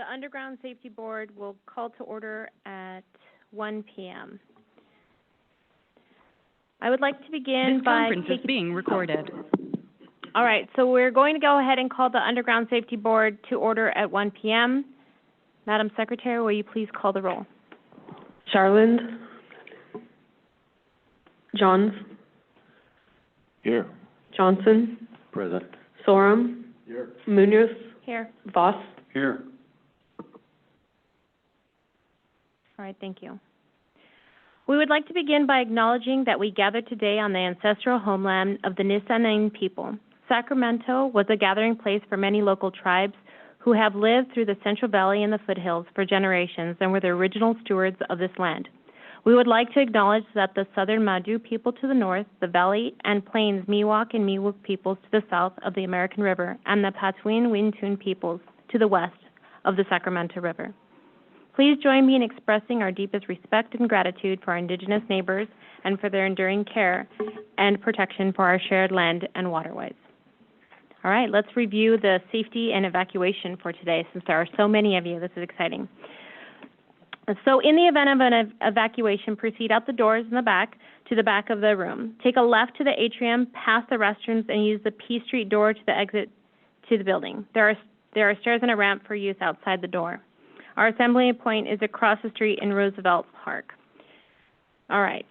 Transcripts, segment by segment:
The Underground Safety Board will call to order at 1 p.m. I would like to begin This conference is being recorded. All right, so we're going to go ahead and call the Underground Safety Board to order at 1 p.m. Madam Secretary, will you please call the roll? Charland. Johns. Here. Johnson. Present. Sorum. Here. Munoz. Here. Voss. Here. All right, thank you. We would like to begin by acknowledging that we gather today on the ancestral homeland of the Nisenan people. Sacramento was a gathering place for many local tribes who have lived through the Central Valley and the foothills for generations and were the original stewards of this land. We would like to acknowledge that the Southern Madu people to the north, the Valley and Plains Miwok and Miwok peoples to the south of the American River, and the Patwin Wintun peoples to the west of the Sacramento River. Please join me in expressing our deepest respect and gratitude for our Indigenous neighbors and for their enduring care and protection for our shared land and waterways. All right, let's review the safety and evacuation for today since there are so many of you. This is exciting. So in the event of an evacuation, proceed out the doors in the back to the back of the room. Take a left to the atrium, past the restrooms, and use the P Street door to the exit to the building. There are stairs and a ramp for use outside the door. Our assembly point is across the street in Roosevelt Park. All right.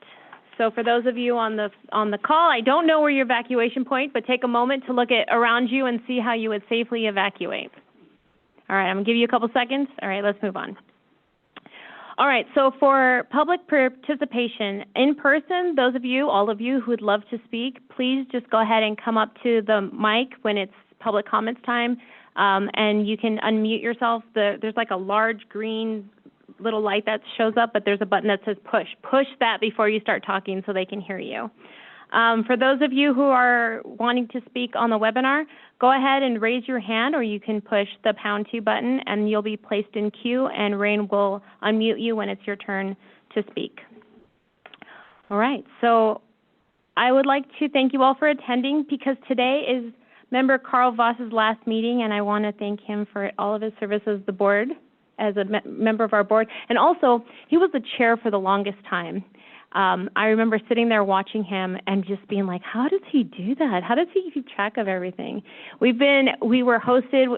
So for those of you on the call, I don't know where your evacuation point, but take a moment to look around you and see how you would safely evacuate. All right, I'm going to give you a couple seconds. All right, let's move on. All right, so for public participation in person, those of you, all of you who would love to speak, please just go ahead and come up to the mic when it's public comments time, and you can unmute yourself. There's like a large green little light that shows up, but there's a button that says push. Push that before you start talking so they can hear you. For those of you who are wanting to speak on the webinar, go ahead and raise your hand, or you can push the #2 button and you'll be placed in queue, and Rain will unmute you when it's your turn to speak. All right, so I would like to thank you all for attending because today is Member Carl Voss's last meeting, and I want to thank him for all of his service as the board, as a member of our board. And also, he was the chair for the longest time. I remember sitting there watching him and just being like, how does he do that? How does he keep track of everything? We were hosted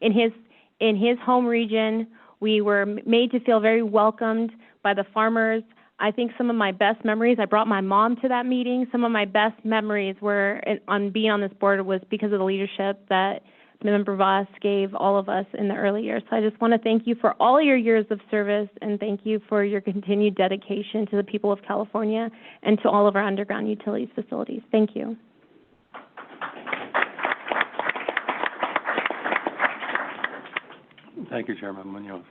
in his home region. We were made to feel very welcomed by the farmers. I think some of my best memories, I brought my mom to that meeting. Some of my best memories were on being on this board was because of the leadership that Member Voss gave all of us in the early years. So I just want to thank you for all your years of service, and thank you for your continued dedication to the people of California and to all of our underground utilities facilities. Thank you. Thank you, Chairman Munoz.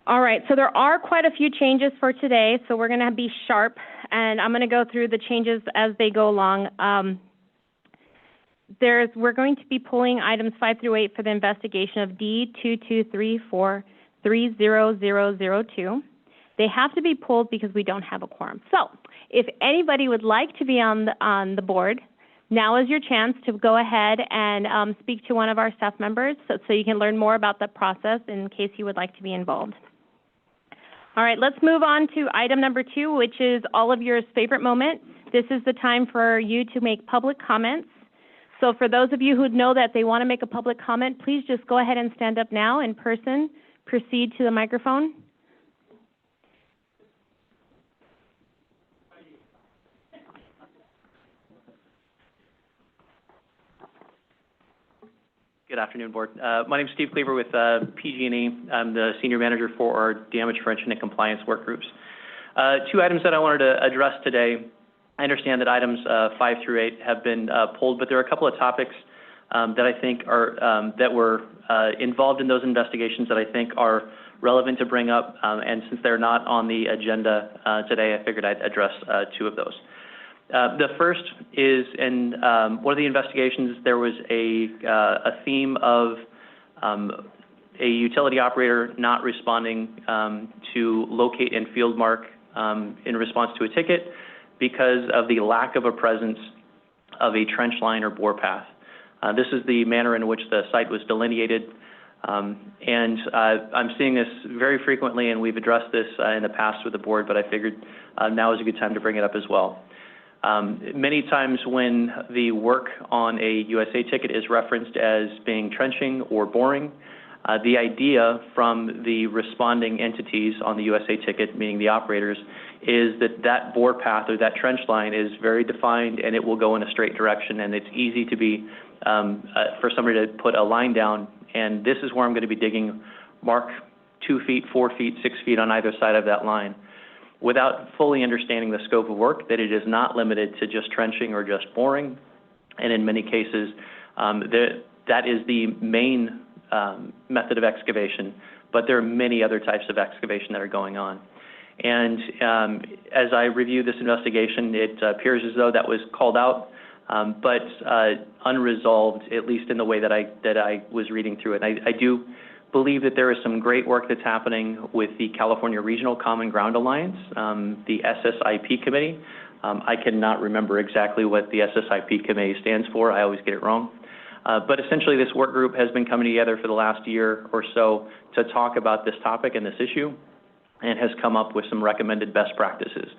All right, so there are quite a few changes for today, so we're going to be sharp, and I'm going to go through the changes as they go along. We're going to be pulling items 5 through 8 for the investigation of D-2234-30002. They have to be pulled because we don't have a quorum. So if anybody would like to be on the board, now is your chance to go ahead and speak to one of our staff members so you can learn more about the process in case you would like to be involved. All right, let's move on to item number 2, which is all of your favorite moment. This is the time for you to make public comments. So for those of you who know that they want to make a public comment, please just go ahead and stand up now in person. Proceed to the microphone. Good afternoon, Board. My name is Steve Cleaver with PG&E. I'm the Senior Manager for our Damage Prevention and Compliance Work Groups. 2 items that I wanted to address today. I understand that items 5 through 8 have been pulled, but there are a couple of topics that I think are that were involved in those investigations that I think are relevant to bring up. And since they're not on the agenda today, I figured I'd address 2 of those. The first is in one of the investigations, there was a theme of a utility operator not responding to locate and field mark in response to a ticket because of the lack of a presence of a trench line or bore path. This is the manner in which the site was delineated. I'm seeing this very frequently, and we've addressed this in the past with the board, but I figured now is a good time to bring it up as well. Many times when the work on a USA ticket is referenced as being trenching or boring, the idea from the responding entities on the USA ticket, meaning the operators, is that that bore path or that trench line is very defined and it will go in a straight direction, and it's easy to be, for somebody to put a line down, and this is where I'm going to be digging, mark 2 feet, 4 feet, 6 feet on either side of that line, without fully understanding the scope of work, that it is not limited to just trenching or just boring, and in many cases, that is the main method of excavation, but there are many other types of excavation that are going on. And as I review this investigation, it appears as though that was called out, but unresolved, at least in the way that I was reading through it. I do believe that there is some great work that's happening with the California Regional Common Ground Alliance, the SSIP committee. I cannot remember exactly what the SSIP committee stands for. I always get it wrong. But essentially, this work group has been coming together for the last year or so to talk about this topic and this issue, and has come up with some recommended best practices.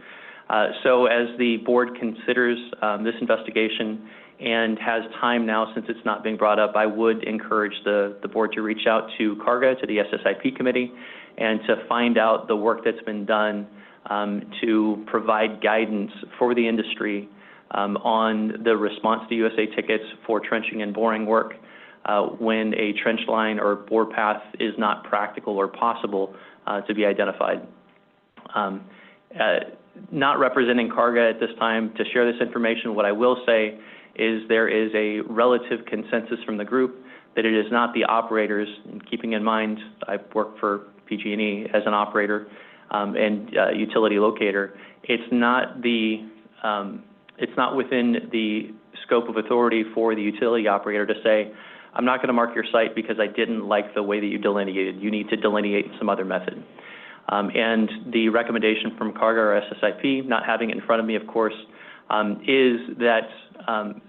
So as the board considers this investigation and has time now, since it's not being brought up, I would encourage the board to reach out to CARGA, to the SSIP committee, and to find out the work that's been done to provide guidance for the industry on the response to USA tickets for trenching and boring work when a trench line or bore path is not practical or possible to be identified. Not representing CARGA at this time to share this information, what I will say is there is a relative consensus from the group that it is not the operators, and keeping in mind I work for PG&E as an operator and utility locator, it's not within the scope of authority for the utility operator to say, I'm not going to mark your site because I didn't like the way that you delineated. You need to delineate some other method. And the recommendation from CARGA or SSIP, not having it in front of me, of course, is that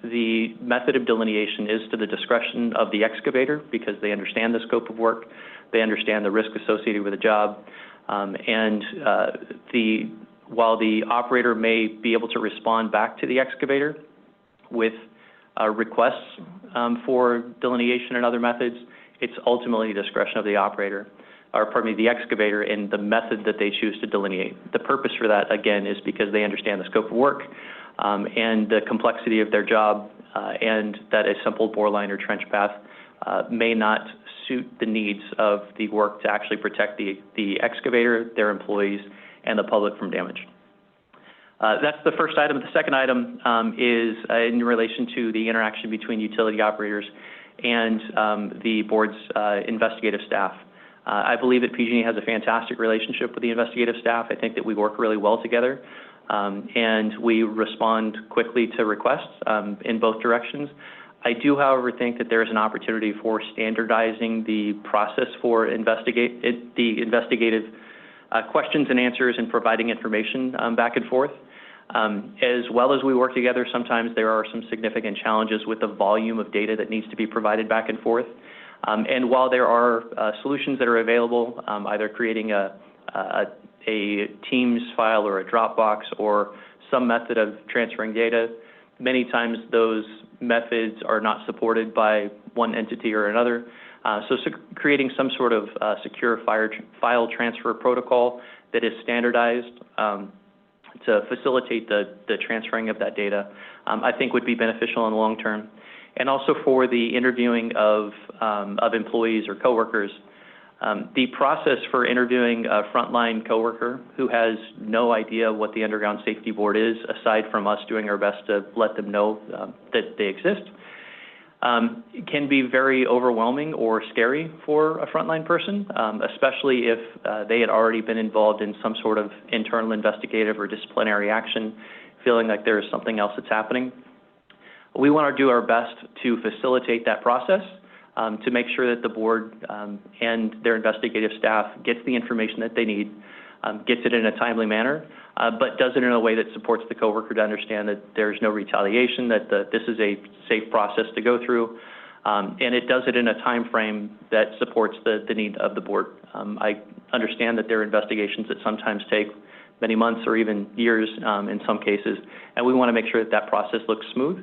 the method of delineation is to the discretion of the excavator because they understand the scope of work, they understand the risk associated with the job, and while the operator may be able to respond back to the excavator with requests for delineation and other methods, it's ultimately the discretion of the operator, or pardon me, the excavator, in the method that they choose to delineate. The purpose for that, again, is because they understand the scope of work and the complexity of their job, and that a simple bore line or trench path may not suit the needs of the work to actually protect the excavator, their employees, and the public from damage. That's the first item. The second item is in relation to the interaction between utility operators and the board's investigative staff. I believe that PG&E has a fantastic relationship with the investigative staff. I think that we work really well together, and we respond quickly to requests in both directions. I do, however, think that there is an opportunity for standardizing the process for the investigative questions and answers and providing information back and forth. As well as we work together, sometimes there are some significant challenges with the volume of data that needs to be provided back and forth. And while there are solutions that are available, either creating a Teams file or a Dropbox or some method of transferring data, many times those methods are not supported by one entity or another. So creating some sort of secure file transfer protocol that is standardized to facilitate the transferring of that data, I think would be beneficial in the long term. And also for the interviewing of employees or coworkers, the process for interviewing a frontline coworker who has no idea what the Underground Safety Board is, aside from us doing our best to let them know that they exist, can be very overwhelming or scary for a frontline person, especially if they had already been involved in some sort of internal investigative or disciplinary action, feeling like there is something else that's happening. We want to do our best to facilitate that process, to make sure that the board and their investigative staff gets the information that they need, gets it in a timely manner, but does it in a way that supports the coworker to understand that there's no retaliation, that this is a safe process to go through, And it does it in a time frame that supports the need of the board. I understand that there are investigations that sometimes take many months or even years in some cases, and we want to make sure that that process looks smooth.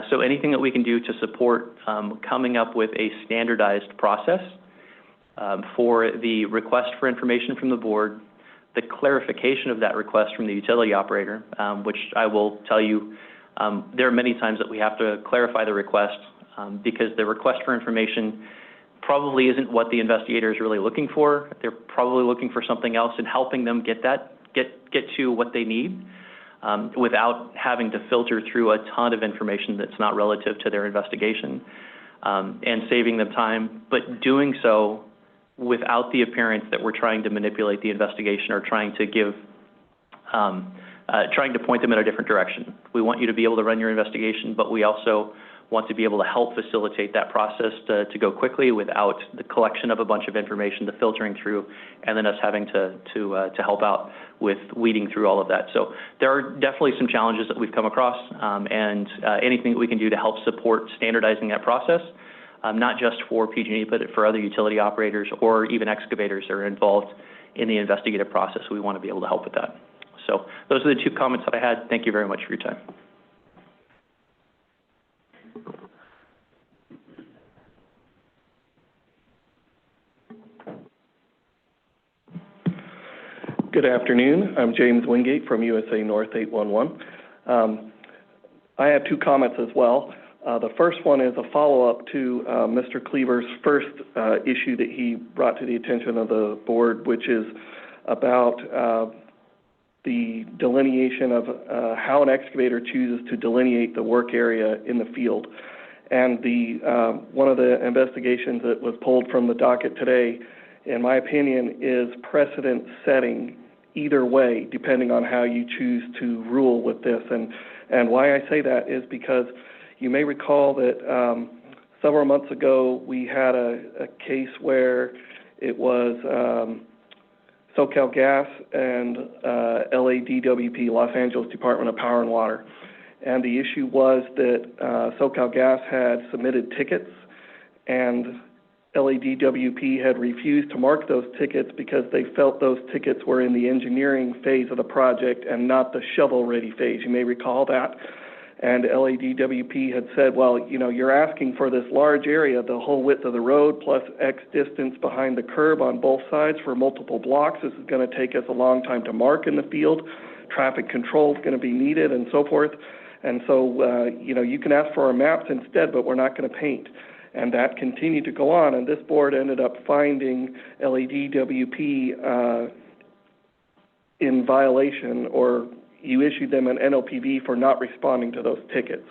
So anything that we can do to support coming up with a standardized process for the request for information from the board, the clarification of that request from the utility operator, which I will tell you, there are many times that we have to clarify the request because the request for information probably isn't what the investigator is really looking for. They're probably looking for something else, and helping them get to what they need without having to filter through a ton of information that's not relative to their investigation, and saving them time, but doing so without the appearance that we're trying to manipulate the investigation or trying to point them in a different direction. We want you to be able to run your investigation, but we also want to be able to help facilitate that process to go quickly without the collection of a bunch of information, the filtering through, and then us having to help out with weeding through all of that. So there are definitely some challenges that we've come across, and anything that we can do to help support standardizing that process, not just for PG&E, but for other utility operators or even excavators that are involved in the investigative process. We want to be able to help with that. So those are the two comments that I had. Thank you very much for your time. Good afternoon. I'm James Wingate from USA North 811. I have two comments as well. The first one is a follow-up to Mr. Cleaver's first issue that he brought to the attention of the board, which is about the delineation of how an excavator chooses to delineate the work area in the field. And one of the investigations that was pulled from the docket today, in my opinion, is precedent setting either way, depending on how you choose to rule with this. And why I say that is because you may recall that several months ago we had a case where it was SoCalGas and LADWP, Los Angeles Department of Power and Water. And the issue was that SoCalGas had submitted tickets, and LADWP had refused to mark those tickets because they felt those tickets were in the engineering phase of the project and not the shovel-ready phase. You may recall that. And LADWP had said, well, you know, you're asking for this large area, the whole width of the road, plus X distance behind the curb on both sides for multiple blocks. This is going to take us a long time to mark in the field. Traffic control is going to be needed and so forth. And so, you know, you can ask for our maps instead, but we're not going to paint. And that continued to go on, and this board ended up finding LADWP in violation, or you issued them an NOPV for not responding to those tickets.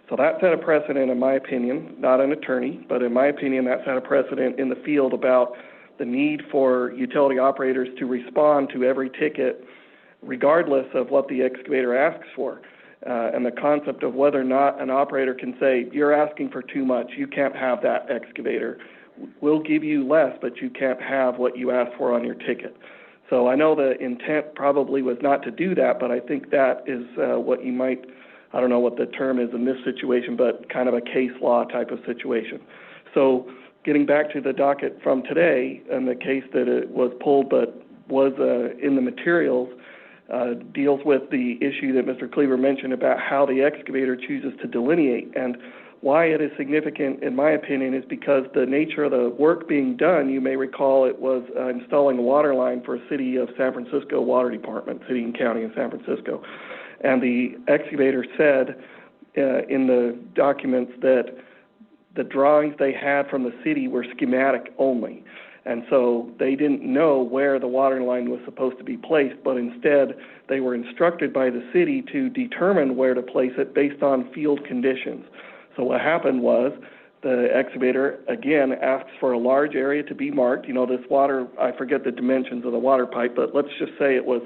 So that set a precedent, in my opinion, not an attorney, but in my opinion, that set a precedent in the field about the need for utility operators to respond to every ticket, regardless of what the excavator asks for. And the concept of whether or not an operator can say, you're asking for too much, you can't have that excavator. We'll give you less, but you can't have what you asked for on your ticket. So I know the intent probably was not to do that, but I think that is what you might, I don't know what the term is in this situation, but kind of a case law type of situation. So getting back to the docket from today, and the case that it was pulled but was in the materials, deals with the issue that Mr. Cleaver mentioned about how the excavator chooses to delineate. And why it is significant, in my opinion, is because the nature of the work being done, you may recall it was installing a water line for a City of San Francisco Water Department, City and County of San Francisco. And the excavator said in the documents that the drawings they had from the city were schematic only. And so they didn't know where the water line was supposed to be placed, but instead they were instructed by the city to determine where to place it based on field conditions. So what happened was the excavator, again, asks for a large area to be marked. You know, this water, I forget the dimensions of the water pipe, but let's just say it was,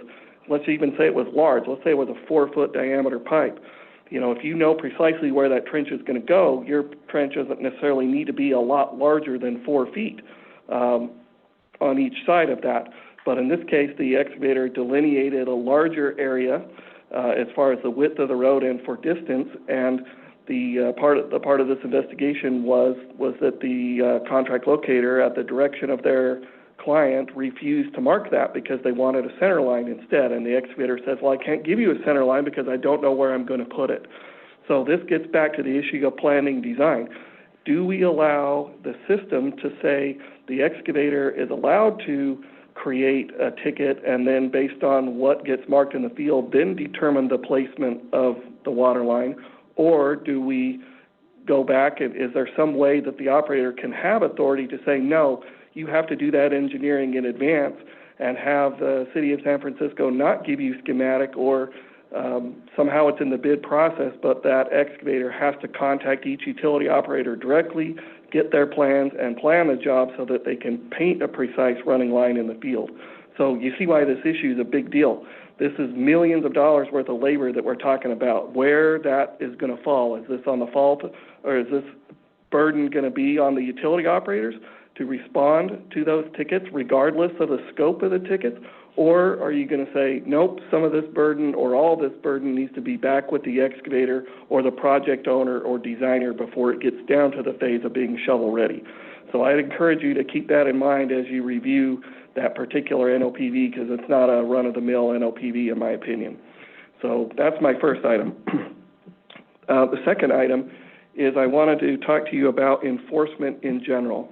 let's even say it was large. Let's say it was a 4-foot diameter pipe. You know, if you know precisely where that trench is going to go, your trench doesn't necessarily need to be a lot larger than 4 feet. On each side of that. But in this case, the excavator delineated a larger area as far as the width of the road and for distance, and The part of this investigation was that the contract locator, at the direction of their client, refused to mark that because they wanted a center line instead. And the excavator says, well, I can't give you a center line because I don't know where I'm going to put it. So this gets back to the issue of planning design. Do we allow the system to say the excavator is allowed to create a ticket and then based on what gets marked in the field, then determine the placement of the water line? Or do we go back and is there some way that the operator can have authority to say, no, you have to do that engineering in advance and have the City of San Francisco not give you schematic or somehow it's in the bid process, but that excavator has to contact each utility operator directly, get their plans, and plan the job so that they can paint a precise running line in the field. So you see why this issue is a big deal. This is millions of dollars worth of labor that we're talking about. Where that is going to fall, is this on the fault, or is this burden going to be on the utility operators to respond to those tickets regardless of the scope of the tickets? Or are you going to say, nope, some of this burden or all this burden needs to be back with the excavator or the project owner or designer before it gets down to the phase of being shovel ready? So I'd encourage you to keep that in mind as you review that particular NOPV because it's not a run-of-the-mill NOPV in my opinion. So that's my first item. The second item is I wanted to talk to you about enforcement in general.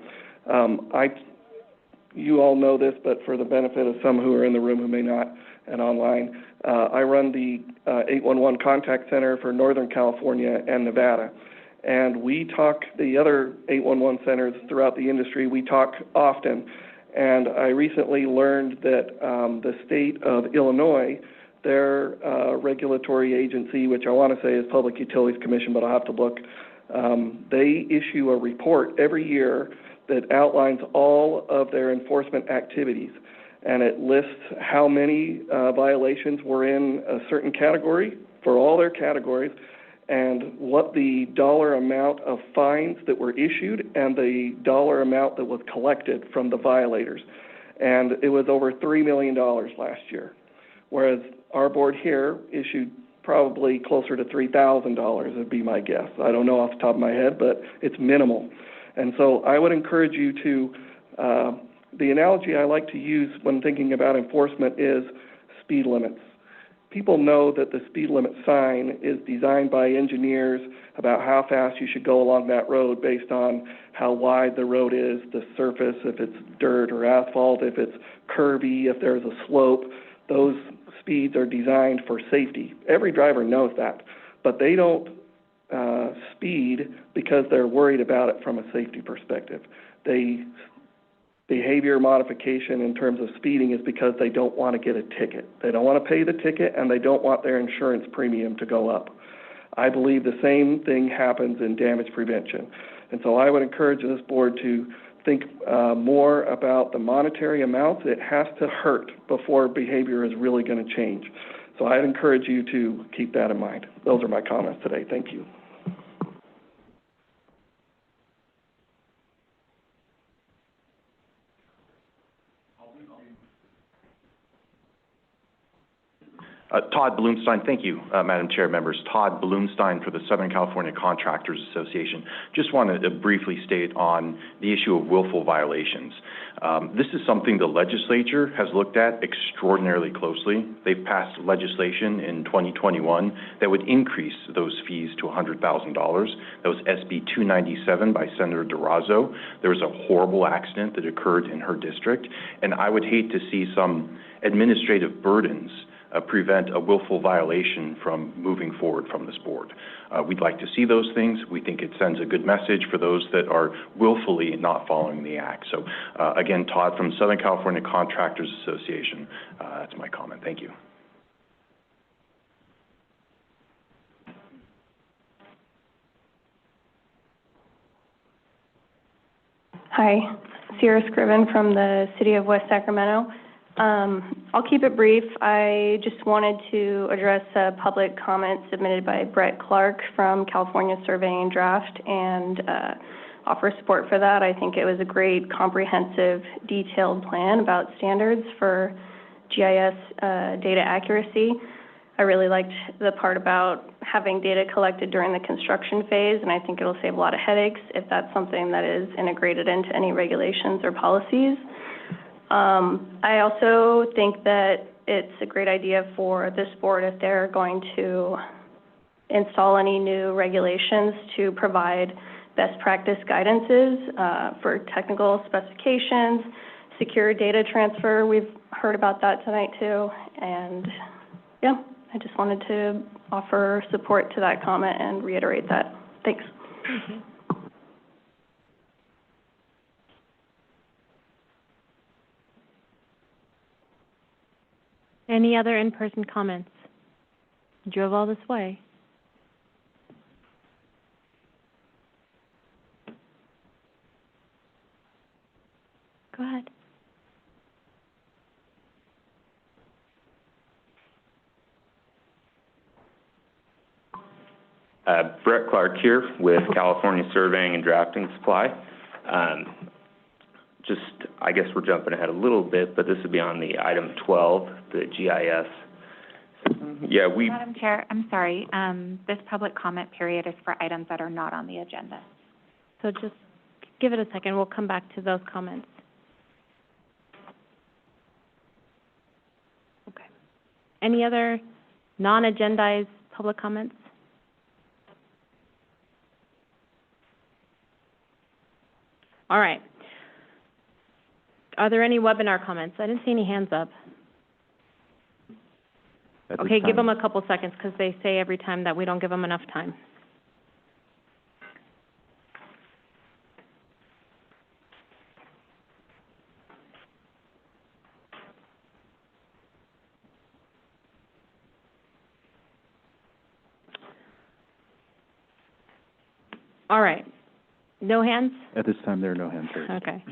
You all know this, but for the benefit of some who are in the room who may not and online, I run the 811 contact center for Northern California and Nevada. And we talk, the other 811 centers throughout the industry, we talk often. And I recently learned that the state of Illinois, their regulatory agency, which I want to say is Public Utilities Commission, but I'll have to look, they issue a report every year that outlines all of their enforcement activities, and it lists how many violations were in a certain category for all their categories, and what the dollar amount of fines that were issued and the dollar amount that was collected from the violators. And it was over $3 million last year, whereas our board here issued probably closer to $3,000 would be my guess. I don't know off the top of my head, but it's minimal. And so I would encourage you to, the analogy I like to use when thinking about enforcement is speed limits. People know that the speed limit sign is designed by engineers about how fast you should go along that road based on how wide the road is, the surface, if it's dirt or asphalt, if it's curvy, if there's a slope. Those speeds are designed for safety. Every driver knows that, but they don't speed because they're worried about it from a safety perspective. Behavior modification in terms of speeding is because they don't want to get a ticket. They don't want to pay the ticket and they don't want their insurance premium to go up. I believe the same thing happens in damage prevention. And so I would encourage this board to think more about the monetary amounts. It has to hurt before behavior is really going to change. So I'd encourage you to keep that in mind. Those are my comments today. Thank you. Todd Blumstein, thank you, Madam Chair, members. Todd Blumstein for the Southern California Contractors Association. Just wanted to briefly state on the issue of willful violations. This is something the legislature has looked at extraordinarily closely. They've passed legislation in 2021 that would increase those fees to $100,000. That was SB 297 by Senator Durazo. There was a horrible accident that occurred in her district, and I would hate to see some administrative burdens prevent a willful violation from moving forward from this board. We'd like to see those things. We think it sends a good message for those that are willfully not following the act. So again, Todd from Southern California Contractors Association. That's my comment. Thank you. Hi, Sierra Scriven from the City of West Sacramento. I'll keep it brief. I just wanted to address a public comment submitted by Brett Clark from California Surveying Draft and offer support for that. I think it was a great, comprehensive, detailed plan about standards for GIS data accuracy. I really liked the part about having data collected during the construction phase, and I think it'll save a lot of headaches if that's something that is integrated into any regulations or policies. I also think that it's a great idea for this board, if they're going to install any new regulations, to provide best practice guidances for technical specifications, secure data transfer. We've heard about that tonight too. And yeah, I just wanted to offer support to that comment and reiterate that. Thanks. Any other in-person comments? You drove all this way. Go ahead. Brett Clark here with California Surveying and Drafting Supply. I guess we're jumping ahead a little bit, but this would be on the item 12, the GIS. Yeah, Madam Chair, I'm sorry. This public comment period is for items that are not on the agenda. So just give it a second. We'll come back to those comments. Okay. Any other non-agendized public comments? All right. Are there any webinar comments? I didn't see any hands up. Okay, give them a couple seconds, because they say every time that we don't give them enough time. All right. No hands? At this time, there are no hands raised. Okay.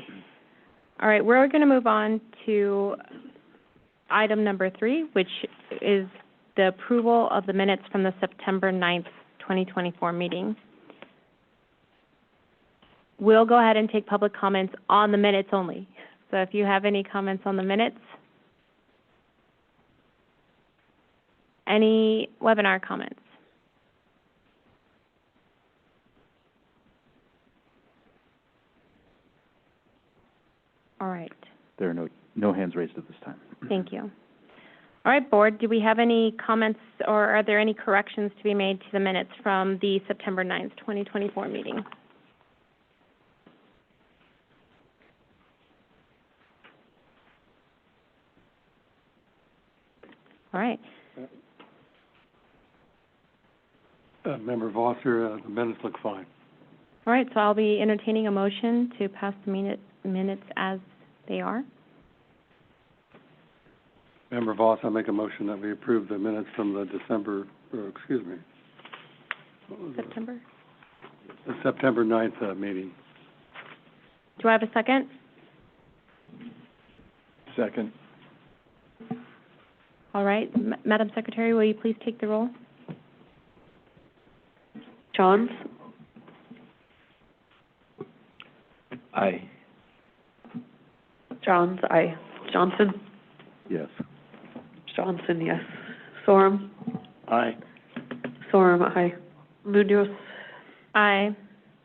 All right, we're going to move on to item number 3, which is the approval of the minutes from the September 9th, 2024 meeting. We'll go ahead and take public comments on the minutes only. So if you have any comments on the minutes, any webinar comments? All right. There are no hands raised at this time. Thank you. All right, Board, do we have any comments, or are there any corrections to be made to the minutes from the September 9th, 2024 meeting? All right. Member Vosser, the minutes look fine. All right, so I'll be entertaining a motion to pass the minutes as they are. Member Voss, I make a motion that we approve the minutes from the September 9th meeting. Do I have a second? Second. All right, Madam Secretary, will you please take the roll? Johns? Aye. Johns, aye. Johnson? Yes. Johnson, yes. Sorum? Aye. Sorum, aye. Munoz? Aye.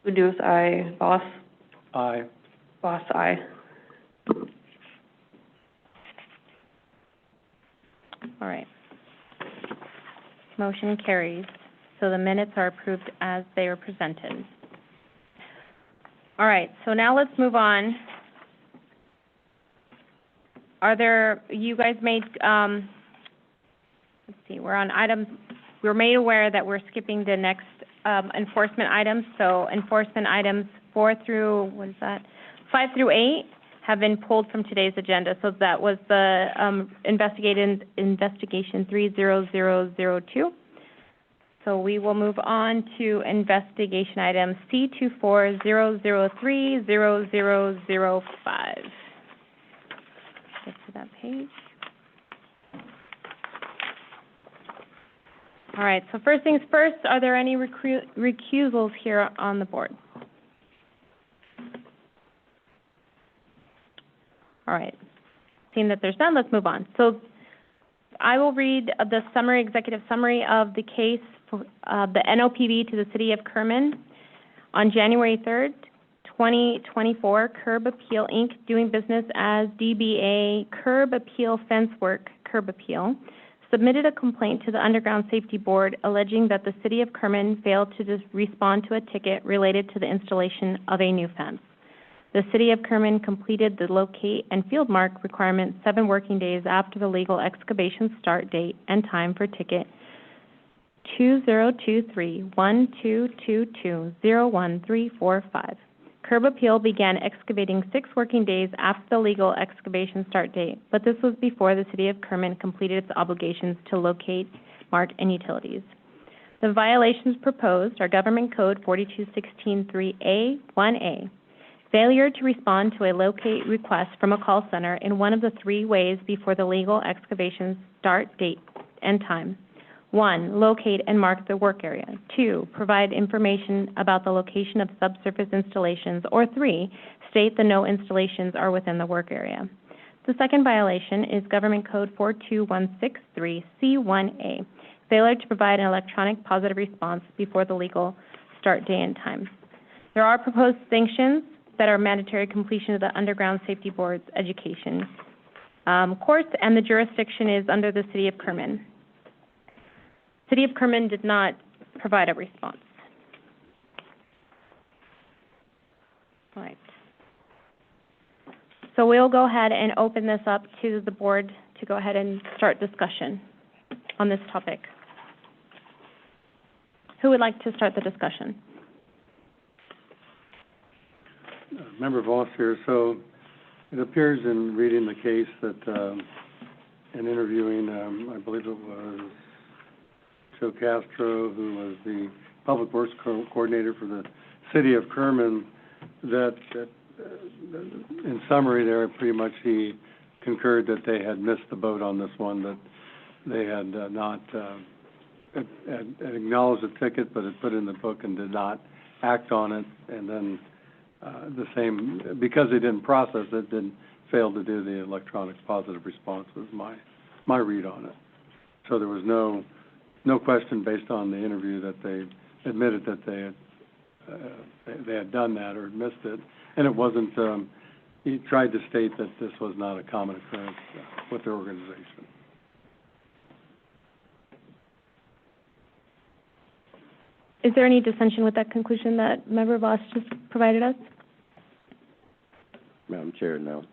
Munoz, aye. Voss? Aye. Voss, aye. All right. Motion carries. So the minutes are approved as they were presented. All right, so now let's move on. You guys made, let's see, we're made aware that we're skipping the next enforcement items. So enforcement items 5 through 8 have been pulled from today's agenda. So that was the investigation 30002. So we will move on to investigation item C24003005. Get to that page. All right, so first things first, are there any recusals here on the board? All right, seeing that there's none, let's move on. So I will read the executive summary of the case for, the NOPV to the City of Kerman. On January 3rd, 2024, Curb Appeal, Inc., doing business as DBA Curb Appeal Fence Work, Curb Appeal, submitted a complaint to the Underground Safety Board alleging that the City of Kerman failed to respond to a ticket related to the installation of a new fence. The City of Kerman completed the locate and field mark requirement 7 working days after the legal excavation start date and time for ticket 2023-1222-01345. Curb Appeal began excavating 6 working days after the legal excavation start date, but this was before the City of Kerman completed its obligations to locate, mark, and utilities. The violations proposed are Government Code 42163A1A, failure to respond to a locate request from a call center in one of the 3 ways before the legal excavation start date and time. 1, locate and mark the work area. 2, provide information about the location of subsurface installations. Or 3, state that no installations are within the work area. The second violation is Government Code 42163C1A, failure to provide an electronic positive response before the legal start day and time. There are proposed sanctions that are mandatory completion of the Underground Safety Board's education course, and the jurisdiction is under the City of Kerman. City of Kerman did not provide a response. All right. So we'll go ahead and open this up to the board to go ahead and start discussion on this topic. Who would like to start the discussion? Member Voss here. So it appears in reading the case that, in interviewing, I believe it was Joe Castro, who was the Public Works Coordinator for the City of Kerman, that in summary there, pretty much he concurred that they had missed the boat on this one, that they had not had acknowledged the ticket, but had put it in the book and did not act on it, and then the same, because they didn't process it, then failed to do the electronic positive response was my read on it. So there was no question based on the interview that they admitted that they had done that or missed it, and it wasn't. He tried to state that this was not a common occurrence with their organization. Is there any dissension with that conclusion that Member Voss just provided us? Madam Chair, no.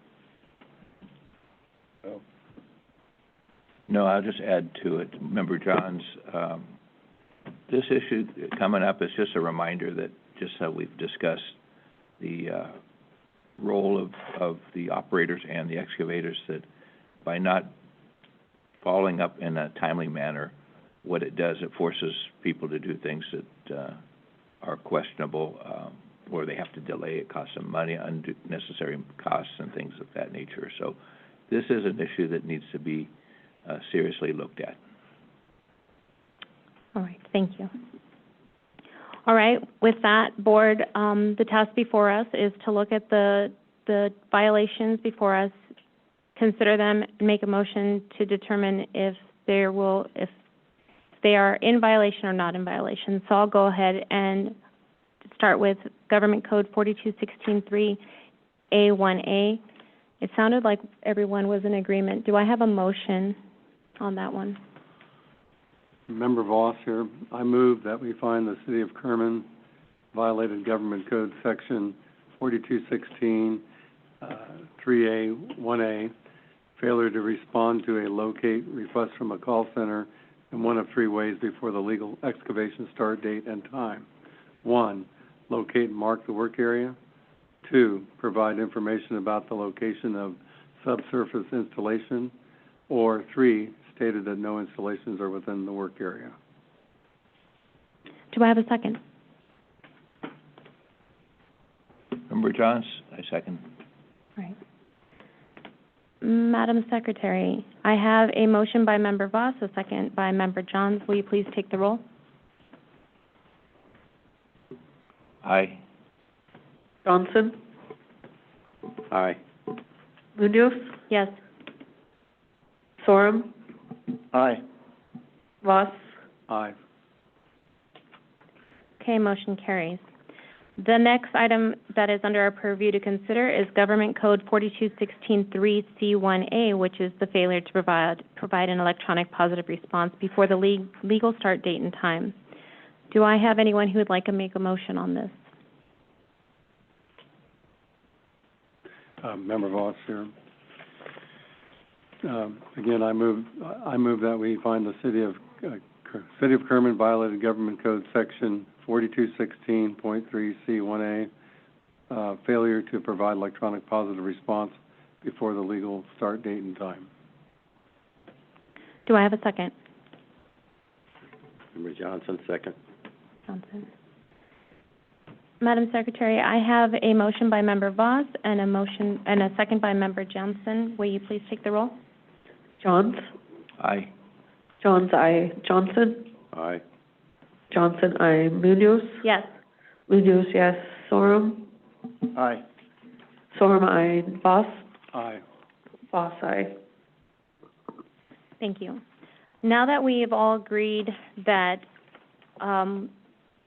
So, No, I'll just add to it. Member Johns, this issue coming up is just a reminder that, just so we've discussed the role of the operators and the excavators, that by not following up in a timely manner, what it does, it forces people to do things that are questionable, or they have to delay. It costs them money, unnecessary costs and things of that nature. So this is an issue that needs to be seriously looked at. All right, thank you. All right, with that, Board, the task before us is to look at the violations before us, consider them, and make a motion to determine if they are in violation or not in violation. So I'll go ahead and start with Government Code 42163A1A. It sounded like everyone was in agreement. Do I have a motion on that one? Member Voss here. I move that we find the City of Kerman violated Government Code Section 4216, 3A1A, failure to respond to a locate request from a call center in one of 3 ways before the legal excavation start date and time. 1, locate and mark the work area. 2, provide information about the location of subsurface installation. Or 3, stated that no installations are within the work area. Do I have a second? Member Johns, I second. All right. Madam Secretary, I have a motion by Member Voss, a second by Member Johns. Will you please take the roll? Aye. Johnson, Aye. Munoz, Yes. Sorum, Aye. Voss? Aye. Okay, motion carries. The next item that is under our purview to consider is Government Code 42163C1A, which is the failure to provide an electronic positive response before the legal start date and time. Do I have anyone who would like to make a motion on this? Member Voss here. Again, I move that we find the City of Kerman violated Government Code Section 4216.3C1A, failure to provide electronic positive response before the legal start date and time. Do I have a second? Member Johnson, second. Johnson. Madam Secretary, I have a motion by Member Voss and a second by Member Johnson. Will you please take the roll? Johns? Aye. Johns, aye. Johnson? Aye. Johnson, aye. Munoz? Yes. Munoz, yes. Sorum? Aye. Sorum, aye. Voss? Aye. Voss, aye. Thank you. Now that we have all agreed that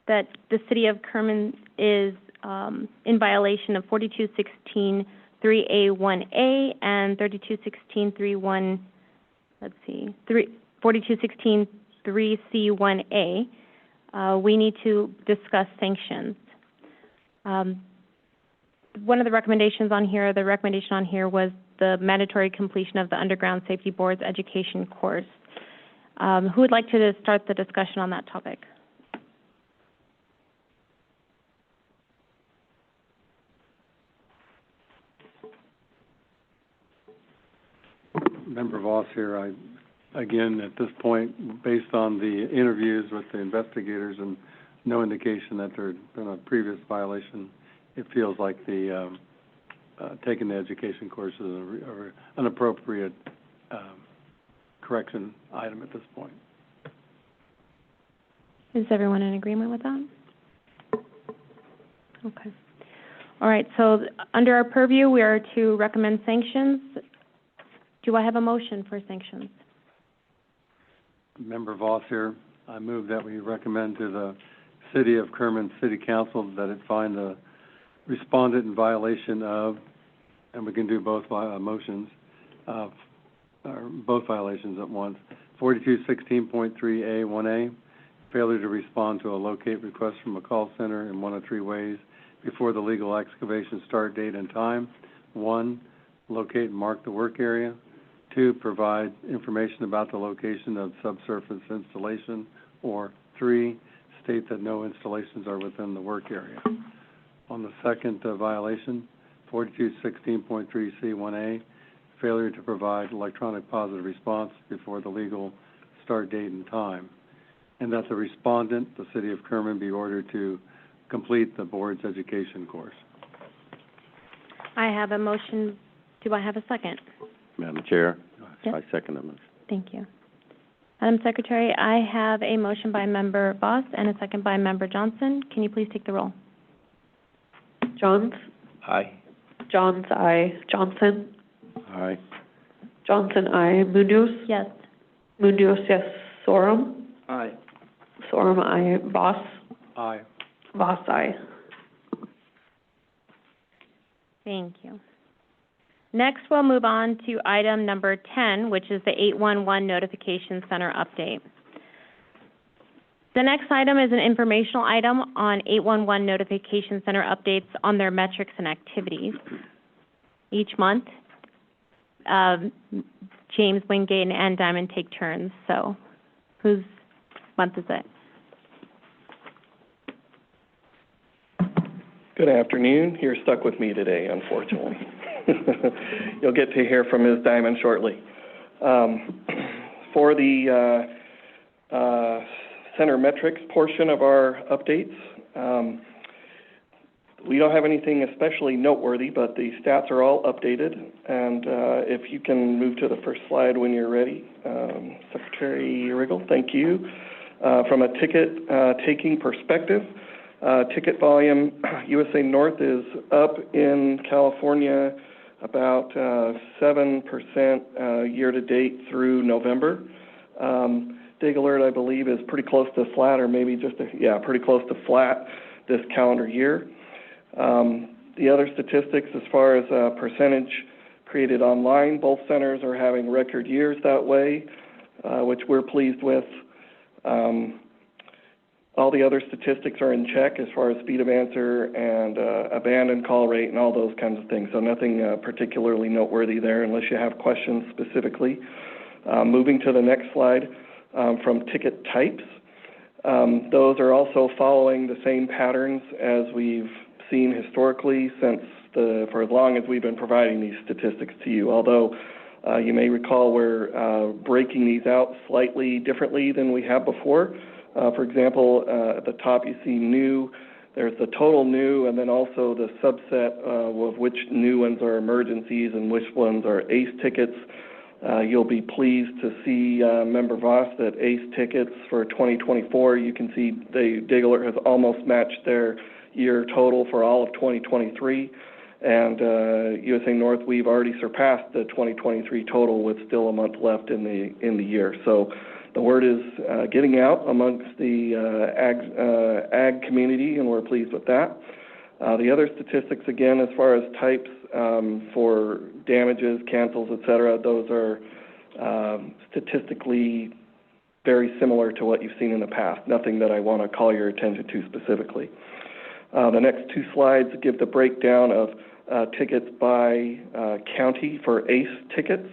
that the City of Kerman is in violation of 42163A1A and 42163C1A, we need to discuss sanctions. One of the recommendations on here, was the mandatory completion of the Underground Safety Board's education course. Who would like to start the discussion on that topic? Member Voss here. Again, at this point, based on the interviews with the investigators and no indication that there had been a previous violation, it feels like the taking the education course is an appropriate correction item at this point. Is everyone in agreement with that? Okay. All right, so under our purview, we are to recommend sanctions. Do I have a motion for sanctions? Member Voss here. I move that we recommend to the City of Kerman City Council that it find the respondent in violation of, and we can do both motions, or both violations at once, 4216.3A1A, failure to respond to a locate request from a call center in one of three ways before the legal excavation start date and time. 1, locate and mark the work area. 2, provide information about the location of subsurface installation. Or 3, state that no installations are within the work area. On the second violation, 4216.3C1A, failure to provide electronic positive response before the legal start date and time. And that the respondent, the City of Kerman, be ordered to complete the board's education course. I have a motion. Do I have a second? Madam Chair, Yes. I second the motion. Thank you. Madam Secretary, I have a motion by Member Voss and a second by Member Johnson. Can you please take the roll? Johns? Aye. Johns, aye. Johnson? Aye. Johnson, aye. Munoz? Yes. Munoz, yes. Sorum? Aye. Sorum, aye. Voss? Aye. Voss, aye. Thank you. Next, we'll move on to item number 10, which is the 811 Notification Center update. The next item is an informational item on 811 Notification Center updates on their metrics and activities. Each month, James Wingate and Ann Diamond take turns. So, whose month is it? Good afternoon. You're stuck with me today, unfortunately. You'll get to hear from Ms. Diamond shortly. For the center metrics portion of our updates, we don't have anything especially noteworthy, but the stats are all updated. And if you can move to the first slide when you're ready, Secretary Riggle, thank you. From a ticket taking perspective, ticket volume, USA North is up in California about 7% year-to-date through November. Dig Alert, I believe, is pretty close to flat, or maybe just, pretty close to flat this calendar year. The other statistics, as far as percentage created online, both centers are having record years that way, which we're pleased with. All the other statistics are in check as far as speed of answer and abandoned call rate and all those kinds of things. So nothing particularly noteworthy there unless you have questions specifically. Moving to the next slide, from ticket types. Those are also following the same patterns as we've seen historically for as long as we've been providing these statistics to you. Although you may recall we're breaking these out slightly differently than we have before. For example, at the top you see new. There's the total new, and then also the subset of which new ones are emergencies and which ones are ACE tickets. You'll be pleased to see, Member Voss, that ACE tickets for 2024, you can see Dig Alert has almost matched their year total for all of 2023. And USA North, we've already surpassed the 2023 total with still a month left in the year. So the word is getting out amongst the ag community, and we're pleased with that. The other statistics, again, as far as types for damages, cancels, et cetera, those are statistically very similar to what you've seen in the past. Nothing that I want to call your attention to specifically. The next two slides give the breakdown of tickets by county for ACE tickets.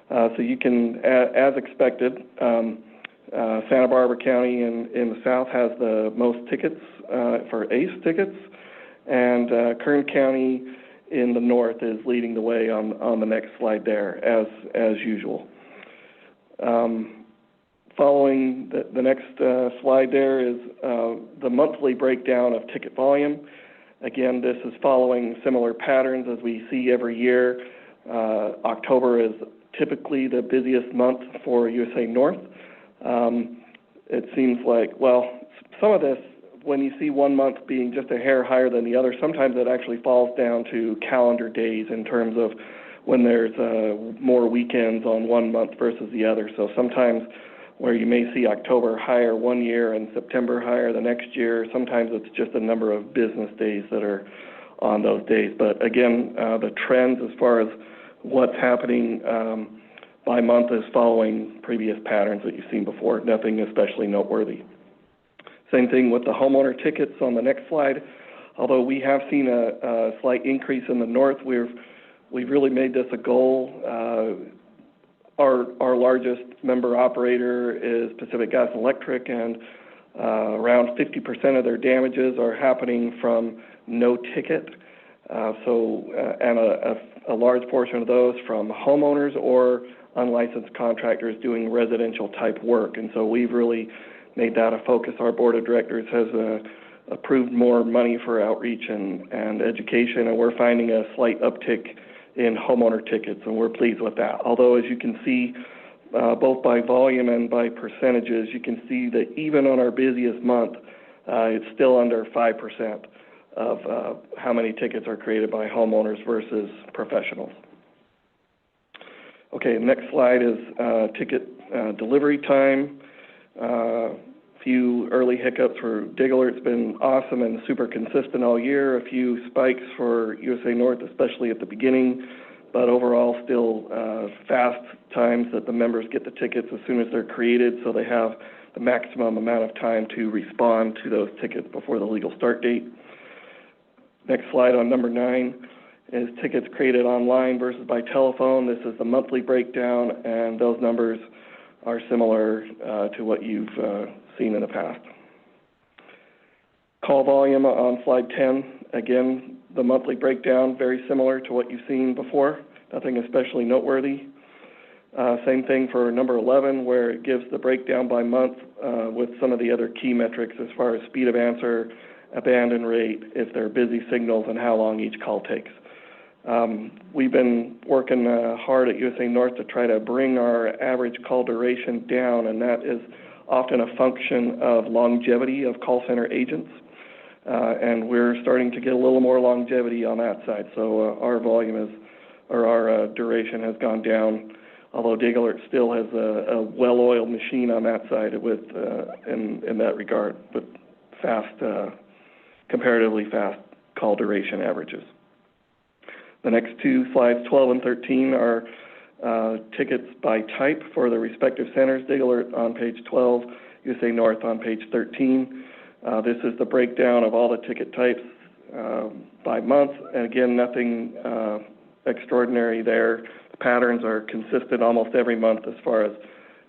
So you can, as expected, Santa Barbara County in the south has the most tickets for ACE tickets, and Kern County in the north is leading the way on the next slide there, as usual. Following the next slide there is the monthly breakdown of ticket volume. Again, this is following similar patterns as we see every year. October is typically the busiest month for USA North. It seems like, well, some of this, when you see one month being just a hair higher than the other, sometimes it actually falls down to calendar days in terms of when there's more weekends on one month versus the other. So sometimes where you may see October higher one year and September higher the next year, sometimes it's just a number of business days that are on those days. But again, the trends as far as what's happening by month is following previous patterns that you've seen before, nothing especially noteworthy. Same thing with the homeowner tickets on the next slide. Although we have seen a slight increase in the north, we've really made this a goal. Our largest member operator is Pacific Gas and Electric, and around 50% of their damages are happening from no ticket. And a large portion of those from homeowners or unlicensed contractors doing residential type work. And so we've really made that a focus. Our board of directors has approved more money for outreach and education, and we're finding a slight uptick in homeowner tickets, and we're pleased with that. Although, as you can see, both by volume and by percentages, you can see that even on our busiest month, it's still under 5% of how many tickets are created by homeowners versus professionals. Okay, next slide is ticket delivery time. Few early hiccups for Dig Alert. It's been awesome and super consistent all year. A few spikes for USA North, especially at the beginning, but overall still fast times that the members get the tickets as soon as they're created, so they have the maximum amount of time to respond to those tickets before the legal start date. Next slide on number 9 is tickets created online versus by telephone. This is the monthly breakdown, and those numbers are similar to what you've seen in the past. Call volume on slide 10, again, the monthly breakdown, very similar to what you've seen before, nothing especially noteworthy. Same thing for number 11, where it gives the breakdown by month with some of the other key metrics as far as speed of answer, abandon rate, if there are busy signals, and how long each call takes. We've been working hard at USA North to try to bring our average call duration down, and that is often a function of longevity of call center agents. And we're starting to get a little more longevity on that side. So our volume our duration has gone down although Diggler still has a well-oiled machine on that side with, in that regard, with comparatively fast call duration averages. The next two slides, 12 and 13, are tickets by type for the respective centers. Diggler on page 12, USA North on page 13. This is the breakdown of all the ticket types by month, and again, nothing extraordinary there. The patterns are consistent almost every month as far as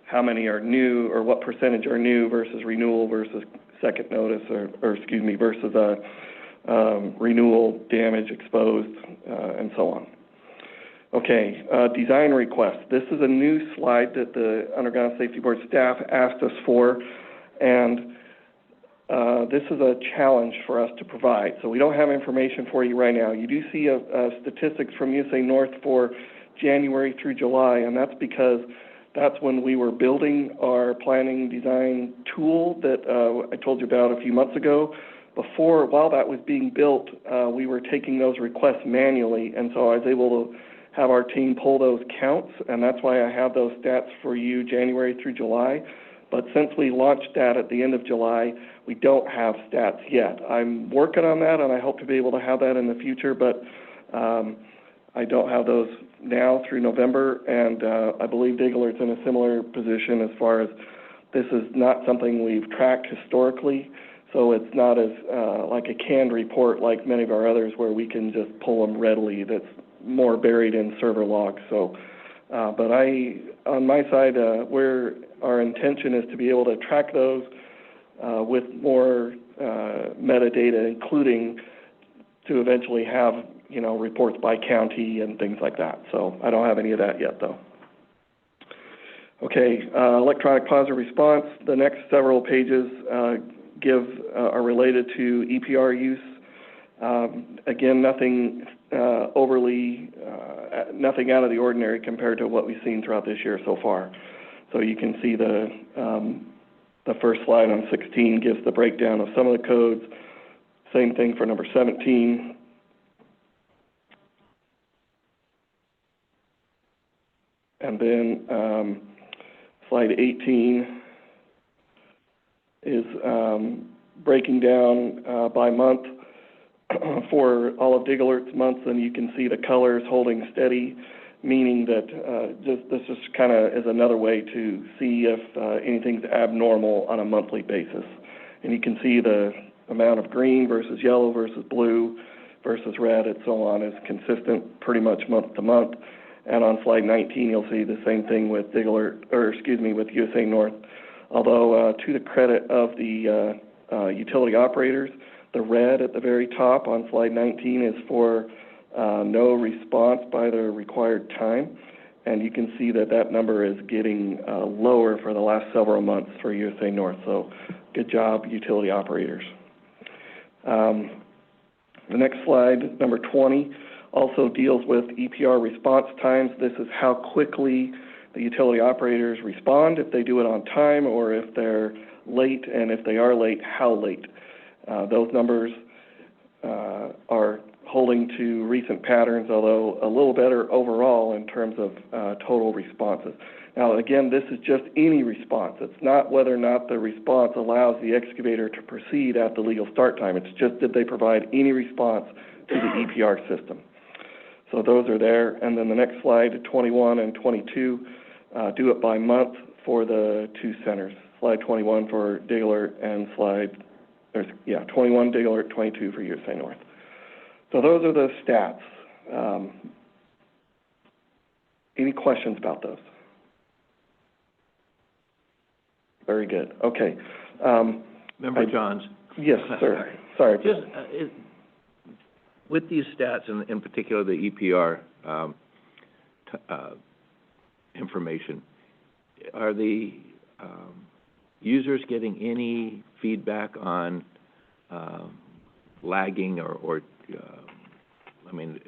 how many are new, or what percentage are new versus renewal versus second notice, versus renewal, damage, exposed, and so on. Okay, design request. This is a new slide that the Underground Safety Board staff asked us for, and this is a challenge for us to provide. So we don't have information for you right now. You do see statistics from USA North for January through July, and that's because that's when we were building our planning design tool that I told you about a few months ago. While that was being built, we were taking those requests manually, and so I was able to have our team pull those counts, and that's why I have those stats for you January through July. But since we launched that at the end of July, we don't have stats yet. I'm working on that, and I hope to be able to have that in the future, but I don't have those now through November, and I believe Diggler's in a similar position as far as this is not something we've tracked historically, so it's not as like a canned report like many of our others where we can just pull them readily. That's more buried in server logs. So, but on my side, where our intention is to be able to track those with more metadata, including to eventually have, reports by county and things like that. So I don't have any of that yet, though. Okay, electronic positive response. The next several pages are related to EPR use. Again, nothing nothing out of the ordinary compared to what we've seen throughout this year so far. So you can see the first slide on 16 gives the breakdown of some of the codes. Same thing for number 17. And then slide 18 is breaking down by month for all of Dig-A-Lert's months, and you can see the colors holding steady, meaning that this just kind of is another way to see if anything's abnormal on a monthly basis. And you can see the amount of green versus yellow versus blue versus red and so on is consistent pretty much month to month. And on slide 19, you'll see the same thing with with USA North. Although to the credit of the utility operators, the red at the very top on slide 19 is for no response by the required time. And you can see that number is getting lower for the last several months for USA North. So good job, utility operators. The next slide, number 20, also deals with EPR response times. This is how quickly the utility operators respond, if they do it on time or if they're late, and if they are late, how late. Those numbers are holding to recent patterns, although a little better overall in terms of total responses. Now, again, this is just any response. It's not whether or not the response allows the excavator to proceed at the legal start time. It's just did they provide any response to the EPR system. So those are there. And then the next slide, 21 and 22, do it by month for the two centers. Slide 21 for Dig-A-Lert and 21 Dig-A-Lert, 22 for USA North. So those are the stats. Any questions about those? Very good. Okay. Member Johns? Yes, sir. Sorry. Just with these stats, and in particular the EPR information, are the users getting any feedback on lagging or I mean,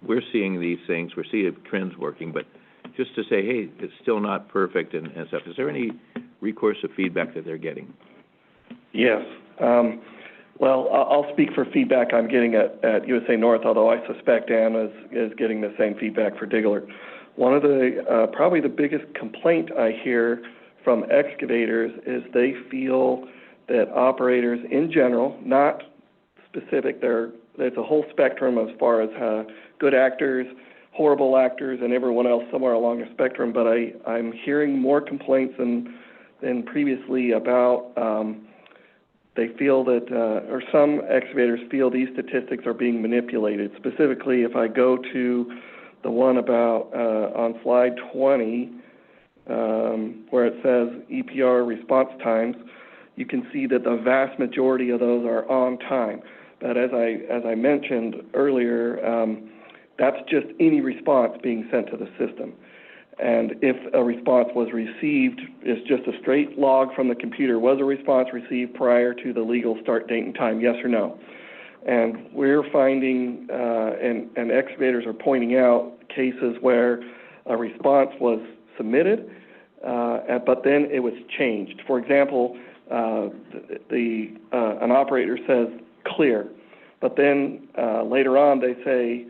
we're seeing these things, we're seeing trends working, but just to say, hey, it's still not perfect and stuff, is there any recourse of feedback that they're getting? Yes. Well, I'll speak for feedback I'm getting at USA North, although I suspect Ann is getting the same feedback for Dig-A-Lert. One of the, probably the biggest complaint I hear from excavators is they feel that operators in general, not specific, there's a whole spectrum as far as good actors, horrible actors, and everyone else somewhere along the spectrum, but I'm hearing more complaints than previously about, they feel that, or some excavators feel these statistics are being manipulated. Specifically, if I go to the one about, on slide 20, where it says EPR response times, you can see that the vast majority of those are on time. But as I mentioned earlier, that's just any response being sent to the system. And if a response was received, it's just a straight log from the computer. Was a response received prior to the legal start date and time, yes or no? And we're finding, and excavators are pointing out cases where a response was submitted, but then it was changed. For example, an operator says clear, but then later on they say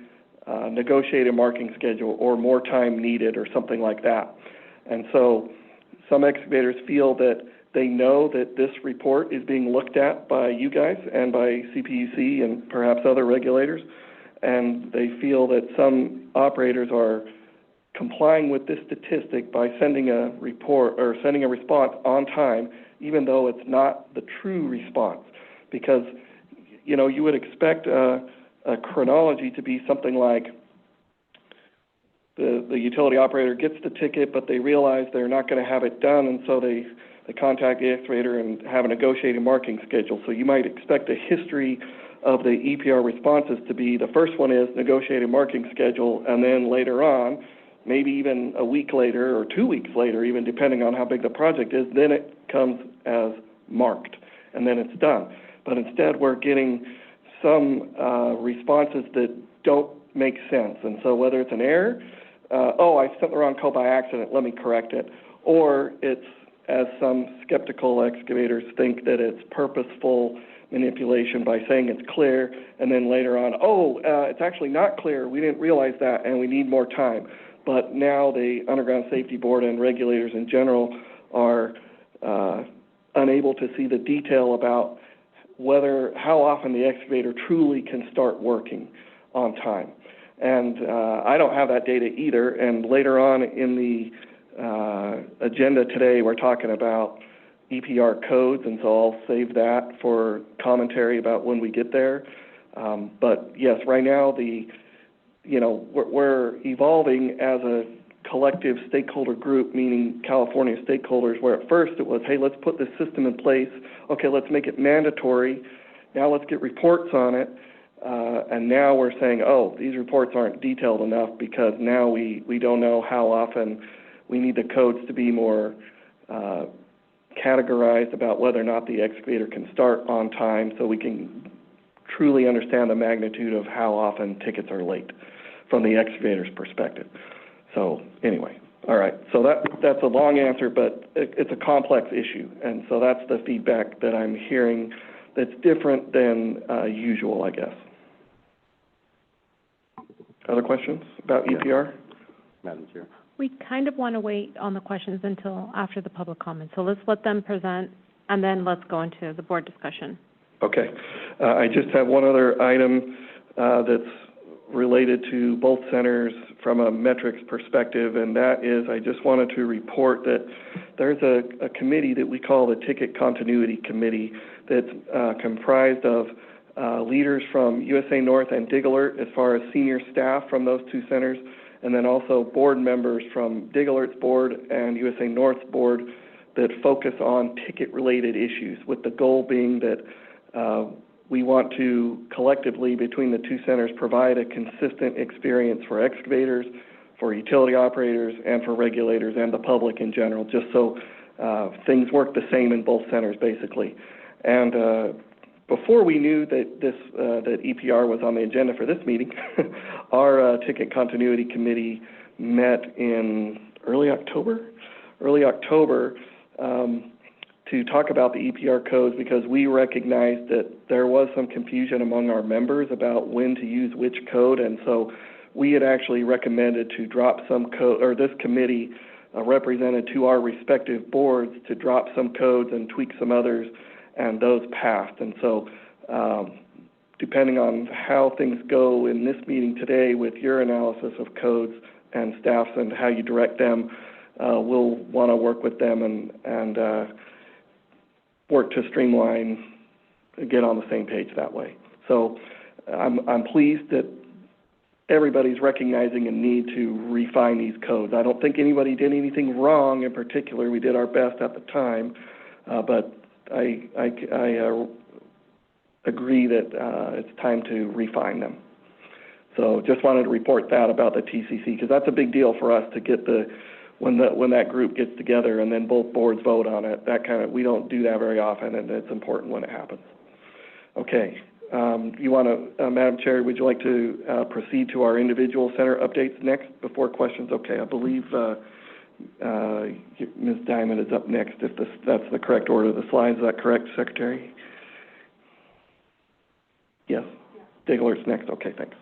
negotiated marking schedule or more time needed or something like that. And so some excavators feel that they know that this report is being looked at by you guys and by CPUC and perhaps other regulators, and they feel that some operators are complying with this statistic by sending a report or sending a response on time, even though it's not the true response. Because, you know, you would expect a chronology to be something like the utility operator gets the ticket, but they realize they're not going to have it done, and so they contact the excavator and have a negotiated marking schedule. So you might expect a history of the EPR responses to be, the first one is negotiated marking schedule, and then later on, maybe even a week later or 2 weeks later, even depending on how big the project is, then it comes as marked, and then it's done. But instead, we're getting some responses that don't make sense. And so whether it's an error, I sent the wrong code by accident, let me correct it, or it's, as some skeptical excavators think, that it's purposeful manipulation by saying it's clear, and then later on, it's actually not clear, we didn't realize that, and we need more time. But now the Underground Safety Board and regulators in general are unable to see the detail about how often the excavator truly can start working on time. And I don't have that data either, and later on in the agenda today, we're talking about EPR codes, and so I'll save that for commentary about when we get there. But yes, right now we're evolving as a collective stakeholder group, meaning California stakeholders, where at first it was, hey, let's put this system in place. Okay, let's make it mandatory. Now let's get reports on it. And now we're saying, these reports aren't detailed enough because now we don't know how often. We need the codes to be more categorized about whether or not the excavator can start on time, so we can truly understand the magnitude of how often tickets are late from the excavator's perspective. So anyway, all right. So that's a long answer, but it's a complex issue, and so that's the feedback that I'm hearing that's different than usual, I guess. Other questions about EPR? Madam Chair. We kind of want to wait on the questions until after the public comment. So let's let them present, and then let's go into the board discussion. Okay. I just have one other item that's related to both centers from a metrics perspective, and that is I just wanted to report that there's a committee that we call the Ticket Continuity Committee that's comprised of leaders from USA North and Dig Alert as far as senior staff from those two centers, and then also board members from Dig Alert's board and USA North's board that focus on ticket-related issues, with the goal being that we want to collectively, between the two centers, provide a consistent experience for excavators, for utility operators, and for regulators and the public in general, just so things work the same in both centers, basically. And before we knew that that EPR was on the agenda for this meeting, our Ticket Continuity Committee met in early October to talk about the EPR codes, because we recognized that there was some confusion among our members about when to use which code. And so we had actually recommended to drop some code, or this committee represented to our respective boards to drop some codes and tweak some others, and those passed. And so, depending on how things go in this meeting today with your analysis of codes and staffs and how you direct them, we'll want to work with them and work to streamline, get on the same page that way. So I'm pleased that everybody's recognizing a need to refine these codes. I don't think anybody did anything wrong in particular. We did our best at the time, but I agree that it's time to refine them. So just wanted to report that about the TCC, because that's a big deal for us to get when that group gets together and then both boards vote on it. We don't do that very often, and it's important when it happens. Okay. You want to, Madam Chair, would you like to proceed to our individual center updates next before questions? Okay, I believe Ms. Diamond is up next, if that's the correct order of the slides. Is that correct, Secretary? Yes. Diglert's next. Okay, thanks.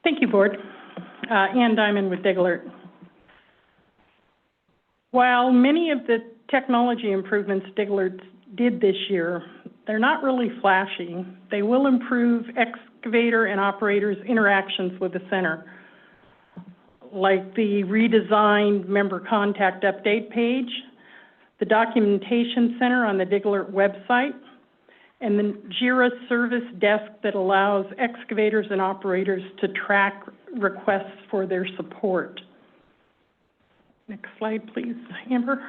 Thank you, Board. Ann Diamond with Diglert. While many of the technology improvements Diglert did this year, they're not really flashy. They will improve excavator and operators' interactions with the center, like the redesigned member contact update page, the documentation center on the Diglert website, and the JIRA service desk that allows excavators and operators to track requests for their support. Next slide, please, Amber.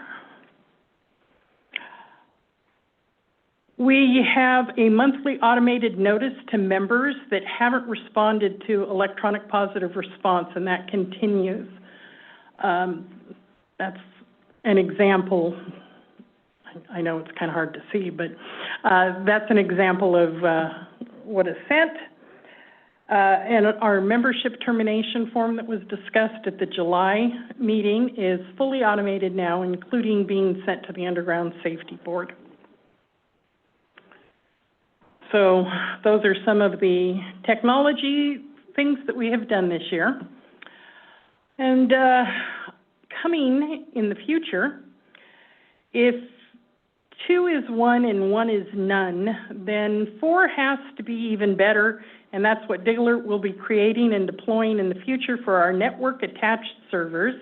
We have a monthly automated notice to members that haven't responded to electronic positive response, and that continues. That's an example. I know it's kind of hard to see, but that's an example of what is sent. And our membership termination form that was discussed at the July meeting is fully automated now, including being sent to the Underground Safety Board. So those are some of the technology things that we have done this year. And coming in the future, if 2 is 1 and 1 is none, then 4 has to be even better, and that's what Diglert will be creating and deploying in the future for our network-attached servers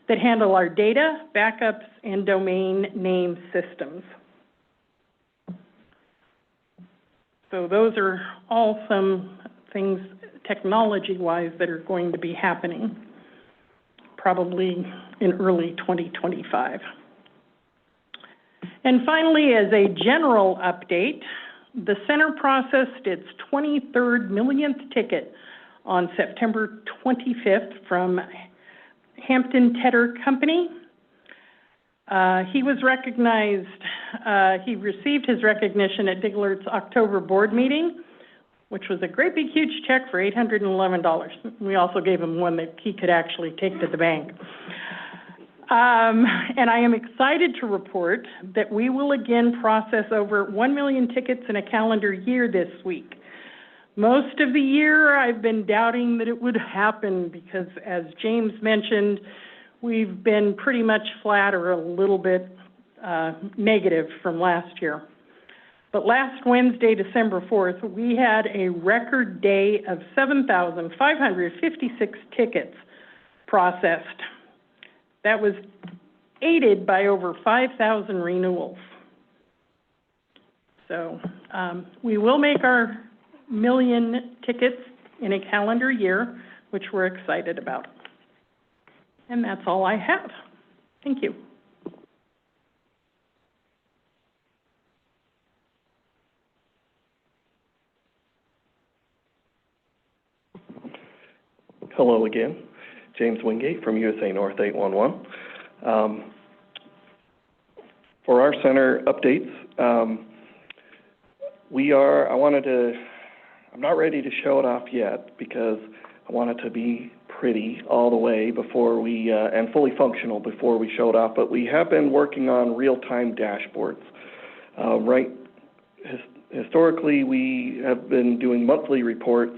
that handle our data, backups, and domain name systems. So those are all some things technology-wise that are going to be happening probably in early 2025. And finally, as a general update, the center processed its 23rd millionth ticket on September 25th from Hampton Tedder Company. He was recognized, he received his recognition at Diglert's October board meeting, which was a great big huge check for $811. We also gave him one that he could actually take to the bank. And I am excited to report that we will again process over 1 million tickets in a calendar year this week. Most of the year, I've been doubting that it would happen because, as James mentioned, we've been pretty much flat or a little bit negative from last year. But last Wednesday, December 4th, we had a record day of 7,556 tickets processed. That was aided by over 5,000 renewals. So we will make our million tickets in a calendar year, which we're excited about. And that's all I have. Thank you. Hello again. James Wingate from USA North 811. For our center updates, I'm not ready to show it off yet because I want it to be pretty all the way before we, and fully functional before we showed off, but we have been working on real-time dashboards. Historically, we have been doing monthly reports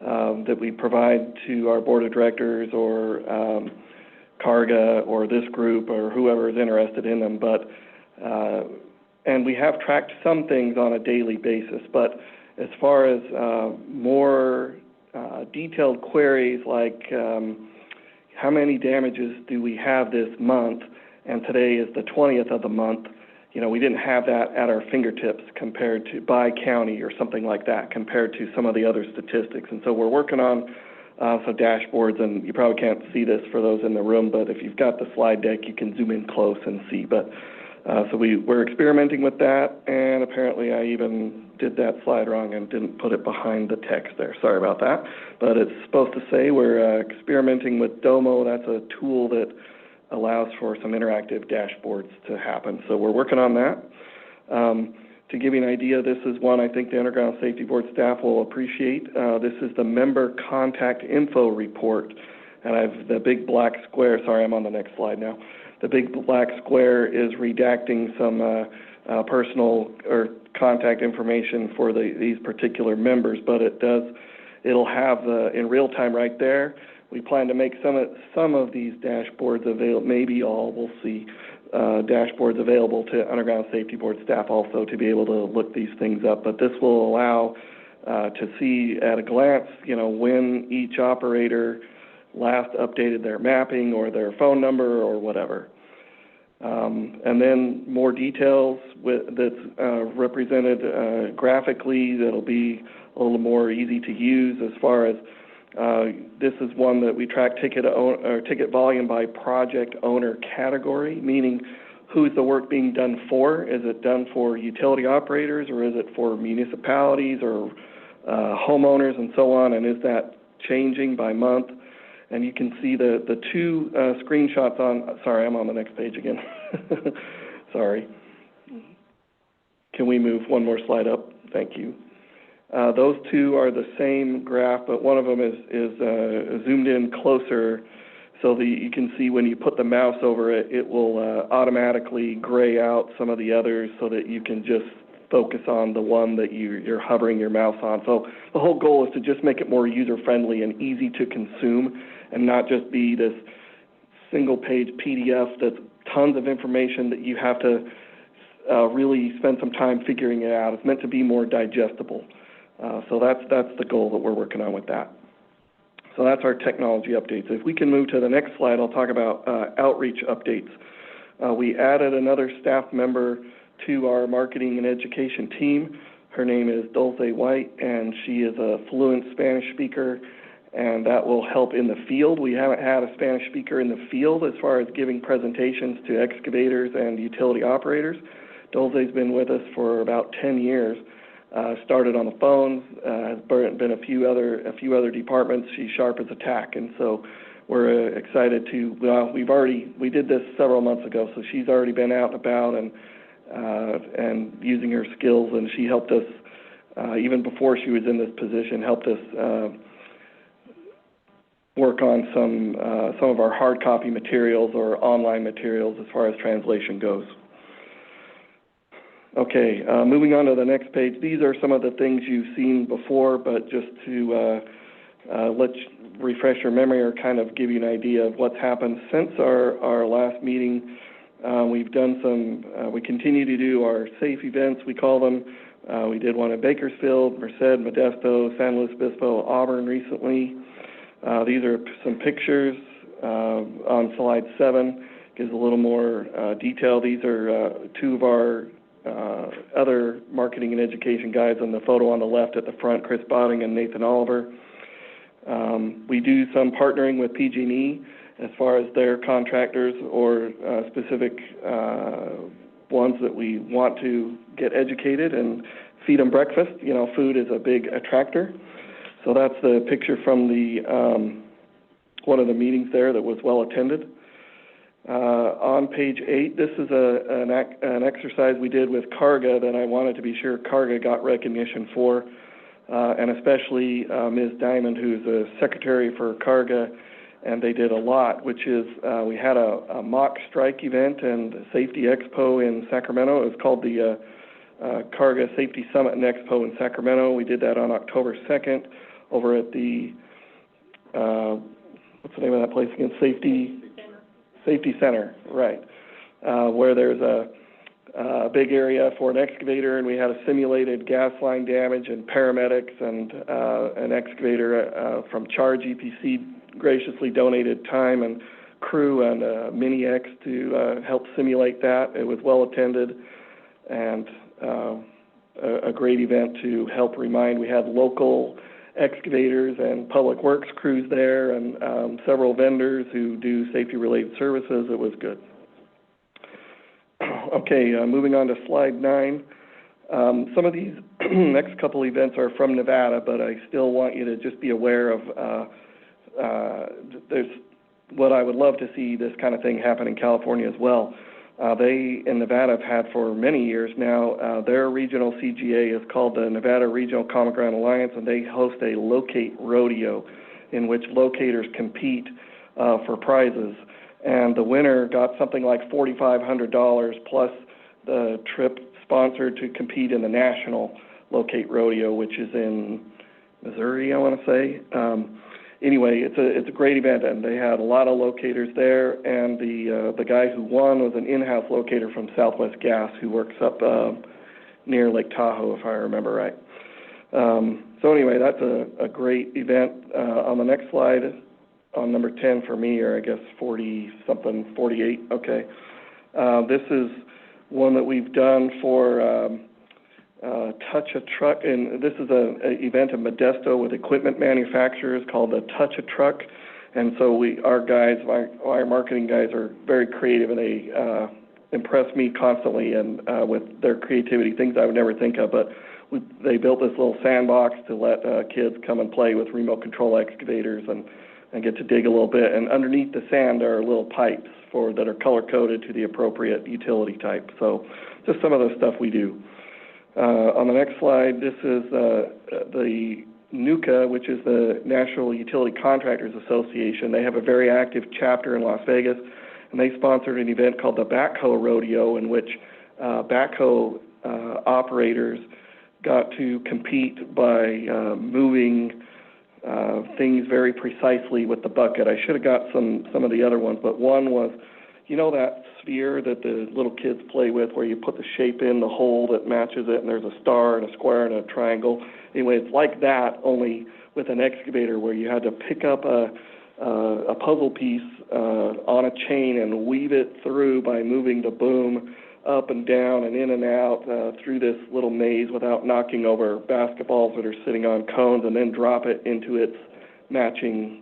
that we provide to our board of directors or Carga or this group or whoever is interested in them, but and we have tracked some things on a daily basis, but as far as more detailed queries like how many damages do we have this month, and today is the 20th of the month, you know, we didn't have that at our fingertips compared to by county or something like that compared to some of the other statistics. And so we're working on some dashboards, and you probably can't see this for those in the room, but if you've got the slide deck, you can zoom in close and see. But so we're experimenting with that, and apparently I even did that slide wrong and didn't put it behind the text there. Sorry about that. But it's supposed to say we're experimenting with Domo. That's a tool that allows for some interactive dashboards to happen. So we're working on that. To give you an idea, this is one I think the Underground Safety Board staff will appreciate. This is the member contact info report. And I've the big black square, sorry, I'm on the next slide now. The big black square is redacting some personal or contact information for these particular members, but it'll have in real time right there. We plan to make some of these dashboards available, maybe all, we'll see, dashboards available to Underground Safety Board staff also to be able to look these things up. But this will allow to see at a glance, you know, when each operator last updated their mapping or their phone number or whatever. And then more details that's represented graphically that'll be a little more easy to use as far as this is one that we track ticket volume by project owner category, meaning who's the work being done for? Is it done for utility operators or is it for municipalities or homeowners and so on? And is that changing by month? And you can see the two screenshots on, sorry, I'm on the next page again. Sorry. Can we move one more slide up? Thank you. Those two are the same graph, but one of them is zoomed in closer so that you can see when you put the mouse over it, it will automatically gray out some of the others so that you can just focus on the one that you're hovering your mouse on. So the whole goal is to just make it more user-friendly and easy to consume and not just be this single-page PDF that's tons of information that you have to really spend some time figuring it out. It's meant to be more digestible. So that's the goal that we're working on with that. So that's our technology updates. If we can move to the next slide, I'll talk about outreach updates. We added another staff member to our marketing and education team. Her name is Dulce White, and she is a fluent Spanish speaker, and that will help in the field. We haven't had a Spanish speaker in the field as far as giving presentations to excavators and utility operators. Dulce's been with us for about 10 years. Started on the phones, has been a few other departments. She's sharp as a tack, and so we're excited to. Well, we did this several months ago, so she's already been out and about and using her skills, and she helped us even before she was in this position. Helped us work on some of our hard copy materials or online materials as far as translation goes. Okay, moving on to the next page. These are some of the things you've seen before, but just to refresh your memory or kind of give you an idea of what's happened since our last meeting. We've done we continue to do our safe events, we call them. We did one in Bakersfield, Merced, Modesto, San Luis Obispo, Auburn recently. These are some pictures on slide 7. Gives a little more detail. These are two of our other marketing and education guys on the photo on the left at the front, Chris Botting and Nathan Oliver. We do some partnering with PG&E as far as their contractors or specific ones that we want to get educated and feed them breakfast. You know, food is a big attractor. So that's the picture from the one of the meetings there that was well attended. On page 8, this is an exercise we did with Carga that I wanted to be sure Carga got recognition for. and especially Ms. Diamond, who's the secretary for Carga, and they did a lot, which is we had a mock strike event and Safety Expo in Sacramento. It was called the Carga Safety Summit and Expo in Sacramento. We did that on October 2nd over at the, what's the name of that place again? Safety Center, right, where there's a big area for an excavator, and we had a simulated gas line damage, and paramedics and an excavator from Charge EPC graciously donated time and crew and Mini X to help simulate that. It was well attended and a great event to help remind. We had local excavators and public works crews there and several vendors who do safety-related services. It was good. Okay, moving on to slide 9. Some of these next couple events are from Nevada, but I still want you to just be aware of there's what I would love to see this kind of thing happen in California as well. They in Nevada have had for many years now, their regional CGA is called the Nevada Regional Common Ground Alliance, and they host a locate rodeo in which locators compete for prizes. And the winner got something like $4,500 plus the trip sponsored to compete in the National Locate Rodeo, which is in Missouri, I want to say. Anyway, it's a great event, and they had a lot of locators there, and the guy who won was an in-house locator from Southwest Gas who works up near Lake Tahoe, if I remember right. So anyway, that's a great event. On the next slide, on number 10 for me, or I guess 40-something, 48, okay. This is one that we've done for Touch a Truck, and this is an event in Modesto with equipment manufacturers called the Touch a Truck. And so our guys, our marketing guys are very creative, and they impress me constantly and with their creativity, things I would never think of. But they built this little sandbox to let kids come and play with remote control excavators and get to dig a little bit. And underneath the sand are little pipes that are color-coded to the appropriate utility type. So just some of the stuff we do. On the next slide, this is the NUCA, which is the National Utility Contractors Association. They have a very active chapter in Las Vegas, and they sponsored an event called the Backhoe Rodeo, in which backhoe operators got to compete by moving things very precisely with the bucket. I should have got some of the other ones, but one was, you know that sphere that the little kids play with where you put the shape in the hole that matches it, and there's a star and a square and a triangle? Anyway, it's like that, only with an excavator, where you had to pick up a puzzle piece on a chain and weave it through by moving the boom up and down and in and out through this little maze without knocking over basketballs that are sitting on cones, and then drop it into its matching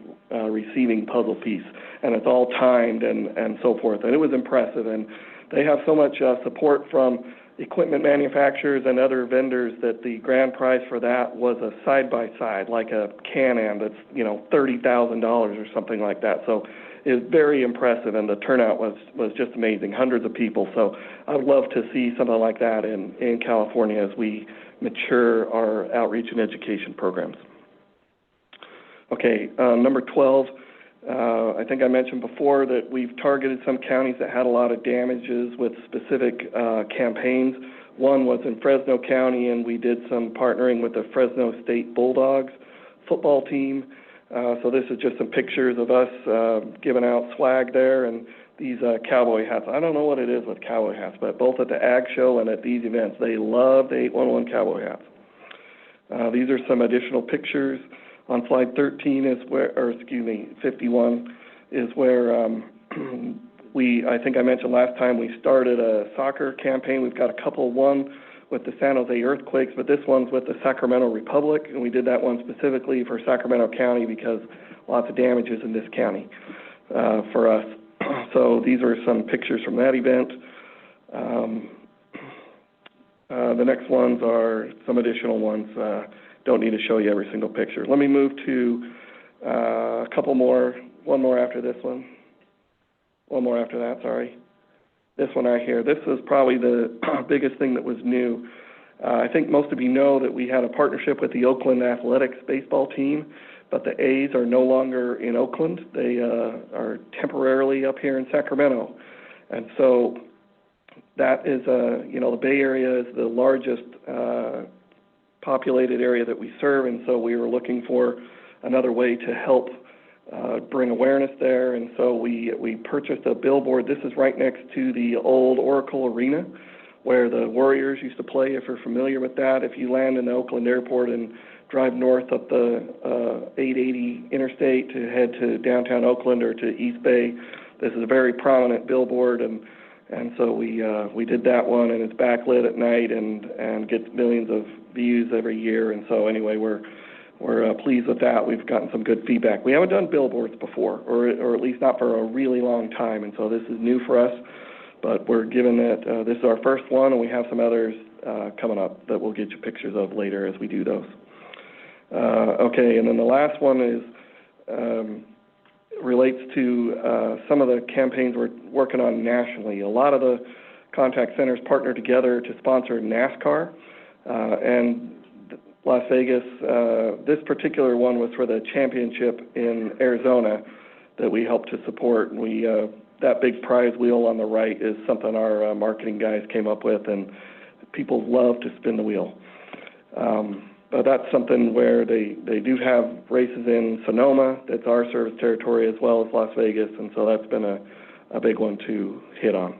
receiving puzzle piece. And it's all timed and so forth. And it was impressive. And they have so much support from equipment manufacturers and other vendors that the grand prize for that was a side-by-side, like a Can-Am that's, $30,000 or something like that. So it was very impressive, and the turnout was just amazing, hundreds of people. So I would love to see something like that in California as we mature our outreach and education programs. Okay, number 12, I think I mentioned before that we've targeted some counties that had a lot of damages with specific campaigns. One was in Fresno County, and we did some partnering with the Fresno State Bulldogs football team. So this is just some pictures of us giving out swag there, and these cowboy hats. I don't know what it is with cowboy hats, but both at the Ag Show and at these events, they love the 811 cowboy hats. These are some additional pictures. On slide 13 is 51 is where I think I mentioned last time we started a soccer campaign. We've got a couple, one with the San Jose Earthquakes, but this one's with the Sacramento Republic, and we did that one specifically for Sacramento County because lots of damages in this county for us. So these are some pictures from that event. The next ones are some additional ones. Don't need to show you every single picture. Let me move to a couple more, one more after this one. One more after that, sorry. This one right here. This is probably the biggest thing that was new. I think most of you know that we had a partnership with the Oakland Athletics baseball team, but the A's are no longer in Oakland. They are temporarily up here in Sacramento. And so that is, the Bay Area is the largest populated area that we serve, and so we were looking for another way to help bring awareness there. And so we purchased a billboard. This is right next to the old Oracle Arena, where the Warriors used to play, if you're familiar with that. If you land in the Oakland airport and drive north up the 880 interstate to head to downtown Oakland or to East Bay, this is a very prominent billboard, and so we did that one, and it's backlit at night and gets millions of views every year. And so anyway, we're pleased with that. We've gotten some good feedback. We haven't done billboards before, or at least not for a really long time, and so this is new for us. But we're given that this is our first one, and we have some others coming up that we'll get you pictures of later as we do those. Okay, and then the last one is relates to some of the campaigns we're working on nationally. A lot of the contact centers partner together to sponsor NASCAR, and Las Vegas. This particular one was for the championship in Arizona that we helped to support. And that big prize wheel on the right is something our marketing guys came up with, and people love to spin the wheel. But that's something where they do have races in Sonoma. That's our service territory, as well as Las Vegas, and so that's been a big one to hit on.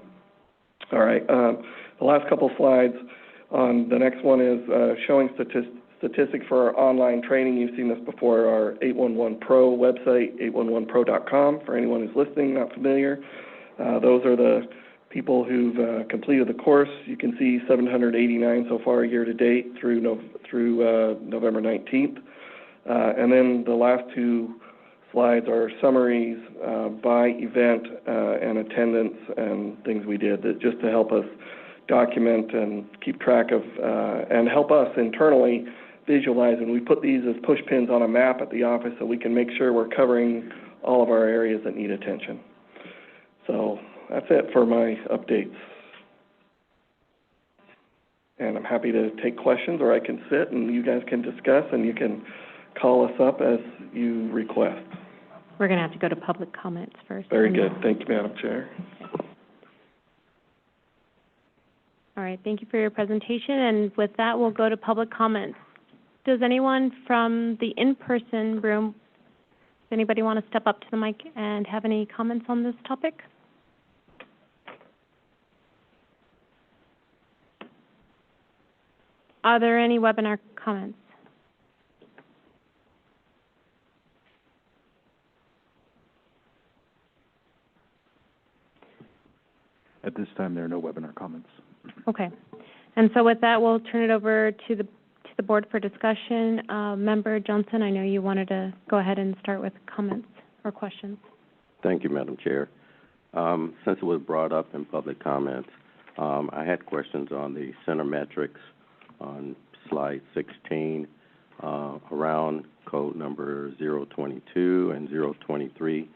All right, the last couple slides on the next one is showing statistics for our online training. You've seen this before, our 811 Pro website, 811pro.com, for anyone who's listening, not familiar. Those are the people who've completed the course. You can see 789 so far year to date through November 19th. And then the last two slides are summaries by event and attendance and things we did, that just to help us document and keep track of and help us internally visualize. And we put these as push pins on a map at the office so we can make sure we're covering all of our areas that need attention. So that's it for my updates. And I'm happy to take questions, or I can sit and you guys can discuss, and you can call us up as you request. We're going to have to go to public comments first. Very good. Thank you, Madam Chair. All right, thank you for your presentation, and with that, we'll go to public comments. Does anyone from the in-person room, does anybody want to step up to the mic and have any comments on this topic? Are there any webinar comments? At this time, there are no webinar comments. Okay. And so with that, we'll turn it over to the board for discussion. Member Johnson, I know you wanted to go ahead and start with comments or questions. Thank you, Madam Chair. Since it was brought up in public comments, I had questions on the center metrics on slide 16 around code number 022 and 023,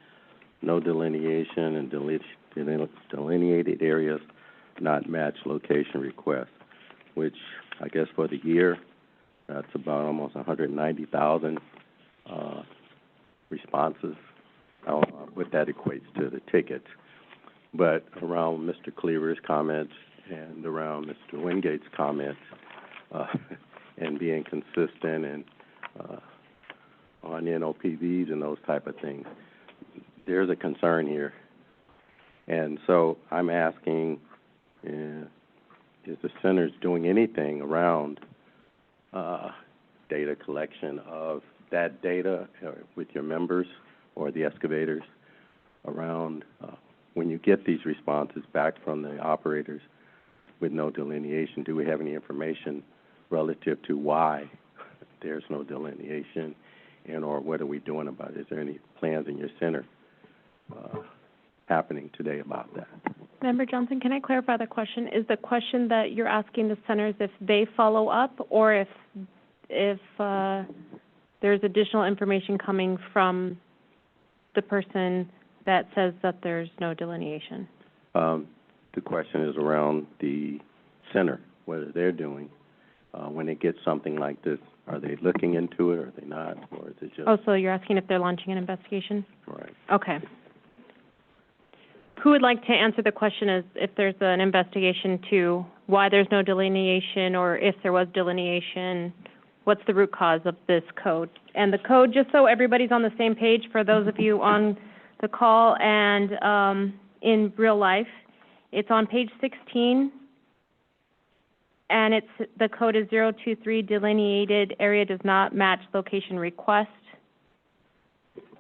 no delineation and delineated areas not match location requests, which I guess for the year, that's about almost 190,000 responses. I don't know what that equates to the tickets. But around Mr. Cleaver's comments and around Mr. Wingate's comments, and being consistent and on NOPVs and those type of things, there's a concern here. And so I'm asking, is the centers doing anything around data collection of that data with your members or the excavators around when you get these responses back from the operators with no delineation? Do we have any information relative to why there's no delineation, and or what are we doing about it? Is there any plans in your center happening today about that? Member Johnson, can I clarify the question? Is the question that you're asking the centers if they follow up, or if there's additional information coming from the person that says that there's no delineation? The question is around the center, whether they're doing when they get something like this, are they looking into it, or are they not, or is it just? Oh, so you're asking if they're launching an investigation? Right. Okay. Who would like to answer the question as if there's an investigation to why there's no delineation, or if there was delineation, what's the root cause of this code? And the code, just so everybody's on the same page, for those of you on the call and in real life, it's on page 16, and the code is 023, delineated area does not match location request.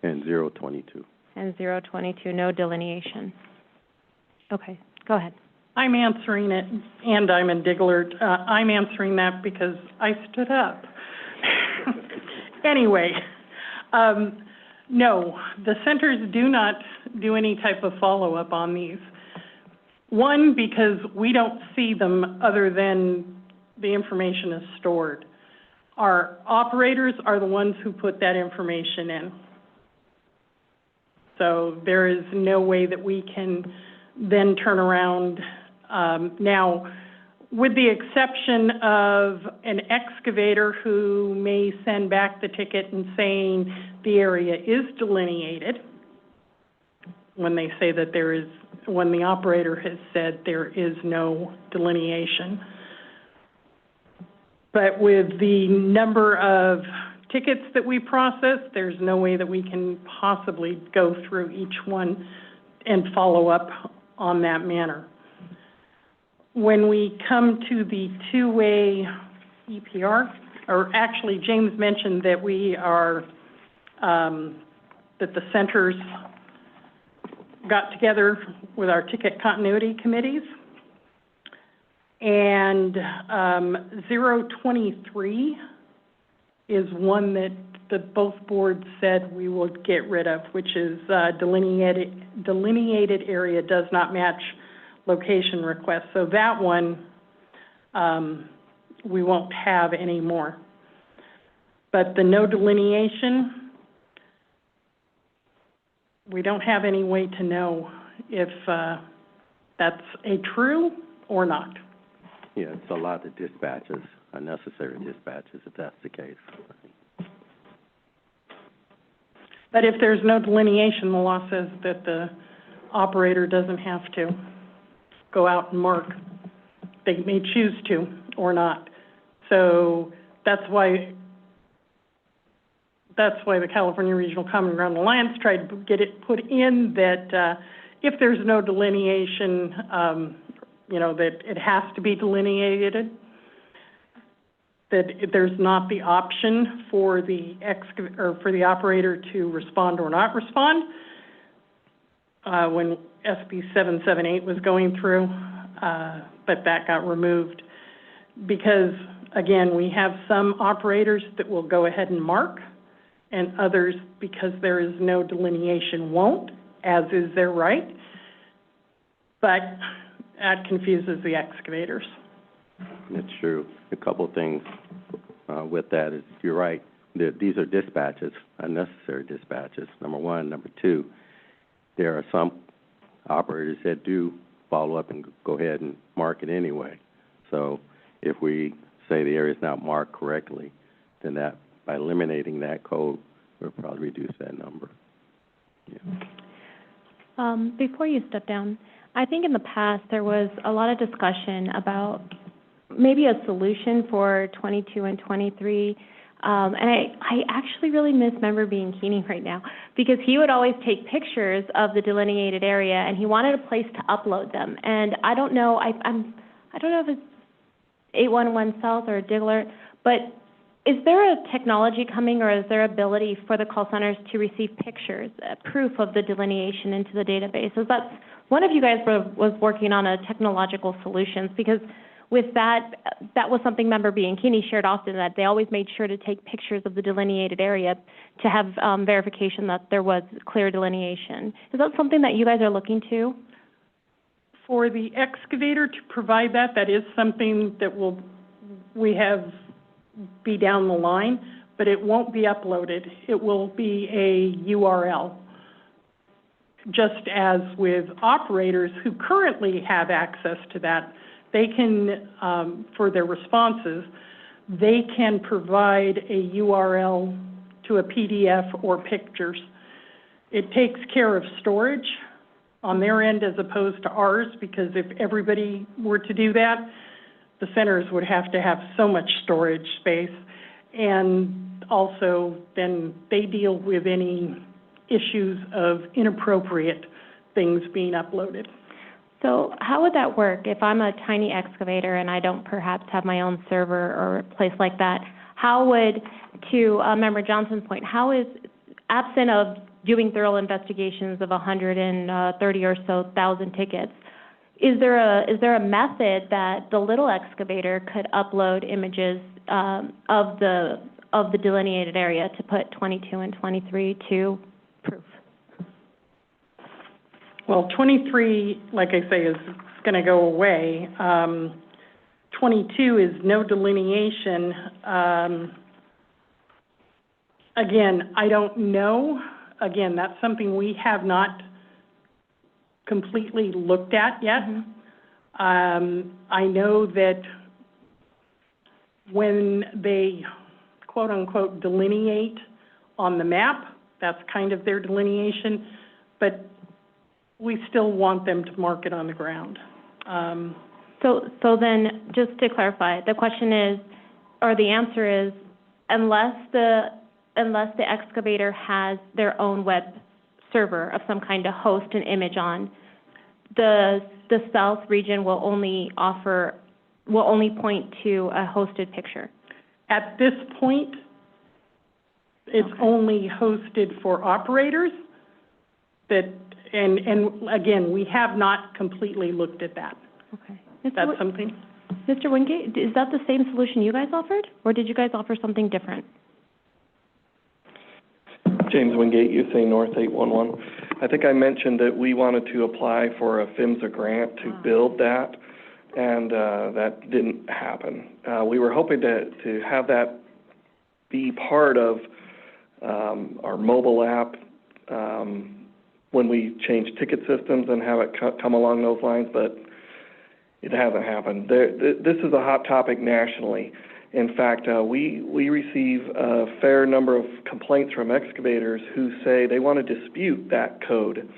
And 022. And 022, no delineation. Okay, go ahead. I'm answering it, and I'm in Diglert. I'm answering that because I stood up. Anyway, no, the centers do not do any type of follow-up on these. One, because we don't see them other than the information is stored. Our operators are the ones who put that information in. So there is no way that we can then turn around. Now, with the exception of an excavator who may send back the ticket and saying the area is delineated, when they say that there is, when the operator has said there is no delineation. But with the number of tickets that we process, there's no way that we can possibly go through each one and follow up on that manner. When we come to the two-way EPR, or actually James mentioned that we are, that the centers got together with our ticket continuity committees. And 023 is one that both boards said we would get rid of, which is delineated area does not match location request. So that one we won't have anymore. But the no delineation, we don't have any way to know if that's a true or not. Yeah, it's a lot of dispatches, unnecessary dispatches, if that's the case. But if there's no delineation, the law says that the operator doesn't have to go out and mark. They may choose to or not. So that's why the California Regional Common Ground Alliance tried to get it put in that if there's no delineation, that it has to be delineated, that there's not the option for the operator to respond or not respond. When SB 778 was going through, but that got removed because, again, we have some operators that will go ahead and mark, and others, because there is no delineation, won't, as is their right. But that confuses the excavators. That's true. A couple of things with that is, you're right, these are dispatches, unnecessary dispatches, number one. Number two, there are some operators that do follow up and go ahead and mark it anyway. So if we say the area is not marked correctly, then that, by eliminating that code, we'll probably reduce that number. Yeah. Before you step down, I think in the past there was a lot of discussion about maybe a solution for 22 and 23. And I actually really miss Member Bianchini right now, because he would always take pictures of the delineated area, and he wanted a place to upload them. And I don't know, I don't know if it's 811 South or Diglert, but is there a technology coming, or is there ability for the call centers to receive pictures, proof of the delineation into the database? Is that one of you guys was working on a technological solutions? Because with that was something Member Bianchini shared often, that they always made sure to take pictures of the delineated area to have verification that there was clear delineation. Is that something that you guys are looking to? For the excavator to provide that is something that we have be down the line, but it won't be uploaded. It will be a URL. Just as with operators who currently have access to that, they can, for their responses, they can provide a URL to a PDF or pictures. It takes care of storage on their end as opposed to ours, because if everybody were to do that, the centers would have to have so much storage space. And also, then they deal with any issues of inappropriate things being uploaded. So how would that work if I'm a tiny excavator and I don't perhaps have my own server or a place like that? How would, to Member Johnson's point, how is, absent of doing thorough investigations of 130 or so thousand tickets, is there a method that the little excavator could upload images of the delineated area to put 22 and 23 to proof? Well, 23, like I say, is going to go away. 22 is no delineation. Again, I don't know. Again, that's something we have not completely looked at yet. I know that when they, quote unquote, delineate on the map, that's kind of their delineation, but we still want them to mark it on the ground. So then, just to clarify, the question is, or the answer is, unless the excavator has their own web server of some kind to host an image on, the south region will only point to a hosted picture. At this point, it's only hosted for operators that, and again, we have not completely looked at that. Okay. That's something. Mr. Wingate, is that the same solution you guys offered, or did you guys offer something different? James Wingate, USA North 811. I think I mentioned that we wanted to apply for a PHMSA grant to build that, and that didn't happen. We were hoping to have that be part of our mobile app when we change ticket systems and have it come along those lines, but it hasn't happened. This is a hot topic nationally. In fact, we receive a fair number of complaints from excavators who say they want to dispute that code.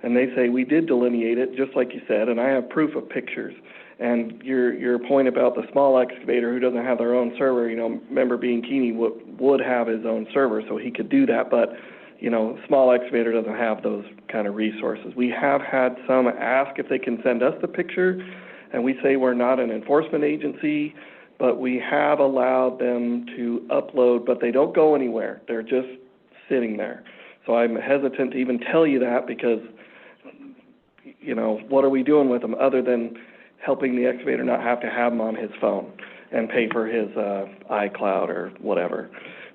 And they say, we did delineate it, just like you said, and I have proof of pictures. And your point about the small excavator who doesn't have their own server, Member Bianchini would have his own server, so he could do that. But, small excavator doesn't have those kind of resources. We have had some ask if they can send us the picture, and we say we're not an enforcement agency, but we have allowed them to upload, but they don't go anywhere. They're just sitting there. So I'm hesitant to even tell you that because, what are we doing with them other than helping the excavator not have to have them on his phone and pay for his iCloud or whatever.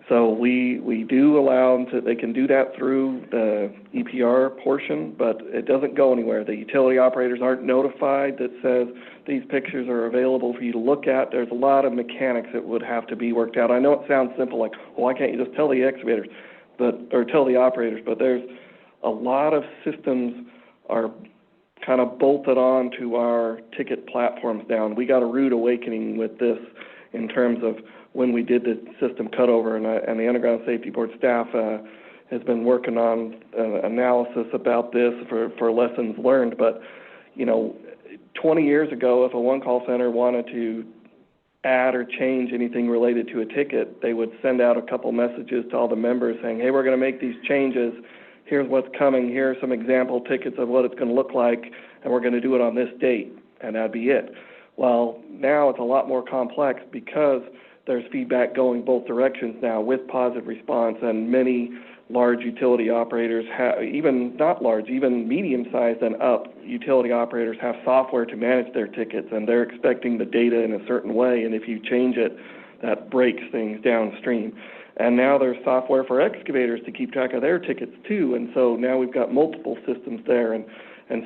So we do allow them they can do that through the EPR portion, but it doesn't go anywhere. The utility operators aren't notified that says these pictures are available for you to look at. There's a lot of mechanics that would have to be worked out. I know it sounds simple, like, why can't you just tell the excavators, or tell the operators, but there's a lot of systems are kind of bolted on to our ticket platforms now. We got a rude awakening with this in terms of when we did the system cutover, and the Underground Safety Board staff has been working on analysis about this for lessons learned. But, 20 years ago, if a one-call center wanted to add or change anything related to a ticket, they would send out a couple messages to all the members saying, hey, we're going to make these changes. Here's what's coming. Here are some example tickets of what it's going to look like, and we're going to do it on this date, and that'd be it. Well, now it's a lot more complex because there's feedback going both directions now with positive response, and many large utility operators even not large, even medium-sized and up utility operators have software to manage their tickets, and they're expecting the data in a certain way, and if you change it, that breaks things downstream. And now there's software for excavators to keep track of their tickets too, and so now we've got multiple systems there, and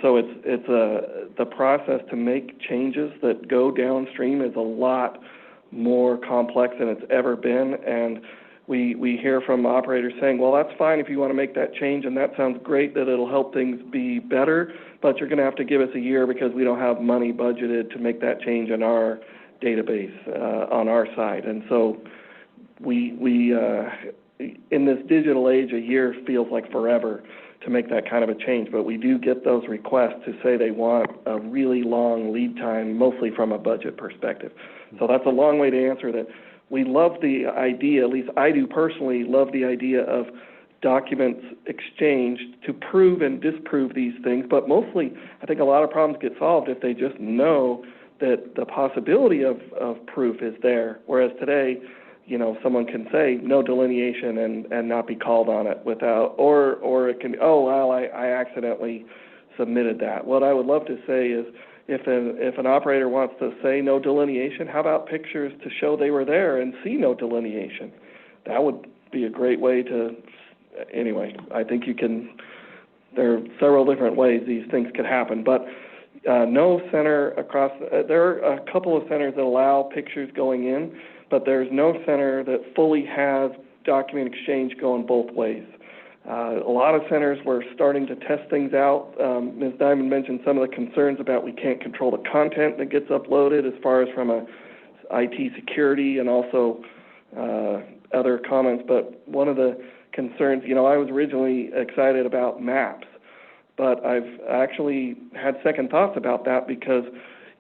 so it's the process to make changes that go downstream is a lot more complex than it's ever been, and we hear from operators saying, well, that's fine if you want to make that change, and that sounds great that it'll help things be better, but you're going to have to give us a year because we don't have money budgeted to make that change in our database, on our side. And so we in this digital age, a year feels like forever to make that kind of a change, but we do get those requests to say they want a really long lead time, mostly from a budget perspective. So that's a long way to answer that. We love the idea, at least I do personally, love the idea of documents exchanged to prove and disprove these things, but mostly I think a lot of problems get solved if they just know that the possibility of proof is there, whereas today, you know, someone can say no delineation and not be called on it without, or it can, oh, well, I accidentally submitted that. What I would love to say is if an operator wants to say no delineation, how about pictures to show they were there and see no delineation? That would be a great way to, anyway, I think you can, there are several different ways these things could happen, but no center across, there are a couple of centers that allow pictures going in, but there's no center that fully has document exchange going both ways. A lot of centers were starting to test things out. Ms. Diamond mentioned some of the concerns about we can't control the content that gets uploaded as far as from a IT security and also other comments, but one of the concerns, you know, I was originally excited about maps, but I've actually had second thoughts about that because,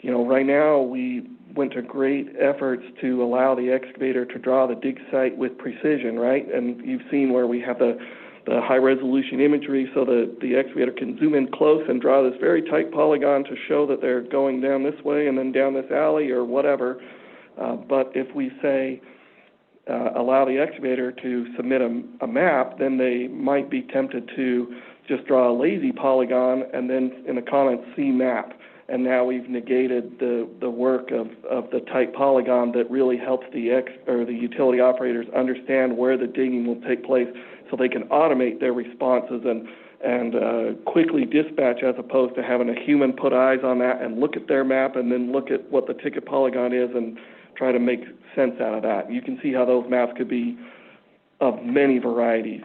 you know, right now we went to great efforts to allow the excavator to draw the dig site with precision, right? And you've seen where we have the high-resolution imagery so that the excavator can zoom in close and draw this very tight polygon to show that they're going down this way and then down this alley or whatever. But if we say allow the excavator to submit a map, then they might be tempted to just draw a lazy polygon and then in the comments see map. And now we've negated the work of the tight polygon that really helps the utility operators understand where the digging will take place so they can automate their responses and quickly dispatch as opposed to having a human put eyes on that and look at their map and then look at what the ticket polygon is and try to make sense out of that. You can see how those maps could be of many varieties.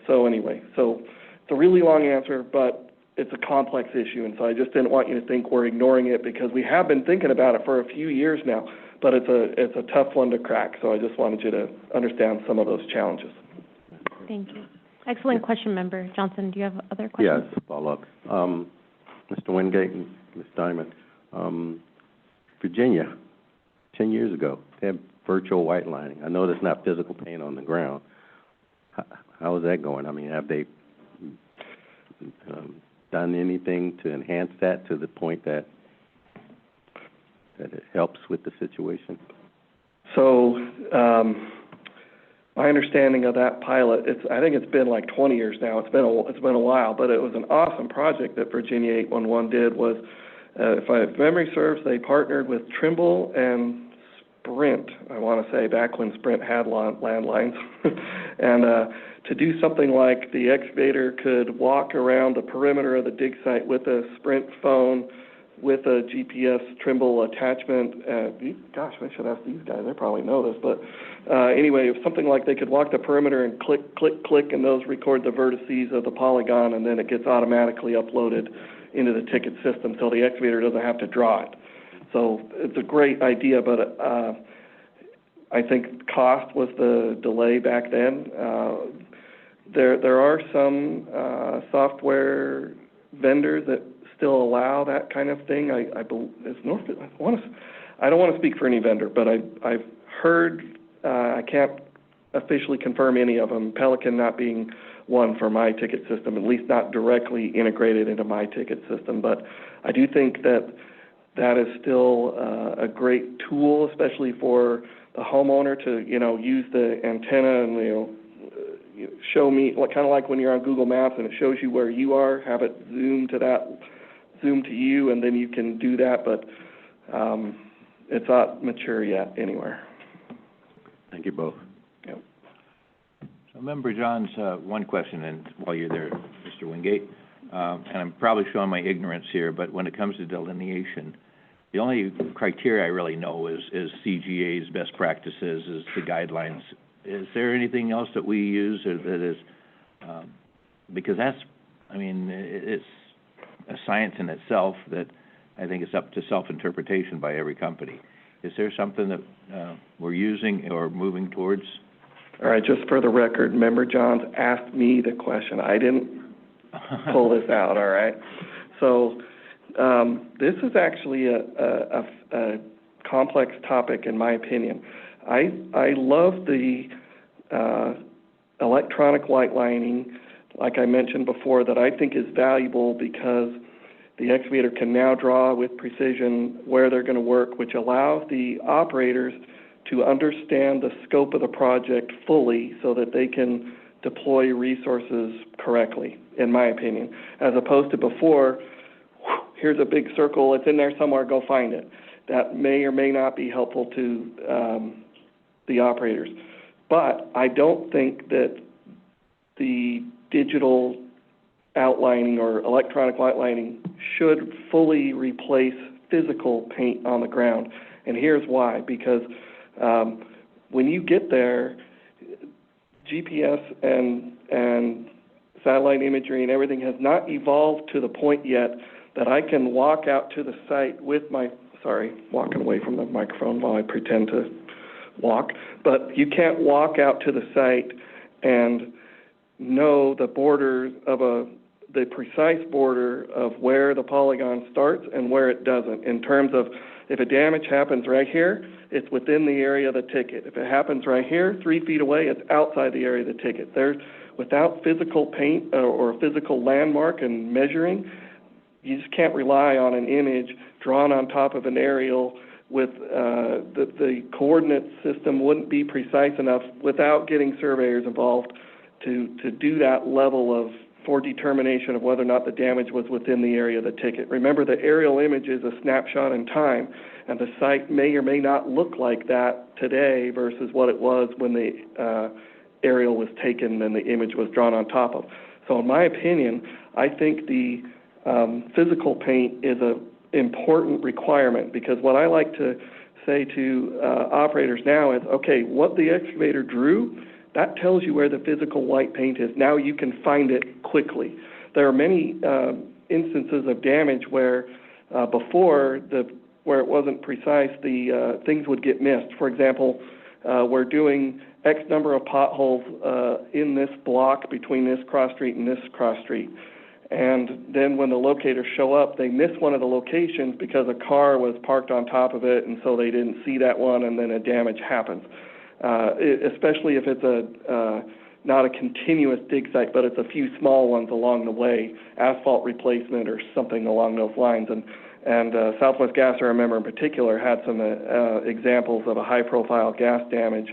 So anyway, so it's a really long answer, but it's a complex issue, and so I just didn't want you to think we're ignoring it because we have been thinking about it for a few years now, but it's a tough one to crack, so I just wanted you to understand some of those challenges. Thank you. Excellent question, Member Johnson. Do you have other questions? Yes, follow-up. Mr. Wingate and Ms. Diamond, Virginia, 10 years ago, they had virtual white lining. I know there's not physical paint on the ground. How is that going? I mean, have they done anything to enhance that to the point that it helps with the situation? So my understanding of that pilot, I think it's been like 20 years now. It's been a while, but it was an awesome project that Virginia 811 did. Was if memory serves, they partnered with Trimble and Sprint, I want to say, back when Sprint had landlines, and to do something like the excavator could walk around the perimeter of the dig site with a Sprint phone, with a GPS Trimble attachment. Gosh, I should ask these guys. They probably know this, but anyway, it was something like they could walk the perimeter and click, click, click, and those record the vertices of the polygon, and then it gets automatically uploaded into the ticket system, so the excavator doesn't have to draw it. So it's a great idea, but I think cost was the delay back then. There are some software vendors that still allow that kind of thing. I don't want to speak for any vendor, but I've heard, I can't officially confirm any of them, Pelican not being one for my ticket system, at least not directly integrated into my ticket system. But I do think that is still a great tool, especially for the homeowner to, use the antenna and, show me, kind of like when you're on Google Maps and it shows you where you are, have it zoom to you, and then you can do that, but it's not mature yet anywhere. Thank you both. Yep. So Member Johns, one question, and while you're there, Mr. Wingate, and I'm probably showing my ignorance here, but when it comes to delineation, the only criteria I really know is CGA's best practices, is the guidelines. Is there anything else that we use or that is, because it's a science in itself that I think is up to self-interpretation by every company. Is there something that, we're using or moving towards? All right, just for the record, Member Johns asked me the question. I didn't pull this out, all right? So, this is actually a complex topic, in my opinion. I love the electronic light lining, like I mentioned before, that I think is valuable because the excavator can now draw with precision where they're going to work, which allows the operators to understand the scope of the project fully so that they can deploy resources correctly, in my opinion, as opposed to before, here's a big circle, it's in there somewhere, go find it. That may or may not be helpful to the operators. But I don't think that the digital outlining or electronic light lining should fully replace physical paint on the ground. And here's why, because when you get there, GPS and satellite imagery and everything has not evolved to the point yet that I can walk out to the site with my, walking away from the microphone while I pretend to walk, but you can't walk out to the site and know the border of the precise border of where the polygon starts and where it doesn't, in terms of if a damage happens right here, it's within the area of the ticket. If it happens right here, 3 feet away, it's outside the area of the ticket. Without physical paint or physical landmark and measuring, you just can't rely on an image drawn on top of an aerial with the coordinate system wouldn't be precise enough without getting surveyors involved to do that level for determination of whether or not the damage was within the area of the ticket. Remember, the aerial image is a snapshot in time, and the site may or may not look like that today versus what it was when the aerial was taken and the image was drawn on top of. So in my opinion, I think the physical paint is an important requirement, because what I like to say to operators now is, okay, what the excavator drew, that tells you where the physical white paint is. Now you can find it quickly. There are many instances of damage where before where it wasn't precise, the things would get missed. For example, we're doing X number of potholes in this block between this cross street and this cross street. And then when the locators show up, they miss one of the locations because a car was parked on top of it, and so they didn't see that one, and then a damage happens. Especially if it's not a continuous dig site, but it's a few small ones along the way, asphalt replacement or something along those lines. And Southwest Gas, I remember in particular, had some examples of a high-profile gas damage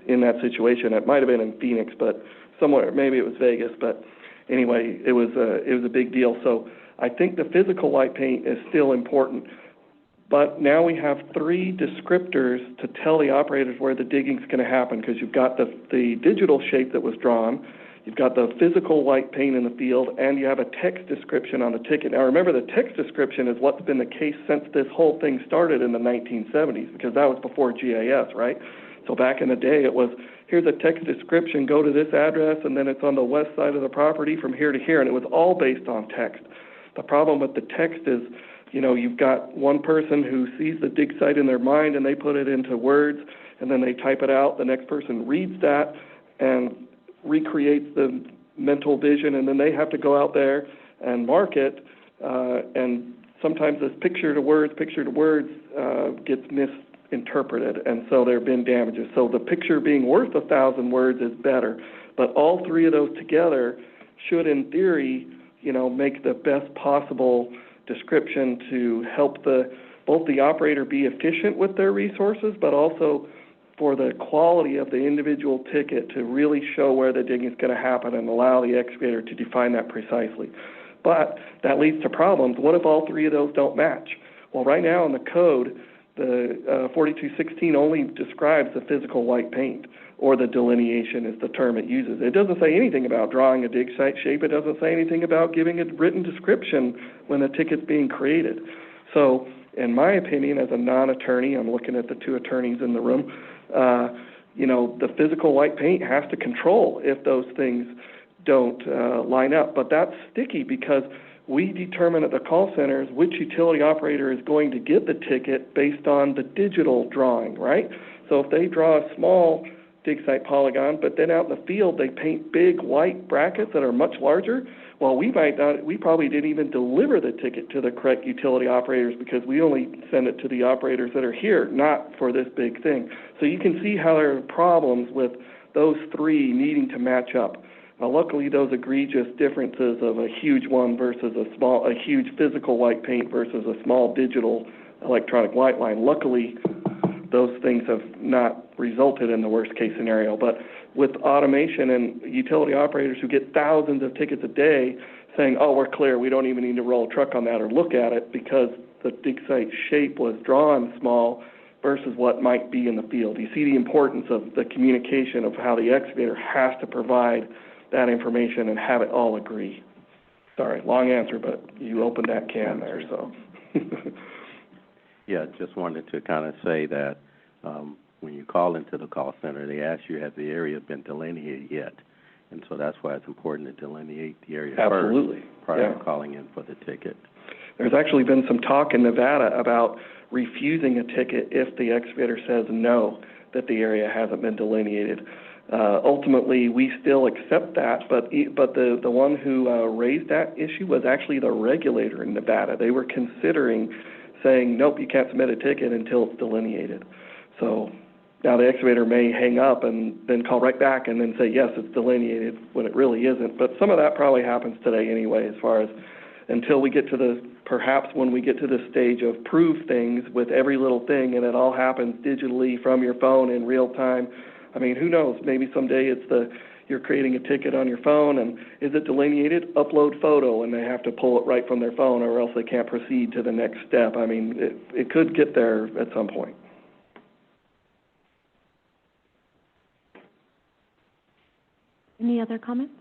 in that situation. It might have been in Phoenix, but somewhere, maybe it was Vegas, but anyway, it was a big deal. So I think the physical white paint is still important. But now we have 3 descriptors to tell the operators where the digging's going to happen, because you've got the digital shape that was drawn, you've got the physical white paint in the field, and you have a text description on the ticket. Now remember, the text description is what's been the case since this whole thing started in the 1970s, because that was before GIS, right? So back in the day, it was, here's a text description, go to this address, and then it's on the west side of the property from here to here, and it was all based on text. The problem with the text is, you know, you've got one person who sees the dig site in their mind and they put it into words and then they type it out. The next person reads that and recreates the mental vision, and then they have to go out there and mark it. And sometimes this picture to words gets misinterpreted, and so there have been damages. So the picture being worth 1,000 words is better. But all 3 of those together should, in theory, you know, make the best possible description to help both the operator be efficient with their resources, but also for the quality of the individual ticket to really show where the digging is going to happen and allow the excavator to define that precisely. But that leads to problems. What if all 3 of those don't match? Well, right now in the code, the 4216 only describes the physical white paint, or the delineation is the term it uses. It doesn't say anything about drawing a dig site shape. It doesn't say anything about giving a written description when the ticket's being created. So, in my opinion, as a non-attorney, I'm looking at the 2 attorneys in the room, you know, the physical white paint has to control if those things don't line up. But that's sticky, because we determine at the call centers which utility operator is going to get the ticket based on the digital drawing, right? So if they draw a small dig site polygon, but then out in the field they paint big white brackets that are much larger, well, we probably didn't even deliver the ticket to the correct utility operators because we only send it to the operators that are here, not for this big thing. So you can see how there are problems with those three needing to match up. Now, luckily, those egregious differences of a huge one versus a huge physical white paint versus a small digital electronic white line, luckily, those things have not resulted in the worst case scenario. But with automation and utility operators who get thousands of tickets a day saying, oh, we're clear, we don't even need to roll a truck on that or look at it because the dig site shape was drawn small versus what might be in the field. You see the importance of the communication of how the excavator has to provide that information and have it all agree. Sorry, long answer, but you opened that can there, so. Yeah, just wanted to kind of say that when you call into the call center, they ask you, has the area been delineated yet? And so that's why it's important to delineate the area Absolutely. first prior to calling in for the ticket. There's actually been some talk in Nevada about refusing a ticket if the excavator says no, that the area hasn't been delineated. Ultimately, we still accept that, but the one who raised that issue was actually the regulator in Nevada. They were considering saying, nope, you can't submit a ticket until it's delineated. So now the excavator may hang up and then call right back and then say, yes, it's delineated, when it really isn't. But some of that probably happens today anyway, as far as until we get to perhaps when we get to the stage of prove things with every little thing and it all happens digitally from your phone in real time. I mean, who knows? Maybe someday you're creating a ticket on your phone and is it delineated? Upload photo, and they have to pull it right from their phone or else they can't proceed to the next step. I mean, it could get there at some point. Any other comments?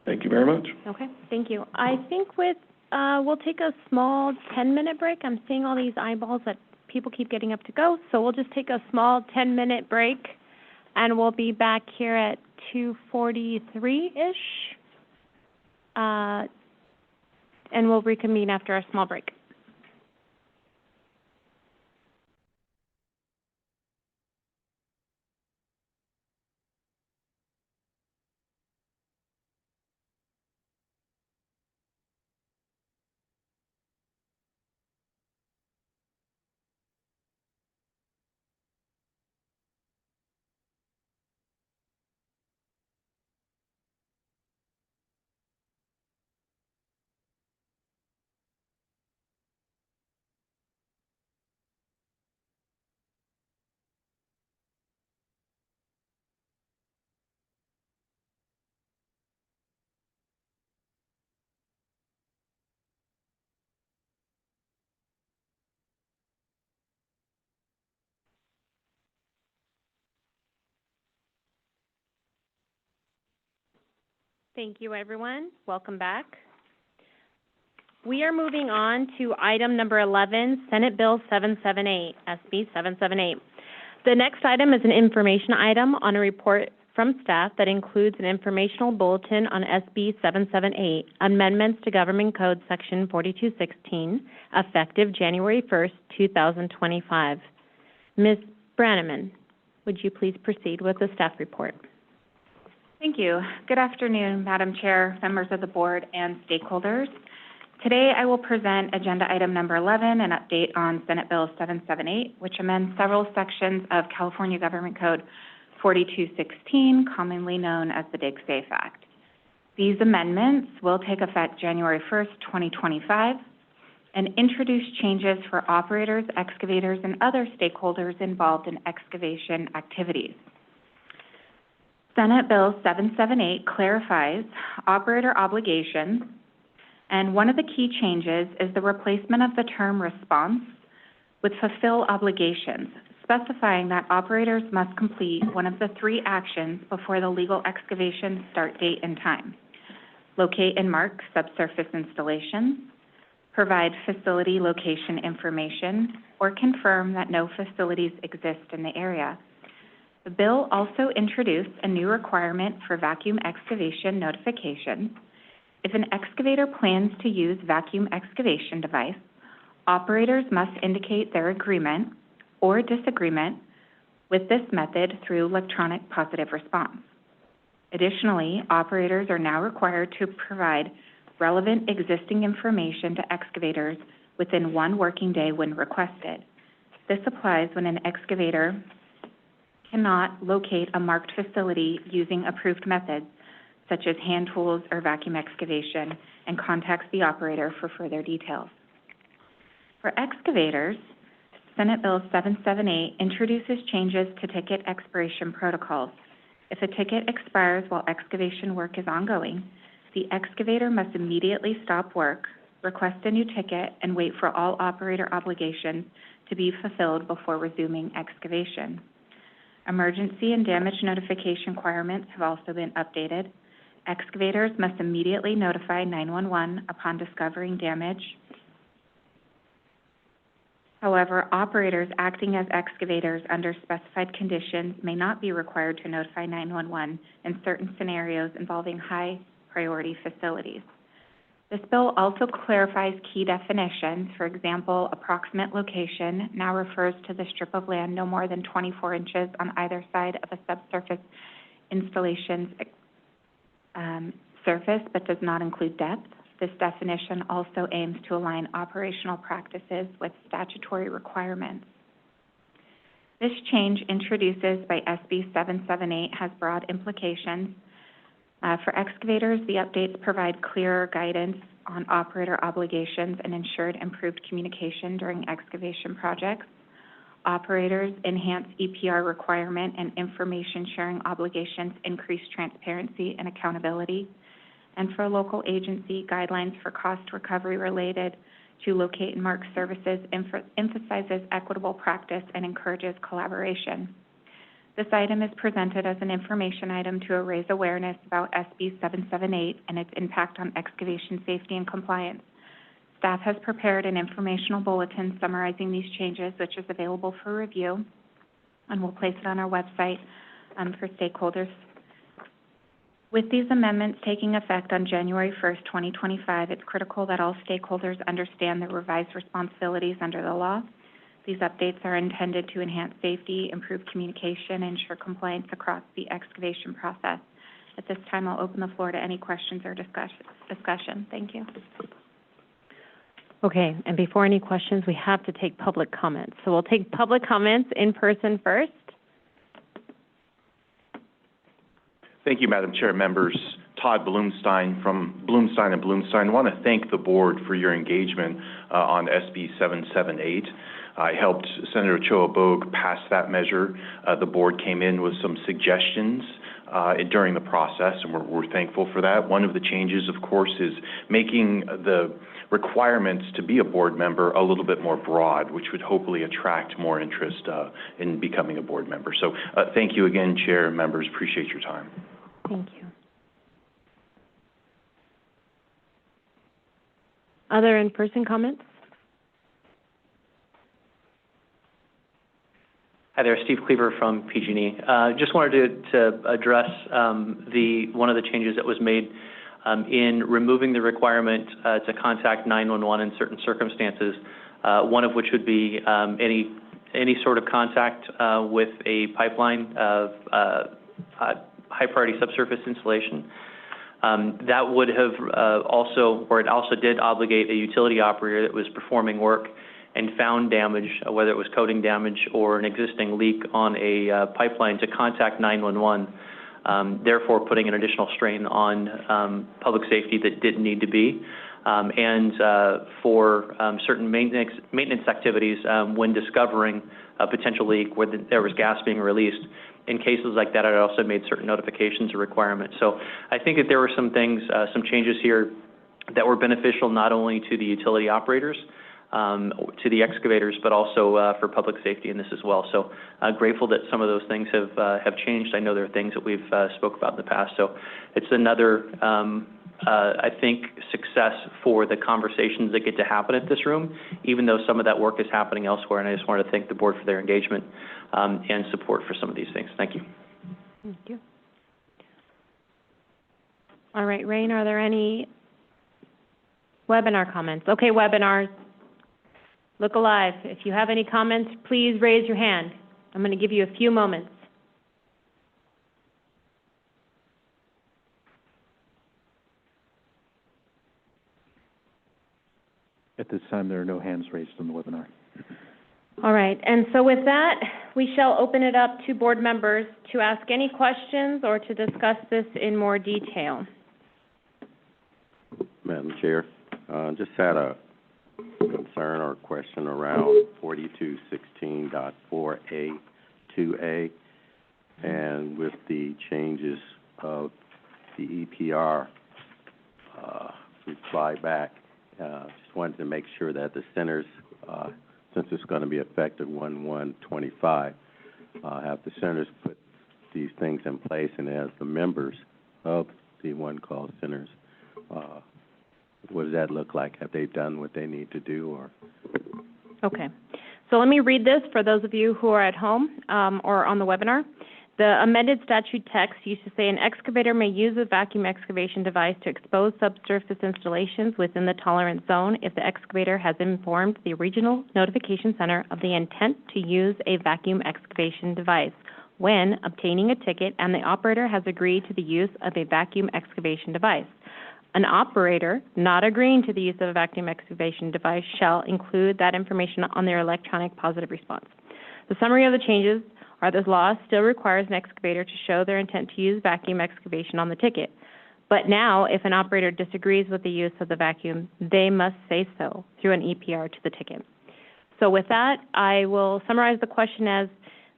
Thank you very much. Okay, thank you. I think we'll take a small 10-minute break. I'm seeing all these eyeballs that people keep getting up to go, so we'll just take a small 10-minute break, and we'll be back here at 2:43-ish, and we'll reconvene after our small break. Thank you, everyone. Welcome back. We are moving on to item number 11, Senate Bill 778, SB 778. The next item is an information item on a report from staff that includes an informational bulletin on SB 778, amendments to Government Code Section 4216, effective January 1st, 2025. Ms. Branneman, would you please proceed with the staff report? Thank you. Good afternoon, Madam Chair, members of the board, and stakeholders. Today, I will present agenda item number 11, an update on Senate Bill 778, which amends several sections of California Government Code 4216, commonly known as the Dig Safe Act. These amendments will take effect January 1st, 2025, and introduce changes for operators, excavators, and other stakeholders involved in excavation activities. Senate Bill 778 clarifies operator obligations, and one of the key changes is the replacement of the term response with fulfill obligations, specifying that operators must complete one of the three actions before the legal excavation start date and time: locate and mark subsurface installations, provide facility location information, or confirm that no facilities exist in the area. The bill also introduced a new requirement for vacuum excavation notifications. If an excavator plans to use vacuum excavation device, operators must indicate their agreement or disagreement with this method through electronic positive response. Additionally, operators are now required to provide relevant existing information to excavators within 1 working day when requested. This applies when an excavator cannot locate a marked facility using approved methods, such as hand tools or vacuum excavation, and contacts the operator for further details. For excavators, Senate Bill 778 introduces changes to ticket expiration protocols. If a ticket expires while excavation work is ongoing, the excavator must immediately stop work, request a new ticket, and wait for all operator obligations to be fulfilled before resuming excavation. Emergency and damage notification requirements have also been updated. Excavators must immediately notify 911 upon discovering damage. However, operators acting as excavators under specified conditions may not be required to notify 911 in certain scenarios involving high-priority facilities. This bill also clarifies key definitions. For example, approximate location now refers to the strip of land no more than 24 inches on either side of a subsurface installation's surface, but does not include depth. This definition also aims to align operational practices with statutory requirements. This change introduced by SB 778 has broad implications. For excavators, the updates provide clearer guidance on operator obligations and ensured improved communication during excavation projects. Operators enhance EPR requirement and information sharing obligations increase transparency and accountability. And for local agency, guidelines for cost recovery related to locate and mark services emphasizes equitable practice and encourages collaboration. This item is presented as an information item to raise awareness about SB 778 and its impact on excavation safety and compliance. Staff has prepared an informational bulletin summarizing these changes, which is available for review, and we'll place it on our website for stakeholders. With these amendments taking effect on January 1st, 2025, it's critical that all stakeholders understand the revised responsibilities under the law. These updates are intended to enhance safety, improve communication, and ensure compliance across the excavation process. At this time, I'll open the floor to any questions or discussion. Thank you. Okay, and before any questions, we have to take public comments. So we'll take public comments in person first. Thank you, Madam Chair, members. Todd Blumstein from Blumstein & Blumstein. I want to thank the board for your engagement on SB 778. I helped Senator Ochoa Bogue pass that measure. The board came in with some suggestions during the process, and we're thankful for that. One of the changes, of course, is making the requirements to be a board member a little bit more broad, which would hopefully attract more interest in becoming a board member. So thank you again, Chair and members. Appreciate your time. Thank you. Other in-person comments? Hi there, Steve Cleaver from PG&E. Just wanted to address one of the changes that was made in removing the requirement to contact 911 in certain circumstances, one of which would be any sort of contact with a pipeline of high-priority subsurface installation. That would have it also did obligate a utility operator that was performing work and found damage, whether it was coating damage or an existing leak on a pipeline, to contact 911, therefore putting an additional strain on public safety that didn't need to be. For certain maintenance activities, when discovering a potential leak where there was gas being released, in cases like that, I also made certain notifications or requirements. So I think that there were some things, some changes here that were beneficial not only to the utility operators, to the excavators, but also for public safety in this as well. So grateful that some of those things have changed. I know there are things that we've spoke about in the past. So it's another, I think, success for the conversations that get to happen at this room, even though some of that work is happening elsewhere. And I just wanted to thank the board for their engagement and support for some of these things. Thank you. Thank you. All right, Rain, are there any webinar comments? Okay, webinars, look alive. If you have any comments, please raise your hand. I'm going to give you a few moments. At this time, there are no hands raised on the webinar. All right, and so with that, we shall open it up to board members to ask any questions or to discuss this in more detail. Madam Chair, just had a concern or question around 4216.4A, 2A, and with the changes of the EPR reply back. Just wanted to make sure that the centers, since it's going to be effective 1/1/25, have the centers put these things in place, and as the members of the one-call centers, what does that look like? Have they done what they need to do, or? Okay. So let me read this for those of you who are at home or on the webinar. The amended statute text used to say an excavator may use a vacuum excavation device to expose subsurface installations within the tolerance zone if the excavator has informed the regional notification center of the intent to use a vacuum excavation device when obtaining a ticket and the operator has agreed to the use of a vacuum excavation device. An operator not agreeing to the use of a vacuum excavation device shall include that information on their electronic positive response. The summary of the changes are this law still requires an excavator to show their intent to use vacuum excavation on the ticket. But now, if an operator disagrees with the use of the vacuum, they must say so through an EPR to the ticket. So with that, I will summarize the question as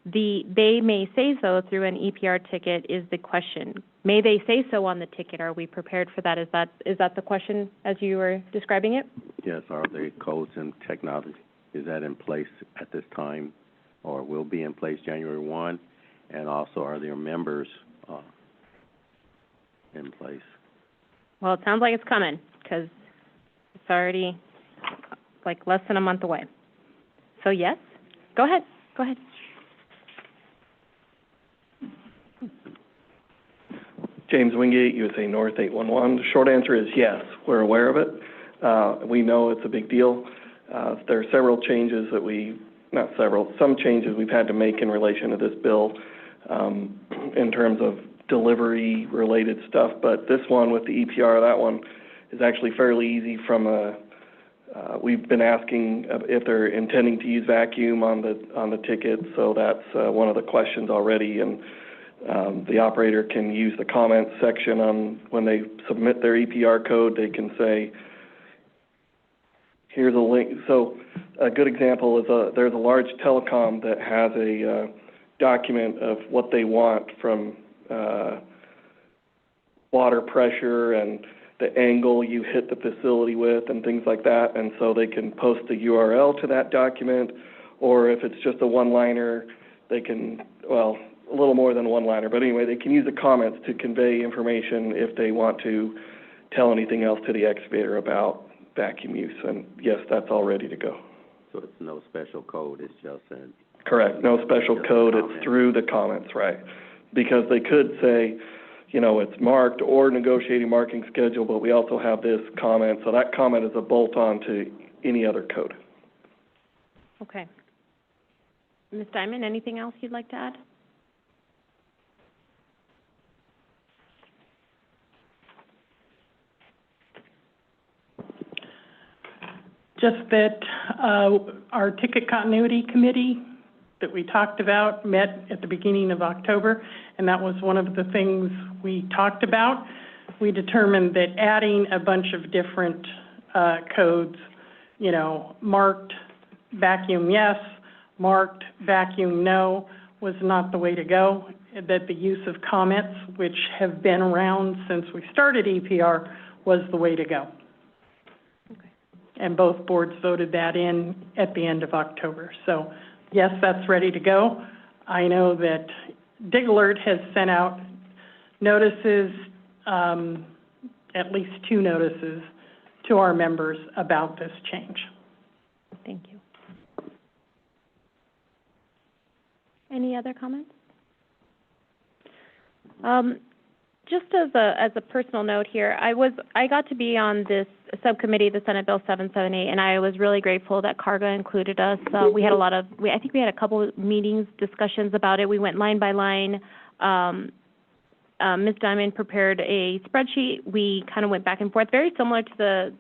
they may say so through an EPR ticket is the question. May they say so on the ticket? Are we prepared for that? Is that the question as you were describing it? Yes, are the codes and technology, is that in place at this time, or will be in place January 1? And also, are there members in place? Well, it sounds like it's coming, because it's already like less than a month away. So yes, go ahead. James Wingate, USA North 811. The short answer is yes, we're aware of it. We know it's a big deal. There are several changes that some changes we've had to make in relation to this bill in terms of delivery-related stuff, but this one with the EPR, that one is actually fairly easy from we've been asking if they're intending to use vacuum on the ticket, so that's one of the questions already, and the operator can use the comments section on when they submit their EPR code. They can say, here's a link. So a good example is there's a large telecom that has a document of what they want from water pressure and the angle you hit the facility with and things like that. And so they can post the URL to that document, or if it's just a one-liner, they can, well, a little more than a one-liner, but anyway, they can use the comments to convey information if they want to tell anything else to the excavator about vacuum use. And yes, that's all ready to go. So it's no special code, it's just an... Correct, no special code, it's through the comments, right? Because they could say, it's marked or negotiating marking schedule, but we also have this comment, so that comment is a bolt-on to any other code. Okay. Ms. Diamond, anything else you'd like to add? Just that our ticket continuity committee that we talked about met at the beginning of October, and that was one of the things we talked about. We determined that adding a bunch of different codes, marked vacuum yes, marked vacuum no, was not the way to go, that the use of comments, which have been around since we started EPR, was the way to go. And both boards voted that in at the end of October. So, yes, that's ready to go. I know that DigAlert has sent out notices, at least 2 notices, to our members about this change. Thank you. Any other comments? Just as a personal note here, I got to be on this subcommittee, the Senate Bill 778, and I was really grateful that CARGA included us. We had I think we had a couple of meetings, discussions about it. We went line by line. Ms. Diamond prepared a spreadsheet. We kind of went back and forth, very similar to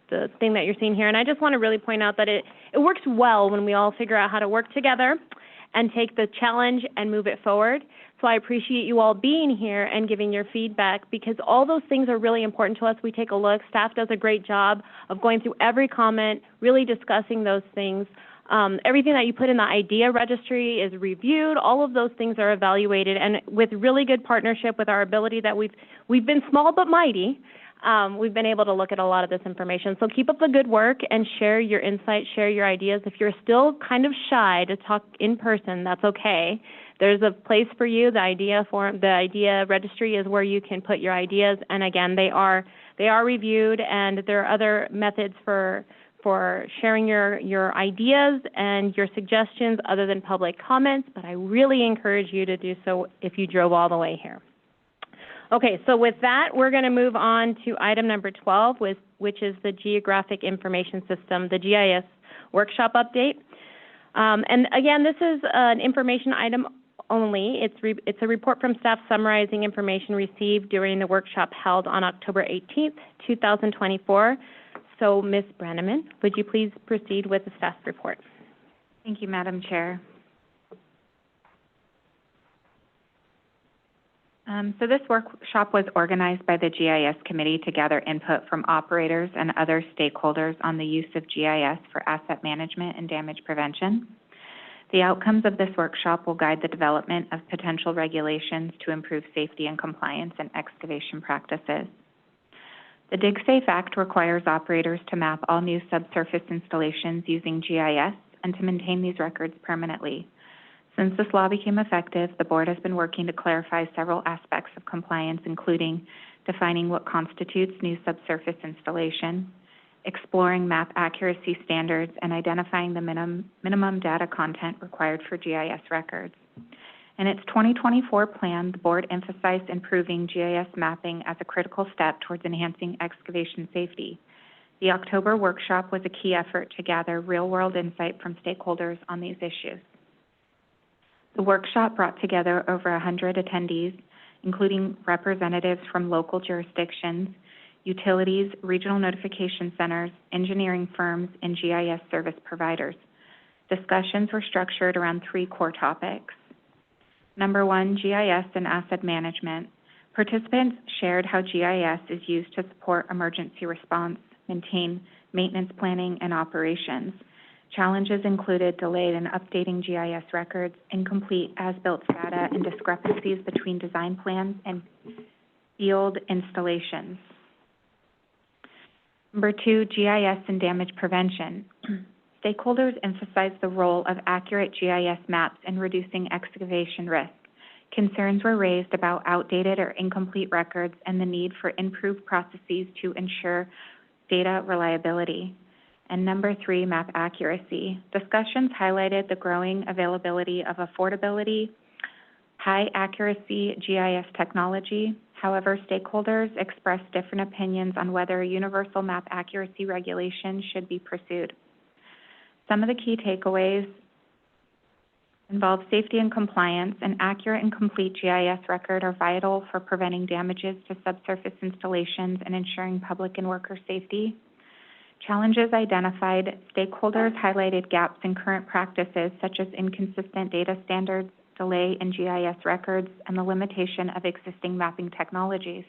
the thing that you're seeing here. And I just want to really point out that it works well when we all figure out how to work together and take the challenge and move it forward. So I appreciate you all being here and giving your feedback, because all those things are really important to us. We take a look. Staff does a great job of going through every comment, really discussing those things. Everything that you put in the idea registry is reviewed. All of those things are evaluated, and with really good partnership with our ability that we've been small but mighty, we've been able to look at a lot of this information. So keep up the good work and share your insights, share your ideas. If you're still kind of shy to talk in person, that's okay. There's a place for you. The idea registry is where you can put your ideas, and again, they are reviewed, and there are other methods for sharing your ideas and your suggestions other than public comments, but I really encourage you to do so if you drove all the way here. Okay, so with that, we're going to move on to item number 12, which is the Geographic Information System, the GIS workshop update. And again, this is an information item only. It's a report from staff summarizing information received during the workshop held on October 18th, 2024. So, Ms. Branneman, would you please proceed with the staff report? Thank you, Madam Chair. So this workshop was organized by the GIS Committee to gather input from operators and other stakeholders on the use of GIS for asset management and damage prevention. The outcomes of this workshop will guide the development of potential regulations to improve safety and compliance in excavation practices. The DigSafe Act requires operators to map all new subsurface installations using GIS and to maintain these records permanently. Since this law became effective, the board has been working to clarify several aspects of compliance, including defining what constitutes new subsurface installation, exploring map accuracy standards, and identifying the minimum data content required for GIS records. In its 2024 plan, the board emphasized improving GIS mapping as a critical step towards enhancing excavation safety. The October workshop was a key effort to gather real-world insight from stakeholders on these issues. The workshop brought together over 100 attendees, including representatives from local jurisdictions, utilities, regional notification centers, engineering firms, and GIS service providers. Discussions were structured around 3 core topics. Number 1, GIS and asset management. Participants shared how GIS is used to support emergency response, maintain maintenance planning, and operations. Challenges included delay in updating GIS records, incomplete as-built data, and discrepancies between design plans and field installations. Number 2, GIS and damage prevention. Stakeholders emphasized the role of accurate GIS maps in reducing excavation risk. Concerns were raised about outdated or incomplete records and the need for improved processes to ensure data reliability. And number 3, map accuracy. Discussions highlighted the growing availability of affordability, high accuracy GIS technology. However, stakeholders expressed different opinions on whether a universal map accuracy regulation should be pursued. Some of the key takeaways involve safety and compliance. An accurate and complete GIS record are vital for preventing damages to subsurface installations and ensuring public and worker safety. Challenges identified. Stakeholders highlighted gaps in current practices, such as inconsistent data standards, delay in GIS records, and the limitation of existing mapping technologies.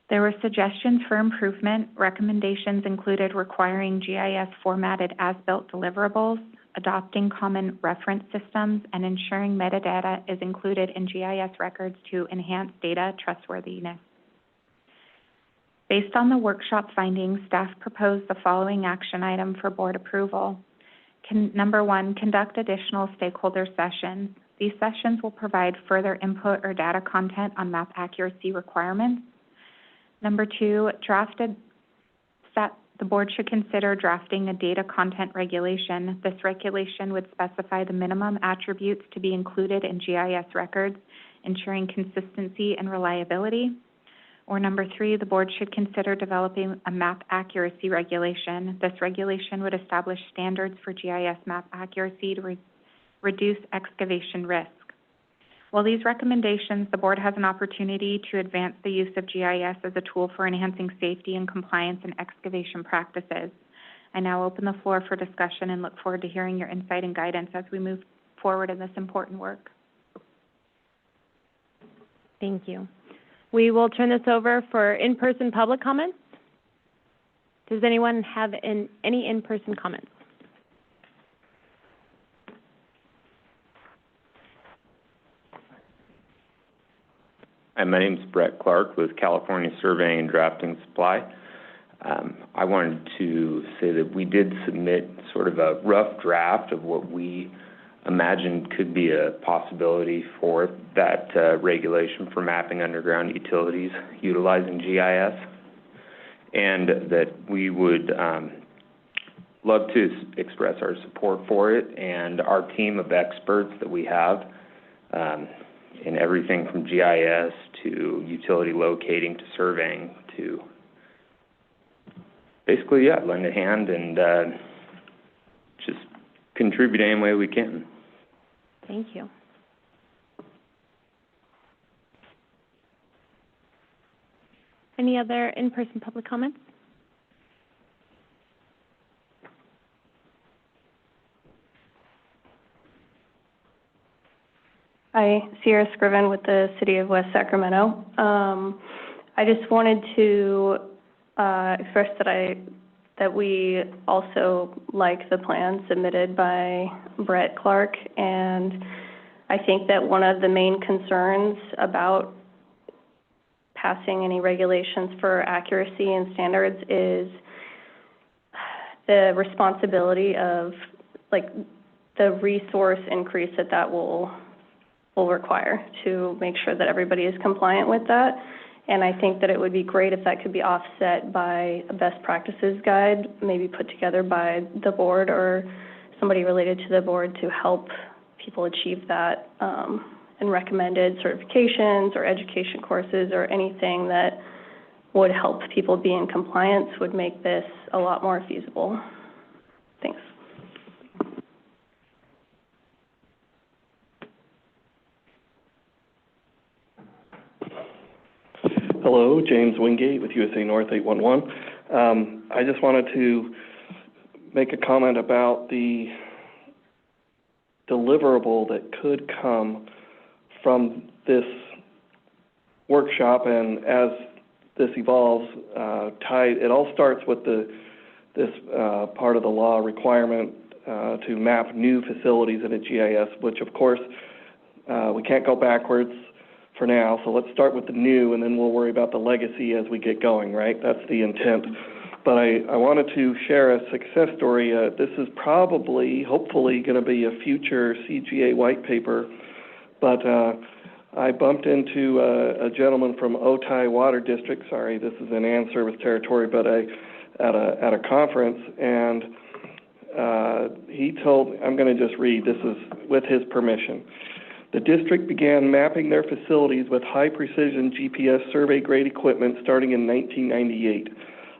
There were suggestions for improvement. Recommendations included requiring GIS formatted as-built deliverables, adopting common reference systems, and ensuring metadata is included in GIS records to enhance data trustworthiness. Based on the workshop findings, staff proposed the following action item for board approval. Number 1, conduct additional stakeholder sessions. These sessions will provide further input or data content on map accuracy requirements. Number 2, draft that the board should consider drafting a data content regulation. This regulation would specify the minimum attributes to be included in GIS records, ensuring consistency and reliability. Or number 3, the board should consider developing a map accuracy regulation. This regulation would establish standards for GIS map accuracy to reduce excavation risk. While these recommendations, the board has an opportunity to advance the use of GIS as a tool for enhancing safety and compliance in excavation practices. I now open the floor for discussion and look forward to hearing your insight and guidance as we move forward in this important work. Thank you. We will turn this over for in-person public comments. Does anyone have any in-person comments? Hi, my name's Brett Clark with California Surveying and Drafting Supply. I wanted to say that we did submit sort of a rough draft of what we imagined could be a possibility for that regulation for mapping underground utilities utilizing GIS, and that we would love to express our support for it, and our team of experts that we have in everything from GIS to utility locating to surveying to basically, lend a hand and just contribute any way we can. Thank you. Any other in-person public comments? Hi, Sierra Scriven with the City of West Sacramento. I just wanted to express that we also like the plan submitted by Brett Clark, and I think that one of the main concerns about passing any regulations for accuracy and standards is the responsibility of, like, the resource increase that will require to make sure that everybody is compliant with that. And I think that it would be great if that could be offset by a best practices guide, maybe put together by the board or somebody related to the board to help people achieve that, and recommended certifications or education courses or anything that would help people be in compliance would make this a lot more feasible. Thanks. Hello, James Wingate with USA North 811. I just wanted to make a comment about the deliverable that could come from this workshop, and as this evolves, it all starts with this part of the law requirement to map new facilities in a GIS, which of course we can't go backwards for now, so let's start with the new, and then we'll worry about the legacy as we get going, right? That's the intent. But I wanted to share a success story. This is probably, hopefully, going to be a future CGA white paper, but I bumped into a gentleman from Otay Water District. Sorry, this is an Ann Service territory, but at a conference, and he told, I'm going to just read, this is with his permission. The district began mapping their facilities with high-precision GPS survey-grade equipment starting in 1998.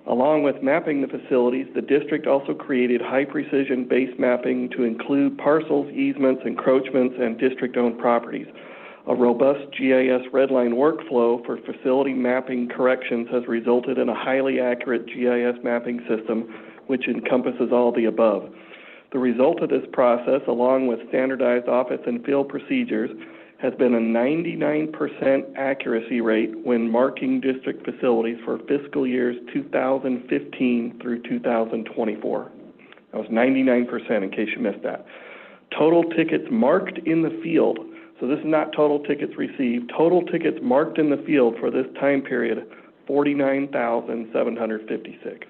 Along with mapping the facilities, the district also created high-precision base mapping to include parcels, easements, encroachments, and district-owned properties. A robust GIS redline workflow for facility mapping corrections has resulted in a highly accurate GIS mapping system which encompasses all the above. The result of this process, along with standardized office and field procedures, has been a 99% accuracy rate when marking district facilities for fiscal years 2015 through 2024. That was 99%, in case you missed that. Total tickets marked in the field, so this is not total tickets received, total tickets marked in the field for this time period, 49,756,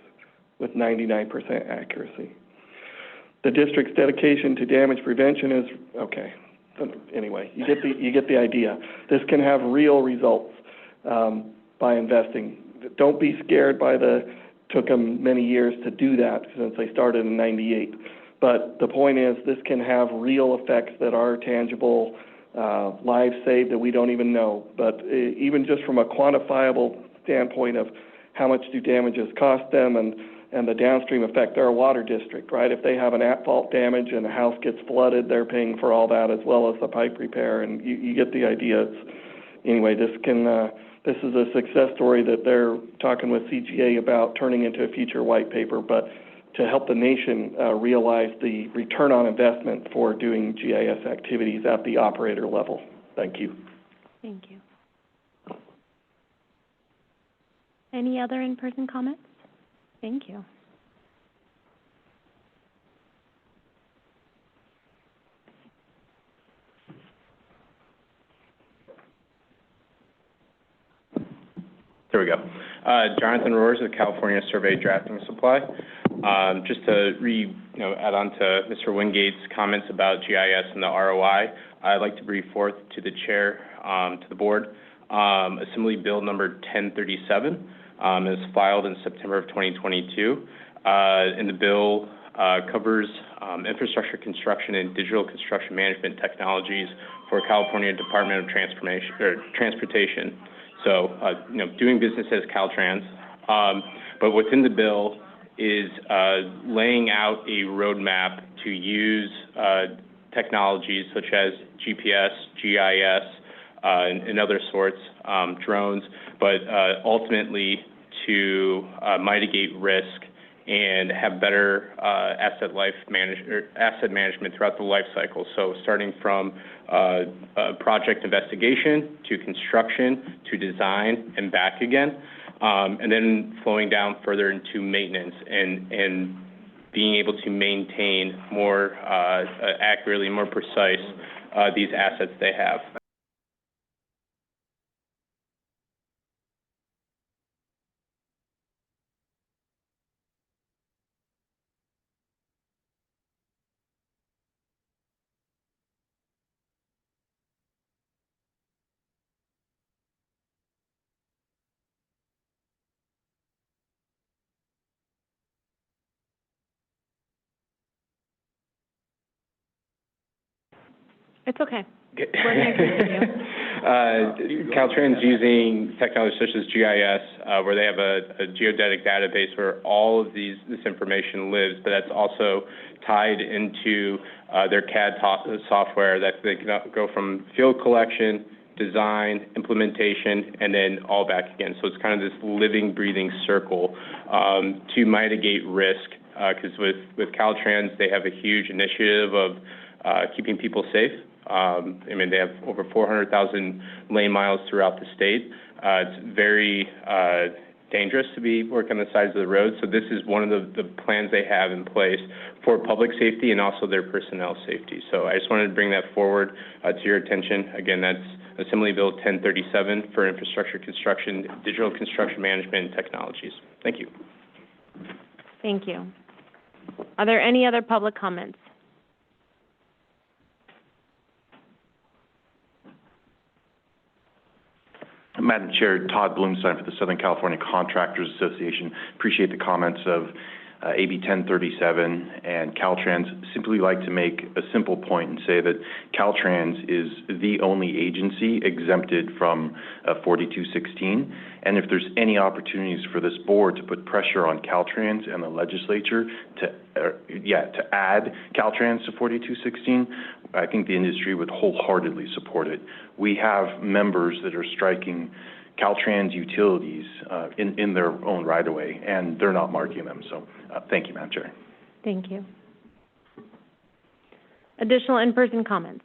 with 99% accuracy. The district's dedication to damage prevention is, okay, anyway, you get the idea. This can have real results by investing. Don't be scared by the took them many years to do that since they started in '98. But the point is, this can have real effects that are tangible, lives saved that we don't even know. But even just from a quantifiable standpoint of how much do damages cost them and the downstream effect, they're a water district, right? If they have an at-fault damage and a house gets flooded, they're paying for all that as well as the pipe repair, and you get the idea. Anyway, this is a success story that they're talking with CGA about turning into a future white paper, but to help the nation realize the return on investment for doing GIS activities at the operator level. Thank you. Thank you. Any other in-person comments? Thank you. There we go. Jonathan Roars of California Survey Drafting Supply. Just to add on to Mr. Wingate's comments about GIS and the ROI, I'd like to bring forth to the chair, to the board, Assembly Bill number 1037. Is filed in September of 2022. And the bill covers infrastructure construction and digital construction management technologies for California Department of Transportation. So, doing business as Caltrans. But within the bill is laying out a roadmap to use technologies such as GPS, GIS, and other sorts, drones, but ultimately to mitigate risk and have better asset management throughout the life cycle. So starting from project investigation to construction to design and back again, and then flowing down further into maintenance and being able to maintain more accurately, more precise these assets they have. It's okay. We're going to continue. Caltrans using technology such as GIS, where they have a geodetic database where all of this information lives, but that's also tied into their CAD software that they can go from field collection, design, implementation, and then all back again. So it's kind of this living, breathing circle to mitigate risk, because with Caltrans, they have a huge initiative of keeping people safe. They have over 400,000 lane miles throughout the state. It's very dangerous to be working on the sides of the road. So this is one of the plans they have in place for public safety and also their personnel safety. So I just wanted to bring that forward to your attention. Again, that's Assembly Bill 1037 for infrastructure construction, digital construction management and technologies. Thank you. Thank you. Are there any other public comments? Madam Chair, Todd Blumstein for the Southern California Contractors Association. Appreciate the comments of AB 1037 and Caltrans. Simply like to make a simple point and say that Caltrans is the only agency exempted from 4216. And if there's any opportunities for this board to put pressure on Caltrans and the legislature to add Caltrans to 4216, I think the industry would wholeheartedly support it. We have members that are striking Caltrans utilities in their own right-of-way, and they're not marking them. So thank you, Madam Chair. Thank you. Additional in-person comments?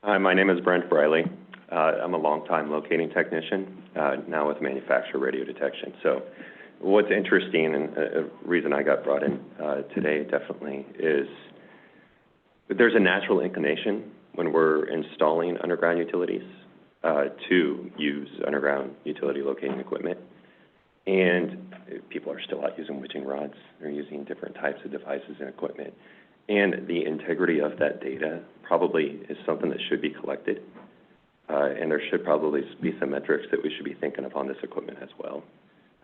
Hi, my name is Brent Briley. I'm a longtime locating technician, now with manufacturer radio detection. So what's interesting, and a reason I got brought in today definitely, is there's a natural inclination when we're installing underground utilities to use underground utility locating equipment. And people are still out using witching rods. They're using different types of devices and equipment. And the integrity of that data probably is something that should be collected. and there should probably be some metrics that we should be thinking of on this equipment as well,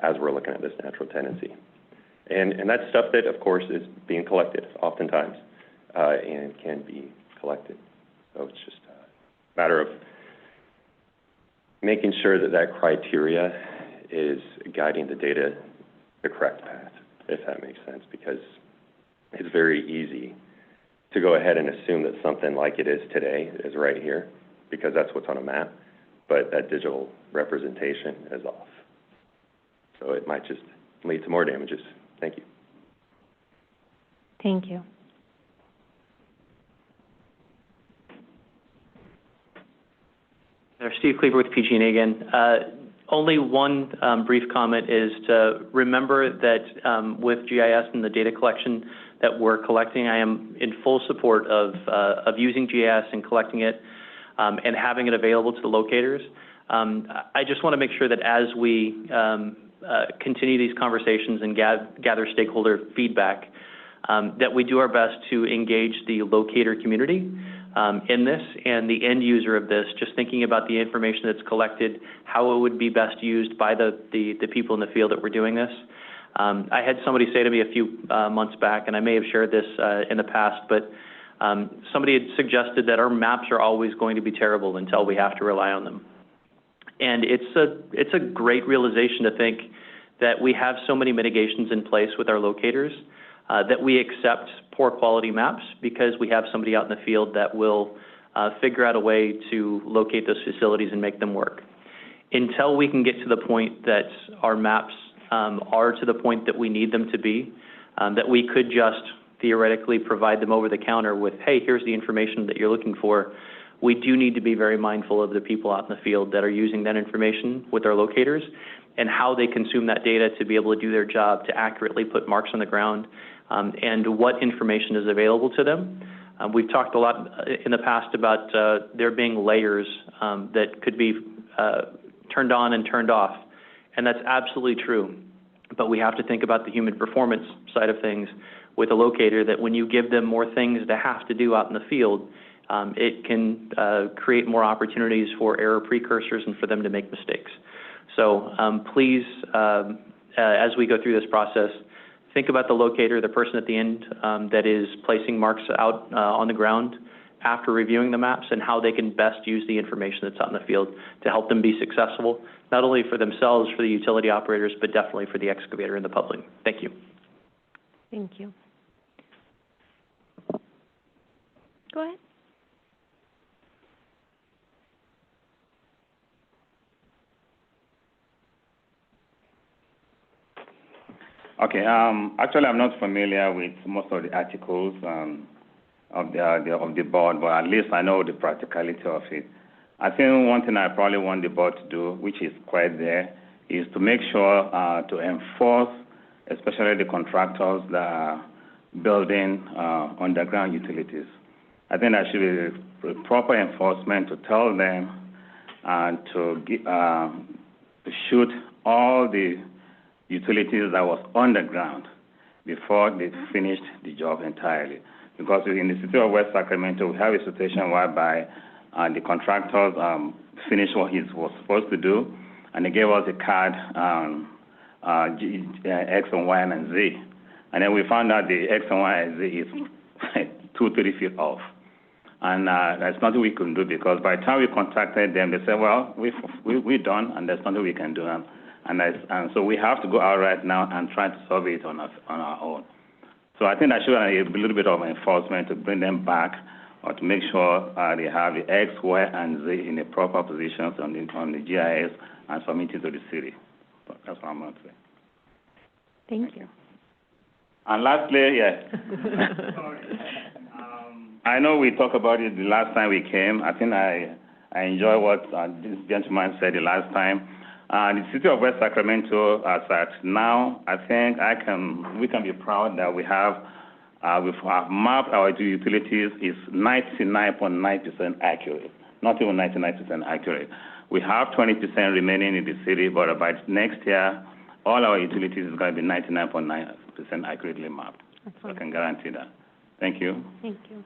as we're looking at this natural tendency. And that's stuff that, of course, is being collected oftentimes, and can be collected. So it's just a matter of making sure that that criteria is guiding the data the correct path, if that makes sense, because it's very easy to go ahead and assume that something like it is today is right here, because that's what's on a map, but that digital representation is off. So it might just lead to more damages. Thank you. Thank you. Steve Cleaver with PG&E again. Only one brief comment is to remember that with GIS and the data collection that we're collecting, I am in full support of using GIS and collecting it and having it available to the locators. I just want to make sure that as we continue these conversations and gather stakeholder feedback, that we do our best to engage the locator community in this and the end user of this, just thinking about the information that's collected, how it would be best used by the people in the field that we're doing this. I had somebody say to me a few months back, and I may have shared this in the past, but somebody had suggested that our maps are always going to be terrible until we have to rely on them. And it's a great realization to think that we have so many mitigations in place with our locators that we accept poor quality maps because we have somebody out in the field that will figure out a way to locate those facilities and make them work. Until we can get to the point that our maps are to the point that we need them to be, that we could just theoretically provide them over the counter with, hey, here's the information that you're looking for, we do need to be very mindful of the people out in the field that are using that information with our locators and how they consume that data to be able to do their job to accurately put marks on the ground and what information is available to them. We've talked a lot in the past about there being layers that could be turned on and turned off, and that's absolutely true. But we have to think about the human performance side of things with a locator, that when you give them more things to have to do out in the field, it can create more opportunities for error precursors and for them to make mistakes. So please, as we go through this process, think about the locator, the person at the end that is placing marks out on the ground after reviewing the maps, and how they can best use the information that's out in the field to help them be successful, not only for themselves, for the utility operators, but definitely for the excavator and the public. Thank you. Thank you. Go ahead. Okay, actually I'm not familiar with most of the articles of the board, but at least I know the practicality of it. I think one thing I probably want the board to do, which is quite there, is to make sure to enforce, especially the contractors that are building underground utilities. I think there should be proper enforcement to tell them to shoot all the utilities that was underground before they finished the job entirely. Because in the city of West Sacramento, we have a situation whereby the contractors finished what he was supposed to do, and they gave us a card, X and Y and Z. And then we found out the X and Y and Z is 2-3 feet off. And there's nothing we can do, because by the time we contacted them, they said, well, we're done, and there's nothing we can do. And so we have to go out right now and try to solve it on our own. So I think that should be a little bit of enforcement to bring them back, or to make sure they have the X, Y, and Z in the proper positions on the GIS and submit it to the city. But that's what I'm going to say. Thank you. And lastly, yes. I know we talked about it the last time we came. I think I enjoy what this gentleman said the last time. The city of West Sacramento, as at now, I think we can be proud that we have mapped our utilities is 99.9% accurate, not even 99% accurate. We have 20% remaining in the city, but by next year, all our utilities is going to be 99.9% accurately mapped. So I can guarantee that. Thank you. Thank you.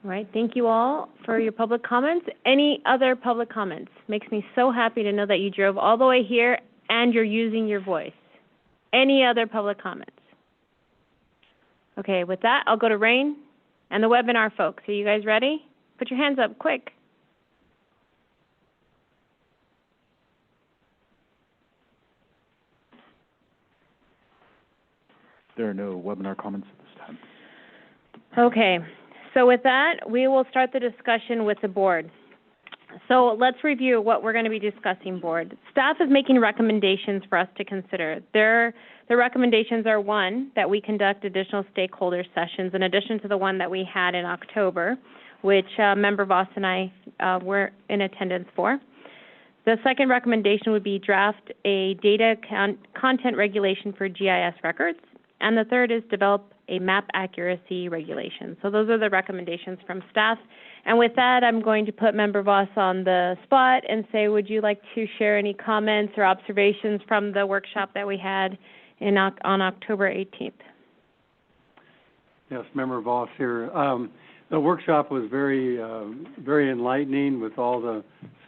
All right, thank you all for your public comments. Any other public comments? Makes me so happy to know that you drove all the way here and you're using your voice. Any other public comments? Okay, with that, I'll go to Rain and the webinar folks. Are you guys ready? Put your hands up, quick. There are no webinar comments at this time. Okay, so with that, we will start the discussion with the board. So let's review what we're going to be discussing, board. Staff is making recommendations for us to consider. Their recommendations are, one, that we conduct additional stakeholder sessions in addition to the one that we had in October, which Member Voss and I were in attendance for. The second recommendation would be draft a data content regulation for GIS records. And the third is develop a map accuracy regulation. So those are the recommendations from staff. And with that, I'm going to put Member Voss on the spot and say, would you like to share any comments or observations from the workshop that we had on October 18th? Yes, Member Voss here. The workshop was very enlightening with all the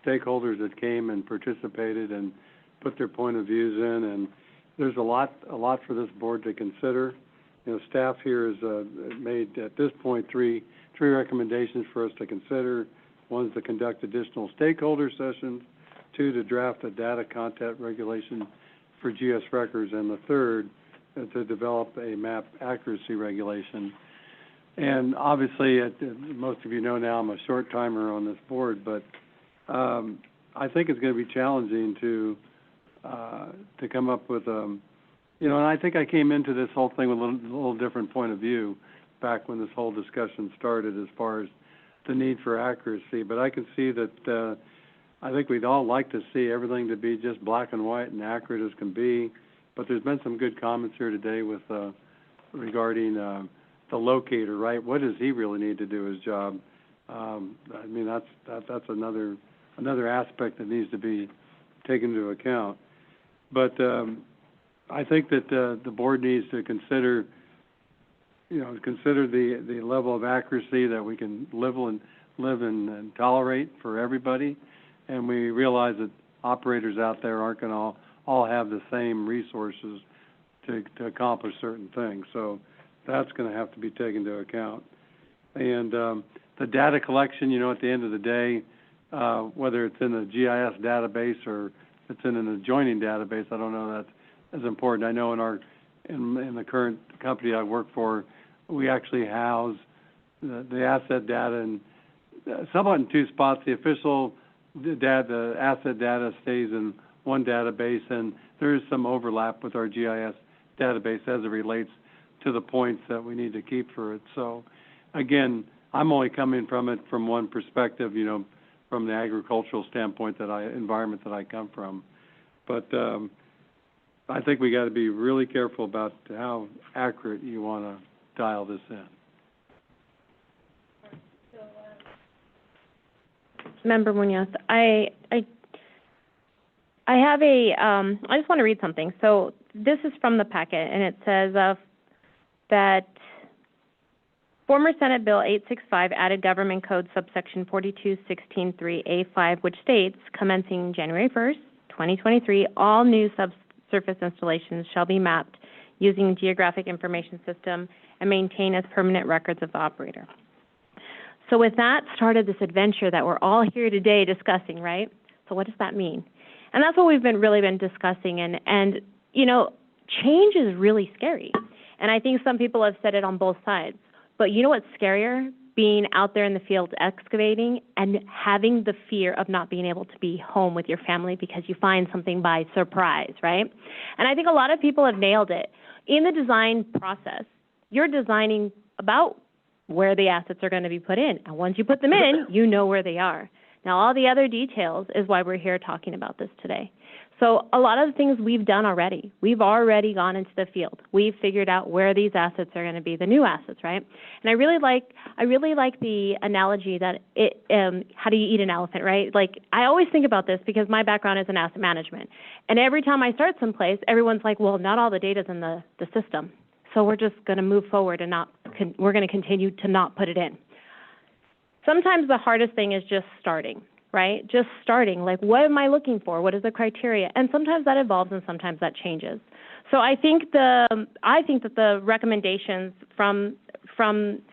stakeholders that came and participated and put their point of views in, and there's a lot for this board to consider. You know, staff here has made at this point three recommendations for us to consider. One is to conduct additional stakeholder sessions, two, to draft a data content regulation for GS records, and the third to develop a map accuracy regulation. And obviously, most of you know now I'm a short timer on this board, but I think it's going to be challenging to come up with, and I think I came into this whole thing with a little different point of view back when this whole discussion started as far as the need for accuracy. But I can see that I think we'd all like to see everything to be just black and white and accurate as can be. But there's been some good comments here today with regarding the locator, right? What does he really need to do his job? I mean, that's another aspect that needs to be taken into account. But I think that the board needs to consider the level of accuracy that we can live and tolerate for everybody, and we realize that operators out there aren't going to all have the same resources to accomplish certain things. So that's going to have to be taken into account. And the data collection, at the end of the day, whether it's in the GIS database or it's in an adjoining database, I don't know that's as important. I know in the current company I work for, we actually house the asset data in somewhat in two spots. The official data, the asset data stays in one database, and there is some overlap with our GIS database as it relates to the points that we need to keep for it. So, again, I'm only coming from it from one perspective, from the agricultural standpoint environment that I come from. But I think we got to be really careful about how accurate you want to dial this in. Member Munoz, I have I just want to read something. So this is from the packet, and it says that former Senate Bill 865 added Government Code subsection 42163A5, which states, commencing January 1st, 2023, all new subsurface installations shall be mapped using Geographic Information System and maintained as permanent records of the operator. So with that started this adventure that we're all here today discussing, right? So what does that mean? And that's what we've really been discussing. And change is really scary. And I think some people have said it on both sides. But you know what's scarier? Being out there in the field excavating and having the fear of not being able to be home with your family because you find something by surprise, right? And I think a lot of people have nailed it. In the design process, you're designing about where the assets are going to be put in. And once you put them in, you know where they are. Now, all the other details is why we're here talking about this today. So a lot of the things we've done already. We've already gone into the field. We've figured out where these assets are going to be, the new assets, right? And I really like the analogy that how do you eat an elephant, right? Like, I always think about this because my background is in asset management. And every time I start someplace, everyone's like, well, not all the data's in the system. So we're just going to move forward and we're going to continue to not put it in. sometimes the hardest thing is just starting, right? Just starting, like, what am I looking for? What is the criteria? And sometimes that evolves and sometimes that changes. So I think that the recommendations from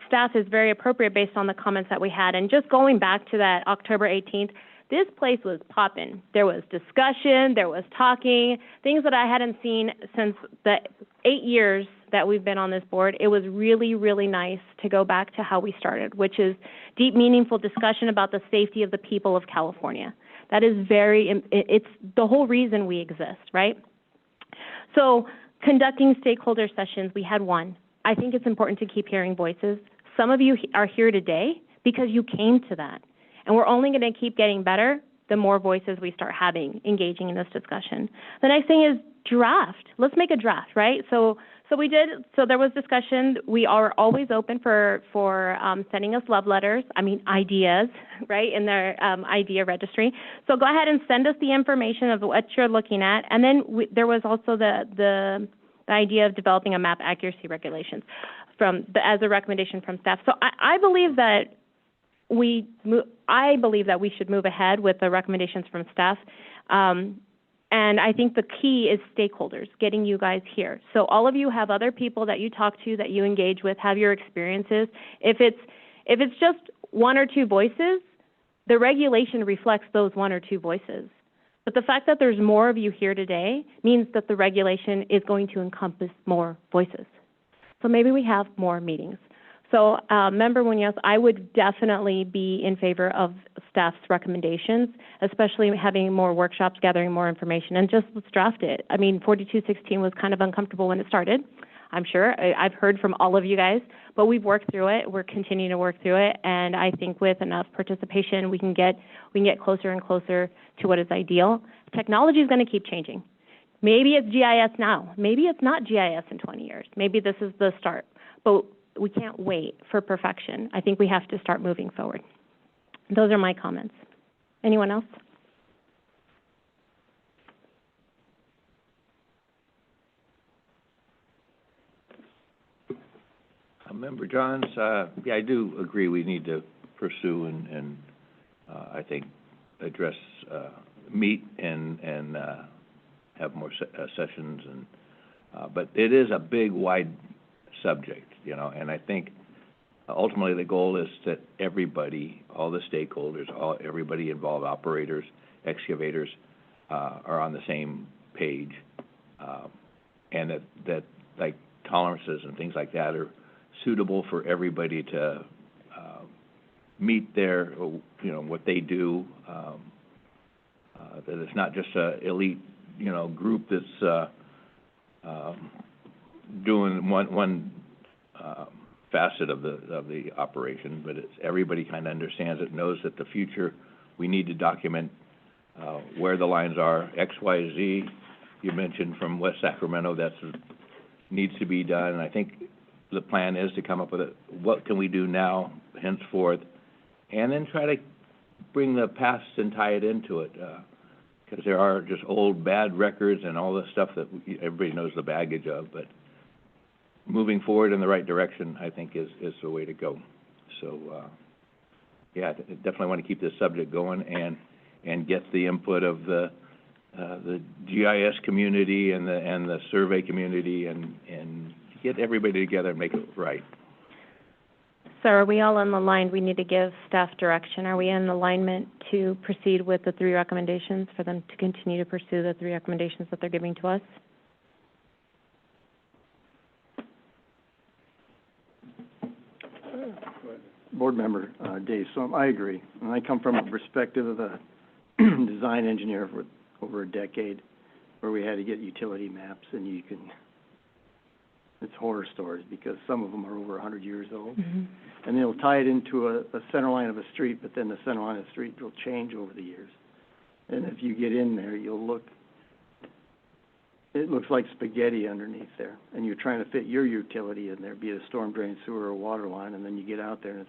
staff is very appropriate based on the comments that we had. And just going back to that October 18th, this place was popping. There was discussion, there was talking, things that I hadn't seen since the 8 years that we've been on this board. It was really, really nice to go back to how we started, which is deep, meaningful discussion about the safety of the people of California. That is it's the whole reason we exist, right? So conducting stakeholder sessions, we had one. I think it's important to keep hearing voices. Some of you are here today because you came to that. And we're only going to keep getting better the more voices we start having, engaging in this discussion. The next thing is draft. Let's make a draft, right? So there was discussion. We are always open for sending us love letters, ideas, right, in their idea registry. So go ahead and send us the information of what you're looking at. And then there was also the idea of developing a map accuracy regulations as a recommendation from staff. So I believe that we should move ahead with the recommendations from staff. And I think the key is stakeholders, getting you guys here. So all of you have other people that you talk to, that you engage with, have your experiences. If it's just one or two voices, the regulation reflects those one or two voices. But the fact that there's more of you here today means that the regulation is going to encompass more voices. So maybe we have more meetings. So, Member Munoz, I would definitely be in favor of staff's recommendations, especially having more workshops, gathering more information, and just let's draft it. 4216 was kind of uncomfortable when it started, I'm sure. I've heard from all of you guys, but we've worked through it. We're continuing to work through it, and I think with enough participation, we can get closer and closer to what is ideal. Technology is going to keep changing. Maybe it's GIS now. Maybe it's not GIS in 20 years. Maybe this is the start. But we can't wait for perfection. I think we have to start moving forward. Those are my comments. Anyone else? Member Johns, I do agree we need to pursue and I think address, meet and have more sessions but it is a big, wide subject, and I think ultimately the goal is that everybody, all the stakeholders, everybody involved, operators, excavators, are on the same page, and that like tolerances and things like that are suitable for everybody to meet their, what they do, that it's not just a elite, group that's doing one facet of the operation, but it's everybody kind of understands it, knows that the future we need to document where the lines are, X, Y, Z. You mentioned from West Sacramento that needs to be done, and I think the plan is to come up with what can we do now, henceforth, and then try to bring the past and tie it into it, because there are just old bad records and all the stuff that everybody knows the baggage of, but moving forward in the right direction, I think, is the way to go. So, I definitely want to keep this subject going and get the input of the GIS community and the survey community and get everybody together and make it right. So are we all on the line? We need to give staff direction. Are we in alignment to proceed with the 3 recommendations, for them to continue to pursue the 3 recommendations that they're giving to us? Board Member Dave, so I agree. And I come from a perspective of a design engineer for over a decade, where we had to get utility maps, and it's horror stories, because some of them are over 100 years old. Mm-hmm. And they'll tie it into a center line of a street, but then the center line of the street will change over the years. And if you get in there, it looks like spaghetti underneath there, and you're trying to fit your utility in there, be it a storm drain, sewer, or water line, and then you get out there and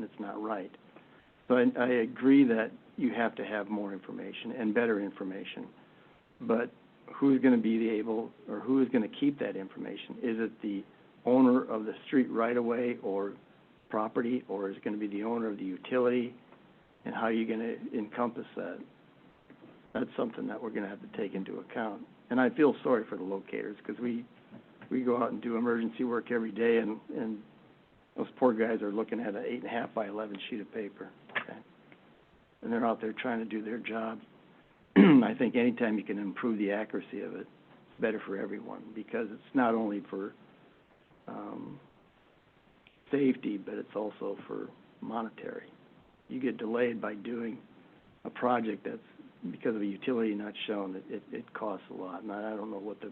it's not right. So I agree that you have to have more information and better information, but who's going to be able, or who is going to keep that information? Is it the owner of the street right away, or property, or is it gonna be the owner of the utility? And how are you gonna encompass that? That's something that we're gonna have to take into account. And I feel sorry for the locators, because we go out and do emergency work every day, and those poor guys are looking at an 8.5 by 11 sheet of paper, okay? And they're out there trying to do their job. I think anytime you can improve the accuracy of it, it's better for everyone, because it's not only for, safety, but it's also for monetary. You get delayed by doing a project that's, because of a utility not shown, it costs a lot. And I don't know what the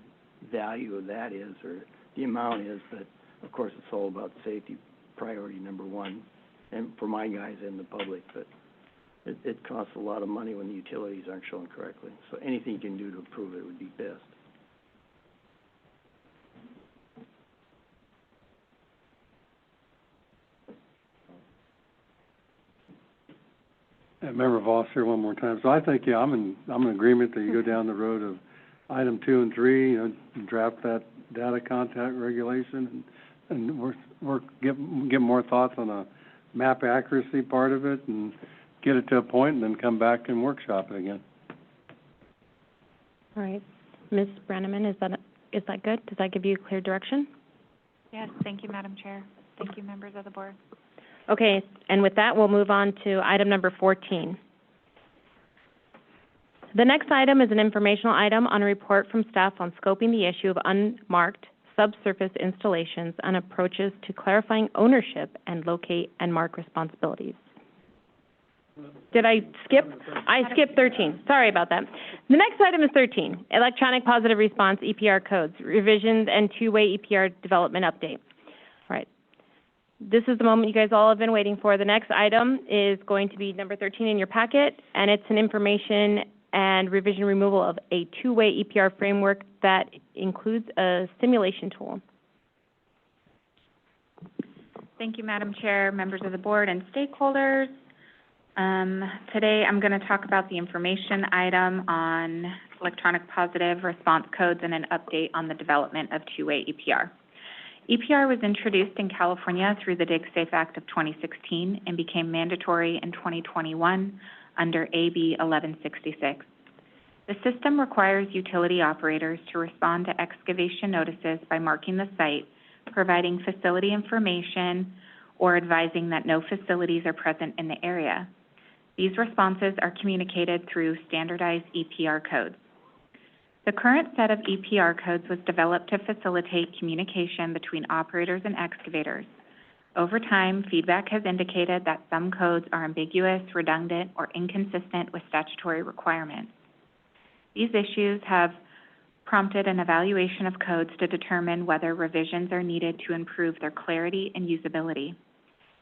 value of that is, or the amount is, but of course it's all about safety, priority number one, and for my guys and the public, but it costs a lot of money when the utilities aren't shown correctly. So anything you can do to improve it would be best. Member Voss here one more time. So I think, yeah, I'm in agreement that you go down the road of item 2 and 3, draft that data contact regulation, and get more thoughts on a map accuracy part of it, and get it to a point, and then come back and workshop it again. All right. Ms. Branneman, is that good? Does that give you clear direction? Yes, thank you, Madam Chair. Thank you, members of the board. Okay, and with that, we'll move on to item number 14. The next item is an informational item on a report from staff on scoping the issue of unmarked subsurface installations and approaches to clarifying ownership and locate and mark responsibilities. Did I skip? I skipped 13. Sorry about that. The next item is 13, Electronic Positive Response EPR codes, revisions and two-way EPR development update. All right. This is the moment you guys all have been waiting for. The next item is going to be number 13 in your packet, and it's an information and revision removal of a two-way EPR framework that includes a simulation tool. Thank you, Madam Chair, members of the board, and stakeholders. Today I'm going to talk about the information item on electronic positive response codes and an update on the development of two-way EPR. EPR was introduced in California through the DigSafe Act of 2016 and became mandatory in 2021 under AB 1166. The system requires utility operators to respond to excavation notices by marking the site, providing facility information, or advising that no facilities are present in the area. These responses are communicated through standardized EPR codes. The current set of EPR codes was developed to facilitate communication between operators and excavators. Over time, feedback has indicated that some codes are ambiguous, redundant, or inconsistent with statutory requirements. These issues have prompted an evaluation of codes to determine whether revisions are needed to improve their clarity and usability.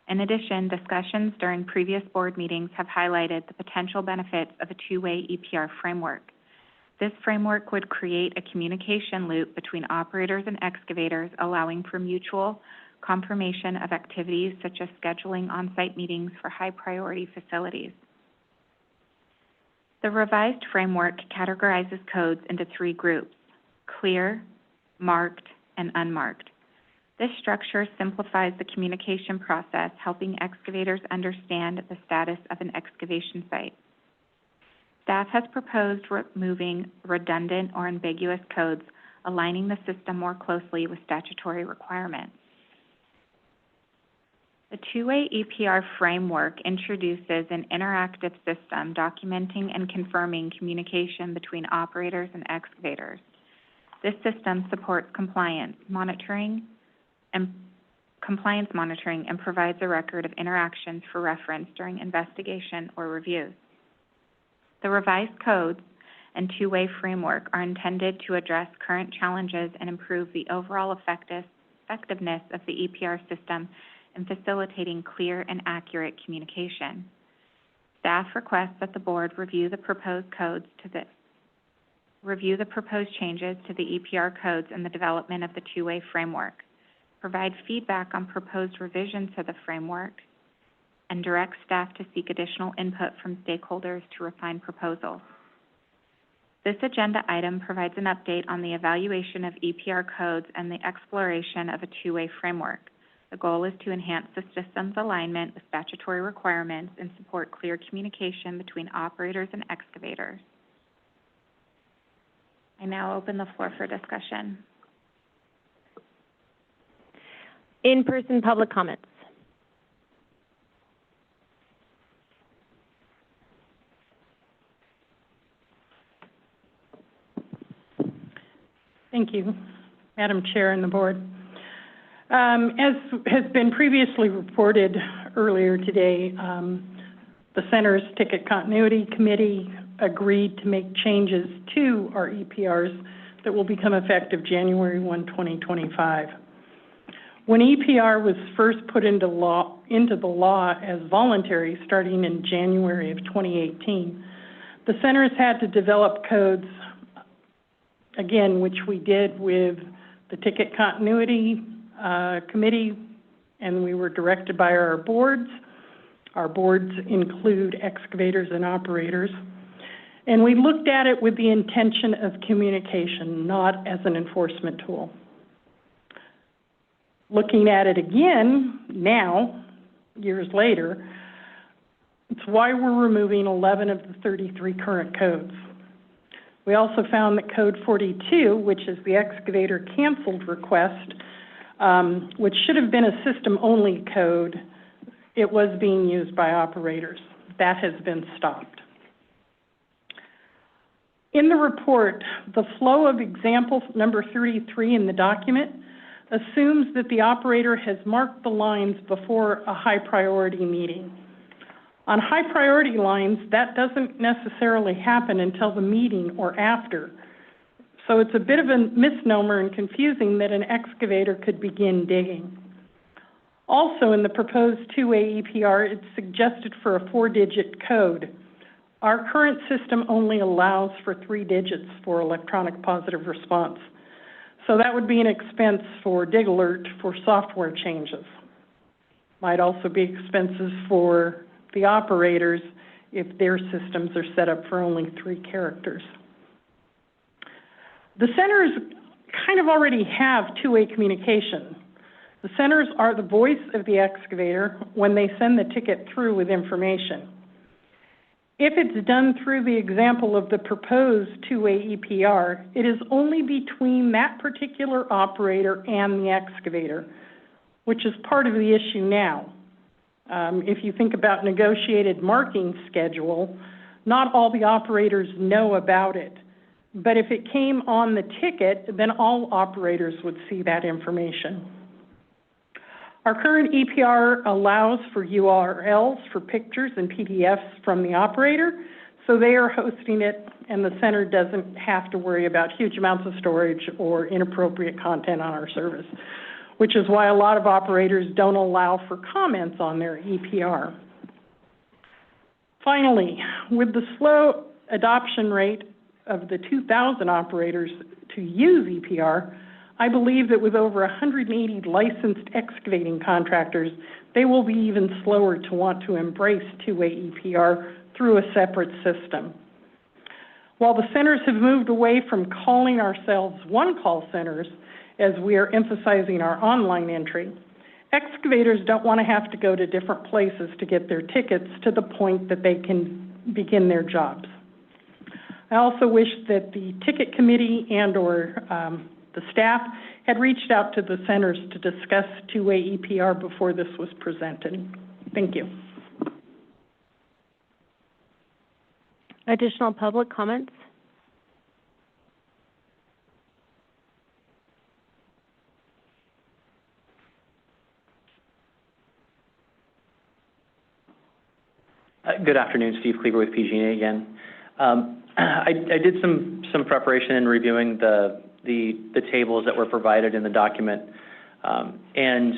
In addition, discussions during previous board meetings have highlighted the potential benefits of a two-way EPR framework. This framework would create a communication loop between operators and excavators, allowing for mutual confirmation of activities such as scheduling on-site meetings for high-priority facilities. The revised framework categorizes codes into 3 groups: clear, marked, and unmarked. This structure simplifies the communication process, helping excavators understand the status of an excavation site. Staff has proposed removing redundant or ambiguous codes, aligning the system more closely with statutory requirements. The two-way EPR framework introduces an interactive system documenting and confirming communication between operators and excavators. This system supports compliance monitoring and provides a record of interactions for reference during investigation or reviews. The revised codes and two-way framework are intended to address current challenges and improve the overall effectiveness of the EPR system in facilitating clear and accurate communication. Staff requests that the board review the proposed changes to the EPR codes and the development of the two-way framework, provide feedback on proposed revisions to the framework, and direct staff to seek additional input from stakeholders to refine proposals. This agenda item provides an update on the evaluation of EPR codes and the exploration of a two-way framework. The goal is to enhance the system's alignment with statutory requirements and support clear communication between operators and excavators. I now open the floor for discussion. In-person public comments. Thank you, Madam Chair and the Board. As has been previously reported earlier today, the Center's Ticket Continuity Committee agreed to make changes to our EPRs that will become effective January 1, 2025. When EPR was first put into the law as voluntary starting in January of 2018, the centers had to develop codes, again, which we did with the Ticket Continuity Committee, and we were directed by our boards. Our boards include excavators and operators. And we looked at it with the intention of communication, not as an enforcement tool. Looking at it again now, years later, it's why we're removing 11 of the 33 current codes. We also found that Code 42, which is the excavator canceled request, which should have been a system-only code, it was being used by operators. That has been stopped. In the report, the flow of example number 33 in the document assumes that the operator has marked the lines before a high-priority meeting. On high-priority lines, that doesn't necessarily happen until the meeting or after. So it's a bit of a misnomer and confusing that an excavator could begin digging. Also, in the proposed two-way EPR, it's suggested for a 4-digit code. Our current system only allows for 3 digits for electronic positive response. So that would be an expense for DigAlert for software changes. Might also be expenses for the operators if their systems are set up for only 3 characters. The centers kind of already have two-way communication. The centers are the voice of the excavator when they send the ticket through with information. If it's done through the example of the proposed two-way EPR, it is only between that particular operator and the excavator, which is part of the issue now. If you think about negotiated marking schedule, not all the operators know about it. But if it came on the ticket, then all operators would see that information. Our current EPR allows for URLs for pictures and PDFs from the operator, so they are hosting it and the center doesn't have to worry about huge amounts of storage or inappropriate content on our service, which is why a lot of operators don't allow for comments on their EPR. Finally, with the slow adoption rate of the 2,000 operators to use EPR, I believe that with over 180 licensed excavating contractors, they will be even slower to want to embrace two-way EPR through a separate system. While the centers have moved away from calling ourselves one-call centers, as we are emphasizing our online entry, excavators don't want to have to go to different places to get their tickets to the point that they can begin their jobs. I also wish that the ticket committee and/or the staff had reached out to the centers to discuss two-way EPR before this was presented. Thank you. Additional public comments? Good afternoon, Steve Cleaver with PG&E again. I did some preparation in reviewing the tables that were provided in the document, and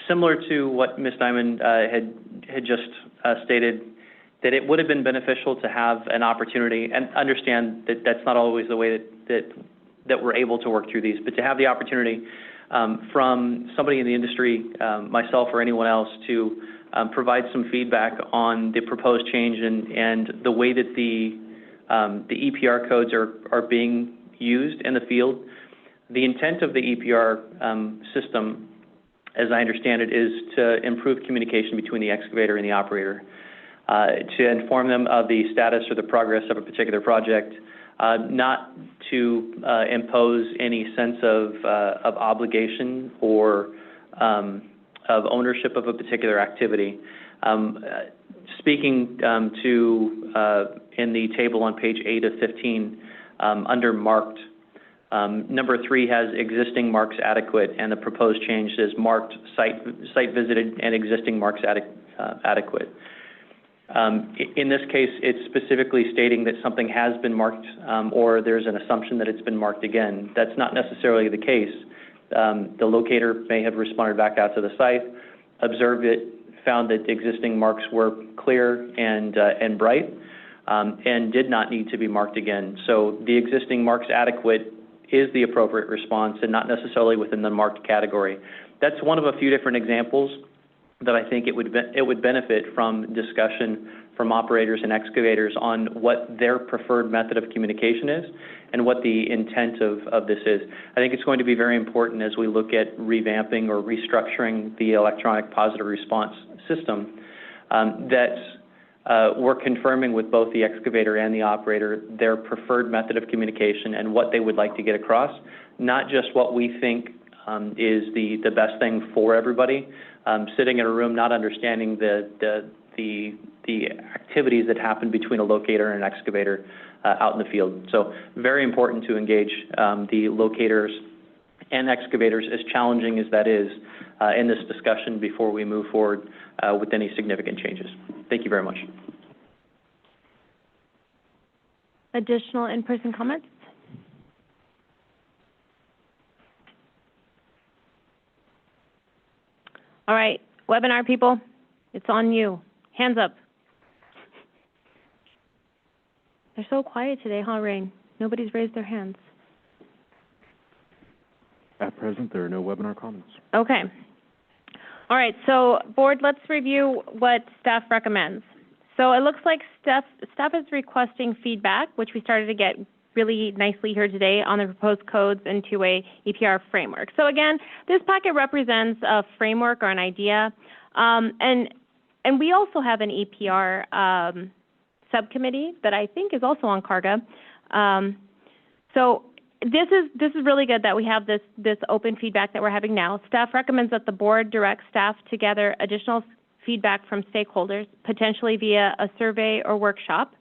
similar to what Ms. Diamond had just stated, that it would have been beneficial to have an opportunity, and understand that that's not always the way that we're able to work through these, but to have the opportunity from somebody in the industry, myself or anyone else, to provide some feedback on the proposed change and the way that the EPR codes are being used in the field. The intent of the EPR system, as I understand it, is to improve communication between the excavator and the operator, to inform them of the status or the progress of a particular project, not to impose any sense of obligation or of ownership of a particular activity. Speaking to in the table on page 8 of 15, under marked, number 3 has existing marks adequate, and the proposed change is marked site visited and existing marks adequate. In this case, it's specifically stating that something has been marked, or there's an assumption that it's been marked again. That's not necessarily the case. The locator may have responded back out to the site, observed it, found that existing marks were clear and bright, and did not need to be marked again. So the existing marks adequate is the appropriate response and not necessarily within the marked category. That's one of a few different examples that I think it would benefit from discussion from operators and excavators on what their preferred method of communication is and what the intent of this is. I think it's going to be very important as we look at revamping or restructuring the electronic positive response system that we're confirming with both the excavator and the operator their preferred method of communication and what they would like to get across, not just what we think is the best thing for everybody. Sitting in a room not understanding the activities that happen between a locator and an excavator out in the field. So very important to engage the locators and excavators, as challenging as that is, in this discussion before we move forward with any significant changes. Thank you very much. Additional in-person comments? All right, webinar people, it's on you. Hands up. They're so quiet today, huh, Rain? Nobody's raised their hands. At present, there are no webinar comments. Okay. All right, so board, let's review what staff recommends. So it looks like staff is requesting feedback, which we started to get really nicely here today on the proposed codes and two-way EPR framework. So again, this packet represents a framework or an idea, and we also have an EPR subcommittee that I think is also on CARGA. So this is really good that we have this open feedback that we're having now. Staff recommends that the board direct staff to gather additional feedback from stakeholders, potentially via a survey or workshop,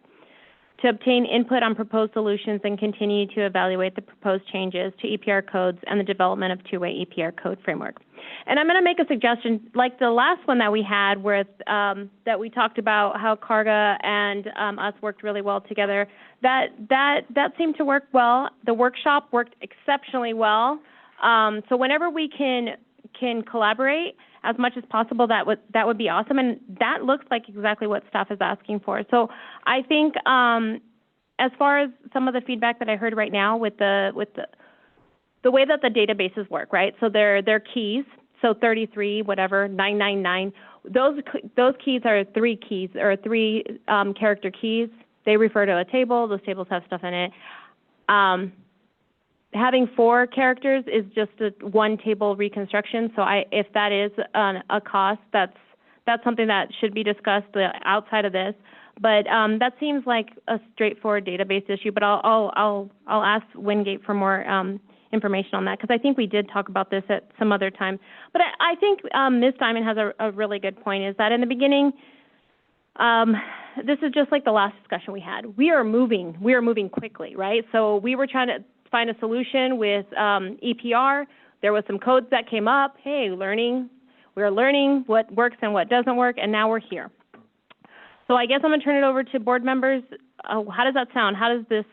to obtain input on proposed solutions and continue to evaluate the proposed changes to EPR codes and the development of two-way EPR code framework. And I'm going to make a suggestion, like the last one that we had with, that we talked about how CARGA and us worked really well together. That seemed to work well. The workshop worked exceptionally well. So whenever we can collaborate as much as possible, that would be awesome. And that looks like exactly what staff is asking for. So I think as far as some of the feedback that I heard right now with the way that the databases work, right? So they're keys. So 33, whatever, 999. Those keys are three keys or three character keys. They refer to a table. Those tables have stuff in it. Having 4 characters is just a one table reconstruction. So if that is a cost, that's something that should be discussed outside of this. But that seems like a straightforward database issue. But I'll ask Wingate for more information on that, because I think we did talk about this at some other time. But I think Ms. Diamond has a really good point, is that in the beginning, this is just like the last discussion we had. We are moving quickly, right? So we were trying to find a solution with EPR. There was some codes that came up. Hey, we're learning what works and what doesn't work, and now we're here. So I guess I'm going to turn it over to board members. How does that sound? How does this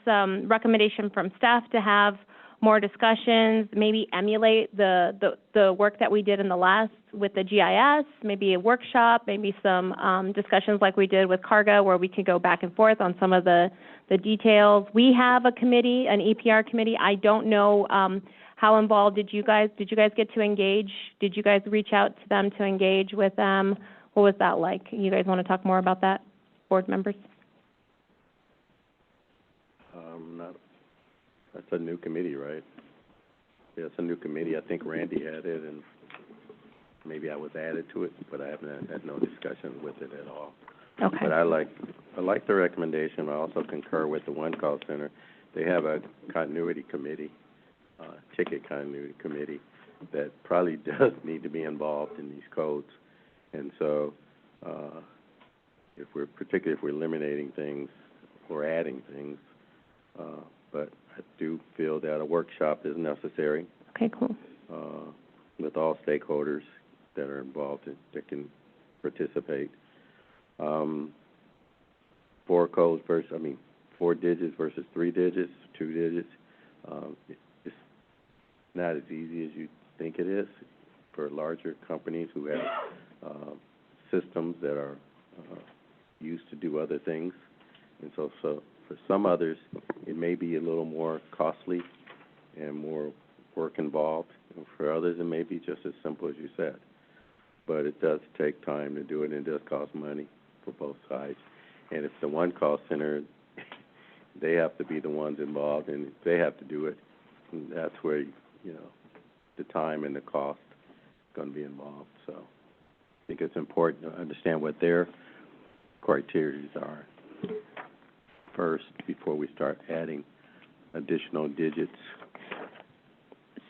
recommendation from staff to have more discussions, maybe emulate the work that we did in the last with the GIS, maybe a workshop, maybe some discussions like we did with CARGA, where we could go back and forth on some of the details. We have a committee, an EPR committee. I don't know how involved did you guys get to engage? Did you guys reach out to them to engage with them? What was that like? You guys want to talk more about that, board members? That's a new committee, right? It's a new committee. I think Randy had it, and maybe I was added to it, but I haven't had no discussion with it at all. Okay. But I like the recommendation. I also concur with the One Call Center. They have a continuity committee, ticket continuity committee, that probably does need to be involved in these codes. And so, particularly if we're eliminating things or adding things, but I do feel that a workshop is necessary. Okay, cool. With all stakeholders that are involved that can participate. 4 digits versus 3 digits, 2 digits. It's not as easy as you think it is for larger companies who have systems that are used to do other things. And so for some others, it may be a little more costly and more work involved. And for others, it may be just as simple as you said. But it does take time to do it, and it does cost money for both sides. And if the One Call Center, they have to be the ones involved, and they have to do it, and that's where, the time and the cost is going to be involved. So I think it's important to understand what their criteria are first before we start adding additional digits.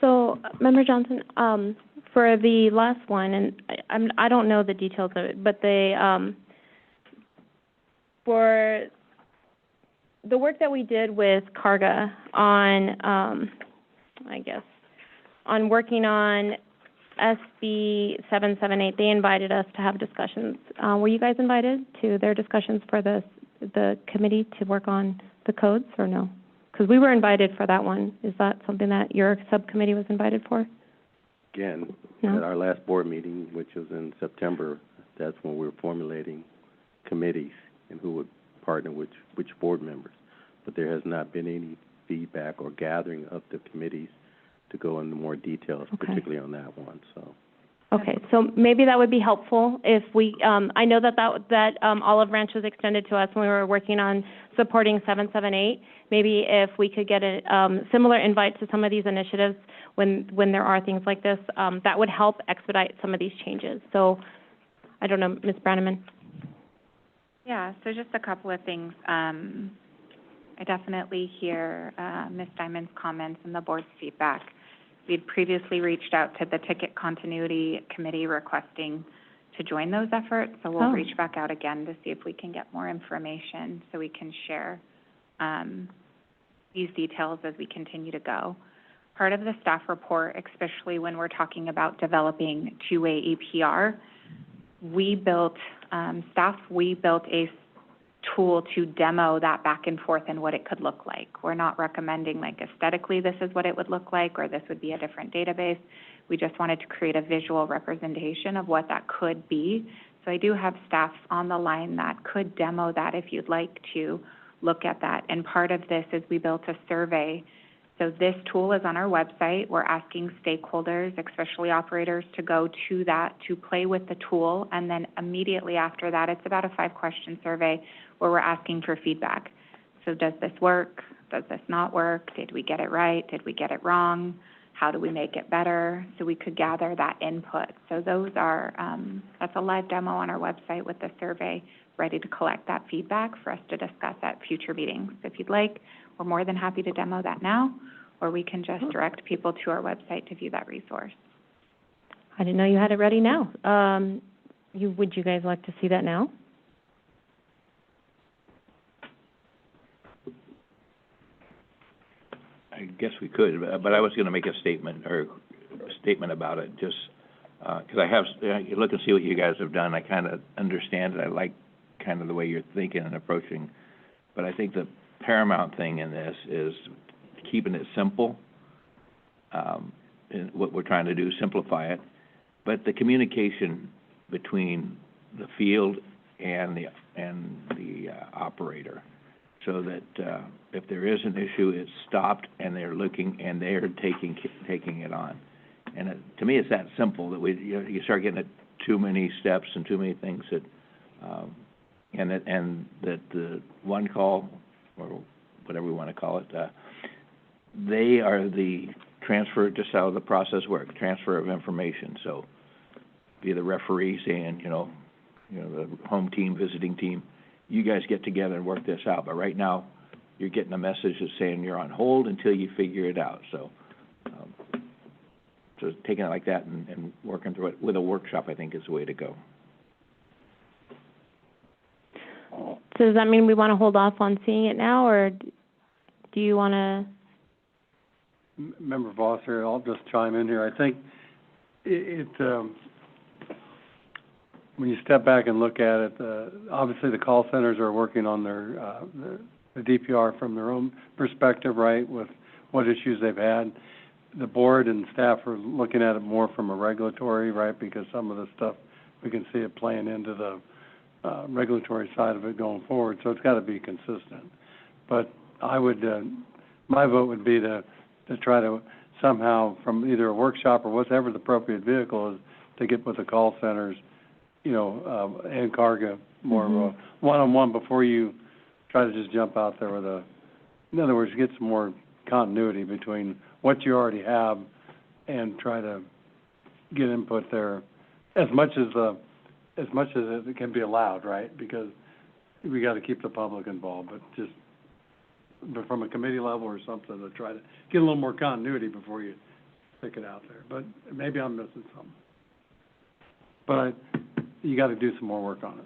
So, Member Johnson, for the last one, and I don't know the details of it, but for the work that we did with Carga on, on working on SB 778, they invited us to have discussions. Were you guys invited to their discussions for the committee to work on the codes, or no? Because we were invited for that one. Is that something that your subcommittee was invited for? Again, No? at our last board meeting, which was in September, that's when we were formulating committees and who would partner with which board members. But there has not been any feedback or gathering of the committees to go into more details, particularly on that one. So. Okay, so maybe that would be helpful if we, I know that Olive Branch was extended to us when we were working on supporting 778. Maybe if we could get a similar invite to some of these initiatives when there are things like this, that would help expedite some of these changes. So, I don't know, Ms. Branneman. Yeah, so just a couple of things. I definitely hear Ms. Diamond's comments and the board's feedback. We'd previously reached out to the Ticket Continuity Committee requesting to join those efforts, so we'll reach back out again to see if we can get more information so we can share these details as we continue to go. Part of the staff report, especially when we're talking about developing two-way EPR, we built a tool to demo that back and forth and what it could look like. We're not recommending, like, aesthetically this is what it would look like or this would be a different database. We just wanted to create a visual representation of what that could be. So I do have staff on the line that could demo that if you'd like to look at that. And part of this is we built a survey. So this tool is on our website. We're asking stakeholders, especially operators, to go to that, to play with the tool. And then immediately after that, it's about a 5-question survey where we're asking for feedback. So does this work? Does this not work? Did we get it right? Did we get it wrong? How do we make it better? So we could gather that input. So those are, that's a live demo on our website with the survey ready to collect that feedback for us to discuss at future meetings. If you'd like, we're more than happy to demo that now, or we can just direct people to our website to view that resource. I didn't know you had it ready now. Would you guys like to see that now? I guess we could, but I was going to make a statement about it, just because you look and see what you guys have done. I kind of understand it. I like kind of the way you're thinking and approaching, but I think the paramount thing in this is keeping it simple. And what we're trying to do, simplify it, but the communication between the field and the operator, so that if there is an issue, it's stopped and they're looking and they're taking it on. And to me, it's that simple that you start getting at too many steps and too many things that that the one call, or whatever we want to call it, they are the transfer, just how the process works, transfer of information. So be the referee saying, the home team, visiting team, you guys get together and work this out. But right now, you're getting a message that's saying you're on hold until you figure it out. So, so taking it like that and working through it with a workshop, I think, is the way to go. So does that mean we want to hold off on seeing it now, or do you want to? Member Voss here, I'll just chime in here. I think when you step back and look at it, obviously the call centers are working on their the DPR from their own perspective, right, with what issues they've had. The board and staff are looking at it more from a regulatory, right, because some of the stuff, we can see it playing into the regulatory side of it going forward, so it's got to be consistent. But I would, my vote would be to try to somehow, from either a workshop or whatever the appropriate vehicle is, to get with the call centers, and Carga more of a one-on-one before you try to just jump out there with in other words, get some more continuity between what you already have and try to get input there as much as it can be allowed, right? Because we got to keep the public involved, but from a committee level or something to try to get a little more continuity before you stick it out there. But maybe I'm missing something. But you got to do some more work on it.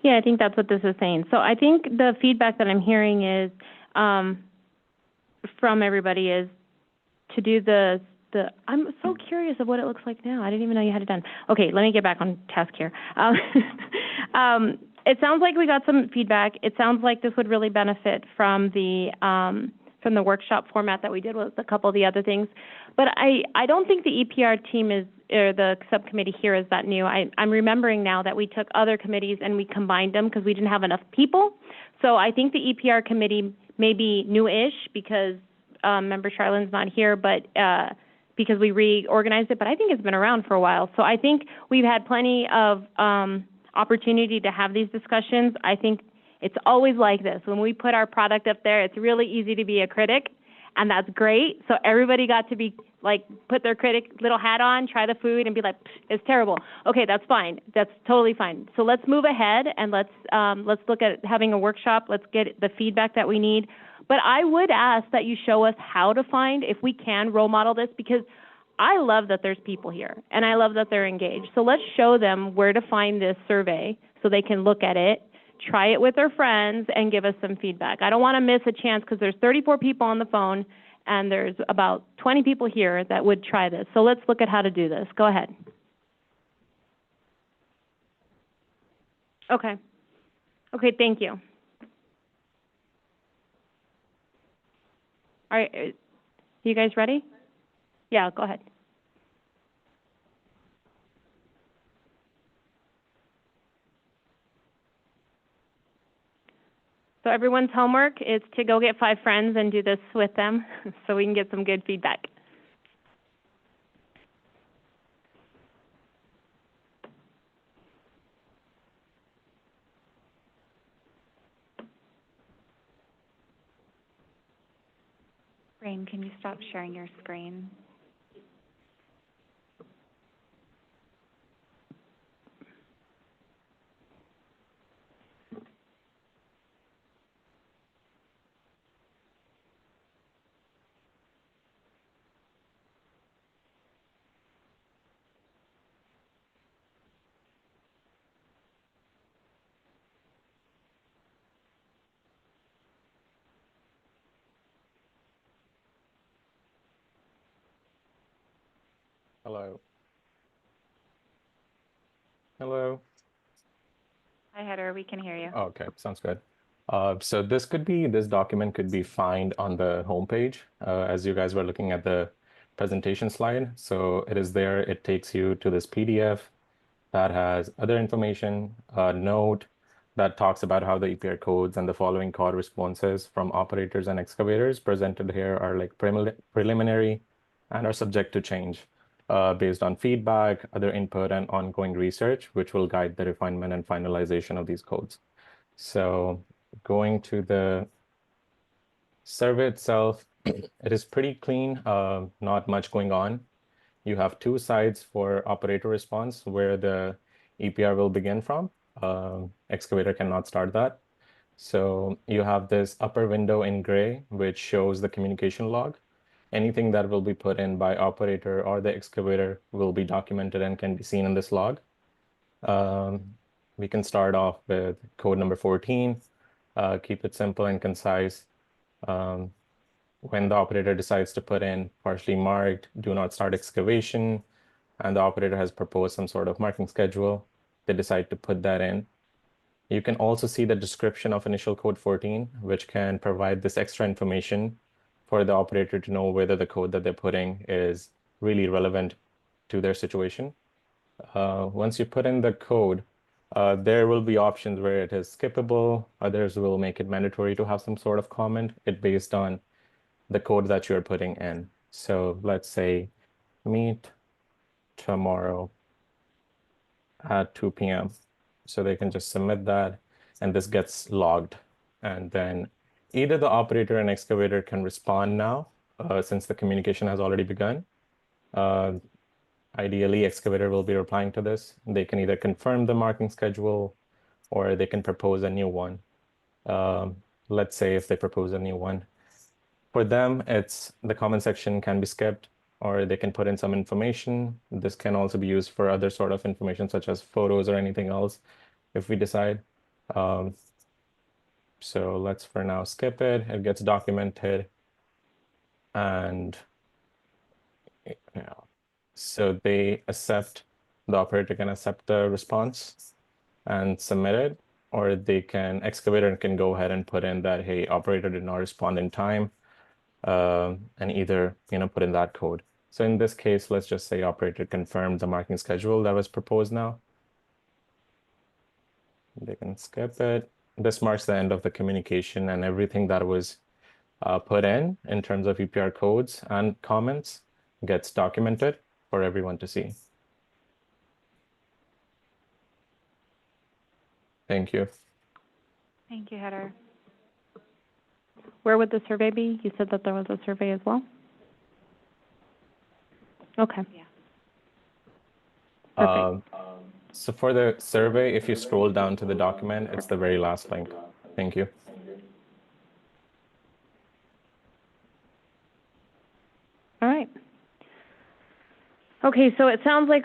Yeah, I think that's what this is saying. So I think the feedback that I'm hearing is from everybody is to do the I'm so curious of what it looks like now. I didn't even know you had it done. Okay, let me get back on task here. It sounds like we got some feedback. It sounds like this would really benefit from the workshop format that we did with a couple of the other things. But I don't think the EPR team or the subcommittee here is that new. I'm remembering now that we took other committees and we combined them because we didn't have enough people. So I think the EPR committee may be new-ish because Member Charlin's not here, but because we reorganized it. But I think it's been around for a while. So I think we've had plenty of opportunity to have these discussions. I think it's always like this. When we put our product up there, it's really easy to be a critic, and that's great. So everybody got to be put their critic little hat on, try the food, and be like, it's terrible. Okay, that's fine. That's totally fine. So let's move ahead and let's look at having a workshop. Let's get the feedback that we need. But I would ask that you show us how to find, if we can, role model this, because I love that there's people here, and I love that they're engaged. So let's show them where to find this survey so they can look at it, try it with their friends, and give us some feedback. I don't want to miss a chance because there's 34 people on the phone, and there's about 20 people here that would try this. So let's look at how to do this. Go ahead. Okay. Okay, thank you. All right, you guys ready? Yeah, go ahead. So everyone's homework is to go get 5 friends and do this with them so we can get some good feedback. Rain, can you stop sharing your screen? Hello. Hello. Hi, Heather, we can hear you. Oh, okay, sounds good. So this document could be found on the homepage, as you guys were looking at the presentation slide. So it is there. It takes you to this PDF that has other information, a note that talks about how the EPR codes and the following call responses from operators and excavators presented here are like preliminary and are subject to change. Based on feedback, other input, and ongoing research, which will guide the refinement and finalization of these codes. So going to the survey itself, It is pretty clean, not much going on. You have two sides for operator response where the EPR will begin from. Excavator cannot start that. So you have this upper window in gray, which shows the communication log. Anything that will be put in by operator or the excavator will be documented and can be seen in this log. We can start off with code number 14, keep it simple and concise. When the operator decides to put in partially marked, do not start excavation, and the operator has proposed some sort of marking schedule, they decide to put that in. You can also see the description of initial code 14, which can provide this extra information for the operator to know whether the code that they're putting is really relevant to their situation. Once you put in the code, there will be options where it is skippable. Others will make it mandatory to have some sort of comment. It based on the code that you're putting in. So let's say meet tomorrow at 2 p.m. So they can just submit that and this gets logged. And then either the operator and excavator can respond now since the communication has already begun. Ideally, excavator will be replying to this. They can either confirm the marking schedule or they can propose a new one. Let's say if they propose a new one. For them, it's the comment section can be skipped or they can put in some information. This can also be used for other sort of information such as photos or anything else if we decide. So let's for now skip it. It gets documented and so they accept, the operator can accept the response and submit it, or they can, excavator can go ahead and put in that, hey, operator did not respond in time, and either, put in that code. So in this case, let's just say operator confirmed the marking schedule that was proposed now. They can skip it. This marks the end of the communication and everything that was put in terms of EPR codes and comments gets documented for everyone to see. Thank you. Thank you, Heather. Where would the survey be? You said that there was a survey as well? Okay. Yeah. Perfect. So for the survey, if you scroll down to the document, it's the very last link. Thank you. All right. Okay, so it sounds like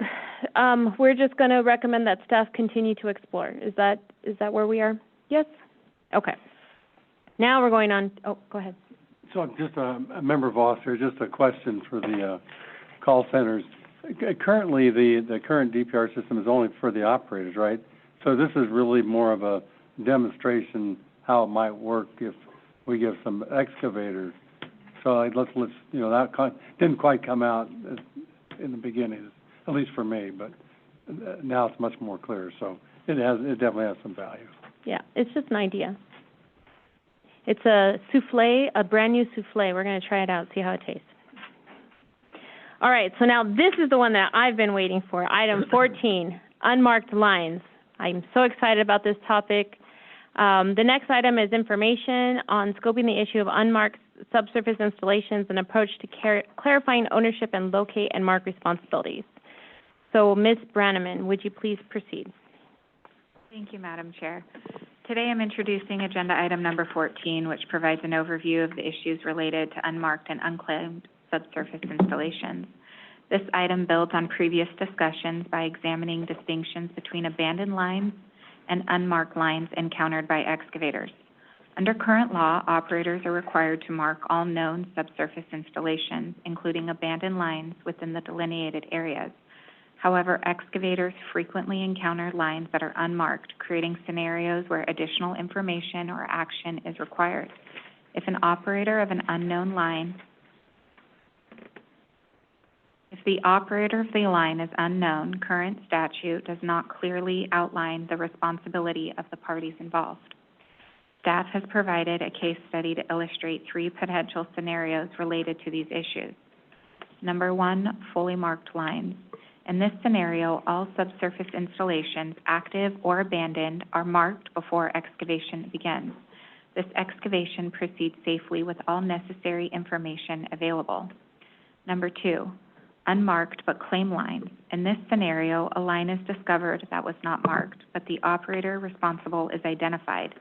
we're just going to recommend that staff continue to explore. Is that where we are? Yes? Okay. Now we're going on, oh, go ahead. So just a member Voss here, just a question for the call centers. Currently, the current DPR system is only for the operators, right? So this is really more of a demonstration how it might work if we give some excavators. So let's that didn't quite come out in the beginning, at least for me, but now it's much more clear. So it definitely has some value. Yeah, it's just an idea. It's a souffle, a brand new souffle. We're going to try it out, see how it tastes. All right, so now this is the one that I've been waiting for, item 14, unmarked lines. I'm so excited about this topic. The next item is information on scoping the issue of unmarked subsurface installations and approach to clarifying ownership and locate and mark responsibilities. So, Ms. Branneman, would you please proceed? Thank you, Madam Chair. Today I'm introducing agenda item number 14, which provides an overview of the issues related to unmarked and unclaimed subsurface installations. This item builds on previous discussions by examining distinctions between abandoned lines and unmarked lines encountered by excavators. Under current law, operators are required to mark all known subsurface installations, including abandoned lines, within the delineated areas. However, excavators frequently encounter lines that are unmarked, creating scenarios where additional information or action is required. If an operator of an unknown line, if the operator of the line is unknown, current statute does not clearly outline the responsibility of the parties involved. Staff has provided a case study to illustrate 3 potential scenarios related to these issues. Number 1, fully marked lines. In this scenario, all subsurface installations, active or abandoned, are marked before excavation begins. This excavation proceeds safely with all necessary information available. Number 2, unmarked but claim lines. In this scenario, a line is discovered that was not marked, but the operator responsible is identified.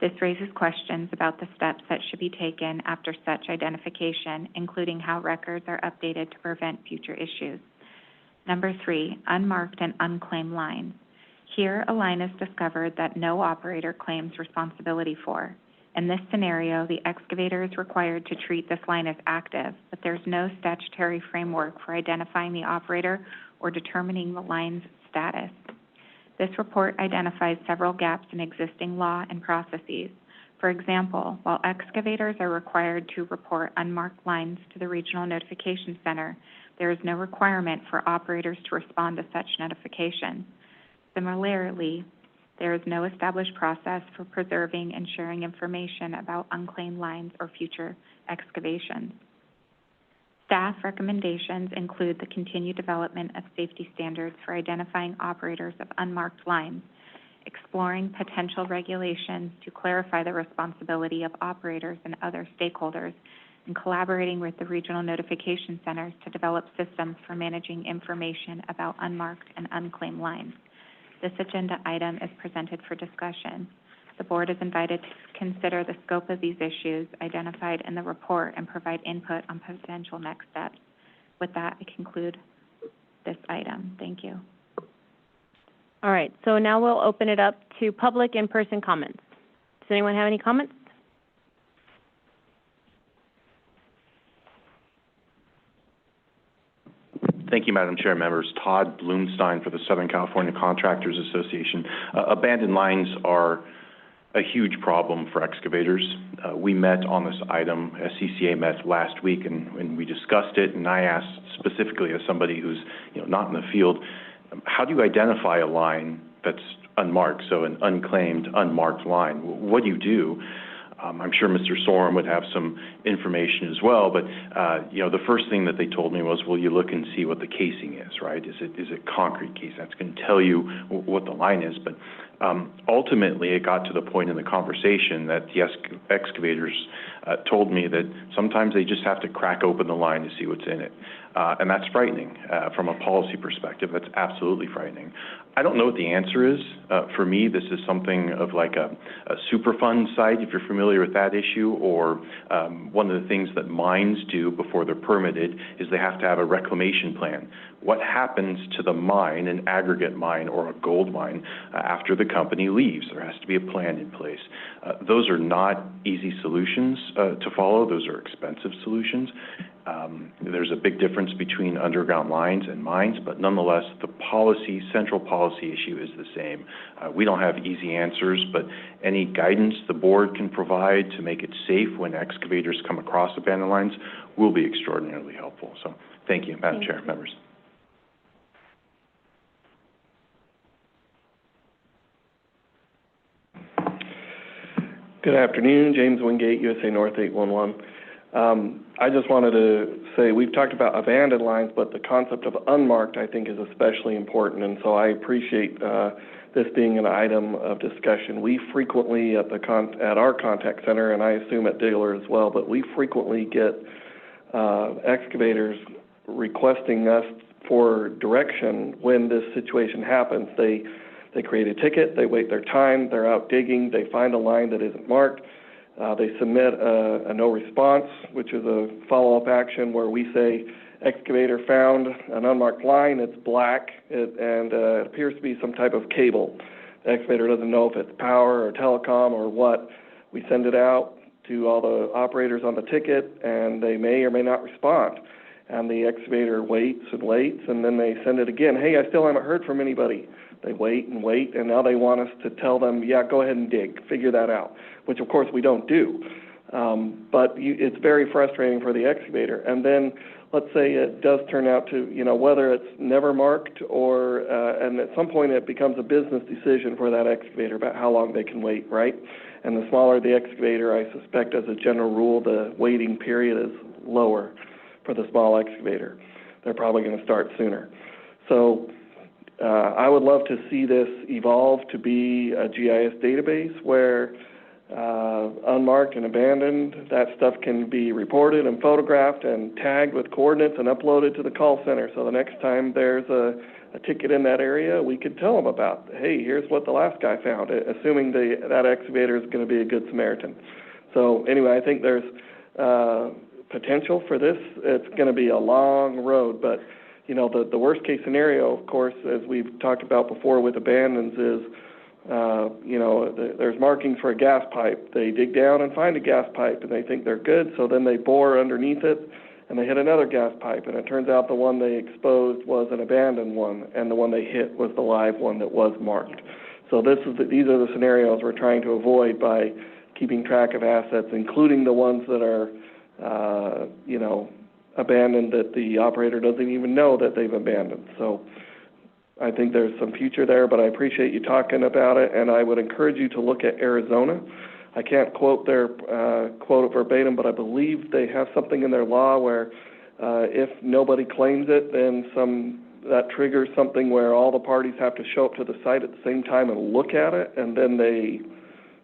This raises questions about the steps that should be taken after such identification, including how records are updated to prevent future issues. Number 3, unmarked and unclaimed lines. Here, a line is discovered that no operator claims responsibility for. In this scenario, the excavator is required to treat this line as active, but there's no statutory framework for identifying the operator or determining the line's status. This report identifies several gaps in existing law and processes. For example, while excavators are required to report unmarked lines to the Regional Notification Center, there is no requirement for operators to respond to such notification. Similarly, there is no established process for preserving and sharing information about unclaimed lines or future excavations. Staff recommendations include the continued development of safety standards for identifying operators of unmarked lines, exploring potential regulations to clarify the responsibility of operators and other stakeholders, and collaborating with the regional notification centers to develop systems for managing information about unmarked and unclaimed lines. This agenda item is presented for discussion. The board is invited to consider the scope of these issues identified in the report and provide input on potential next steps. With that, I conclude this item. Thank you. All right, so now we'll open it up to public in-person comments. Does anyone have any comments? Thank you, Madam Chair, members. Todd Blumstein for the Southern California Contractors Association. Abandoned lines are a huge problem for excavators. We met on this item, SCCA met last week, and we discussed it, and I asked specifically as somebody who's not in the field, how do you identify a line that's unmarked, so an unclaimed, unmarked line? What do you do? I'm sure Mr. Sorum would have some information as well, but the first thing that they told me was, well, you look and see what the casing is, right? Is it concrete casing? That's going to tell you what the line is. But ultimately, it got to the point in the conversation that the excavators told me that sometimes they just have to crack open the line to see what's in it. And that's frightening from a policy perspective. That's absolutely frightening. I don't know what the answer is. For me, this is something of like a Superfund site, if you're familiar with that issue, or one of the things that mines do before they're permitted is they have to have a reclamation plan. What happens to the mine, an aggregate mine or a gold mine, after the company leaves? There has to be a plan in place. Those are not easy solutions to follow. Those are expensive solutions. There's a big difference between underground lines and mines, but nonetheless, the central policy issue is the same. We don't have easy answers, but any guidance the board can provide to make it safe when excavators come across abandoned lines will be extraordinarily helpful. So thank you, Madam Chair, members. Good afternoon, James Wingate, USA North 811. I just wanted to say we've talked about abandoned lines, but the concept of unmarked I think is especially important, and so I appreciate this being an item of discussion. We frequently at our contact center, and I assume at Diggler as well, but we frequently get excavators requesting us for direction when this situation happens. They create a ticket, they wait their time, they're out digging, they find a line that isn't marked. They submit a no response, which is a follow-up action where we say, excavator found an unmarked line, it's black, and it appears to be some type of cable. The excavator doesn't know if it's power or telecom or what. We send it out to all the operators on the ticket, and they may or may not respond. And the excavator waits, and then they send it again. Hey, I still haven't heard from anybody. They wait, and now they want us to tell them, yeah, go ahead and dig, figure that out, which of course we don't do. But it's very frustrating for the excavator. And then let's say it does turn out to, whether it's never marked or, and at some point it becomes a business decision for that excavator about how long they can wait, right? And the smaller the excavator, I suspect as a general rule, the waiting period is lower for the small excavator. They're probably going to start sooner. So I would love to see this evolve to be a GIS database where unmarked and abandoned, that stuff can be reported and photographed and tagged with coordinates and uploaded to the call center. So the next time there's a ticket in that area, we could tell them about, hey, here's what the last guy found, assuming that excavator is going to be a good Samaritan. So anyway, I think there's potential for this. It's going to be a long road, but you know, the worst case scenario, of course, as we've talked about before with abandons, is you know, there's markings for a gas pipe. They dig down and find a gas pipe, and they think they're good, so then they bore underneath it, and they hit another gas pipe, and it turns out the one they exposed was an abandoned one, and the one they hit was the live one that was marked. So these are the scenarios we're trying to avoid by keeping track of assets, including the ones that are, you know, abandoned that the operator doesn't even know that they've abandoned. So I think there's some future there, but I appreciate you talking about it, and I would encourage you to look at Arizona. I can't quote their quote it verbatim, but I believe they have something in their law where if nobody claims it, then that triggers something where all the parties have to show up to the site at the same time and look at it, and then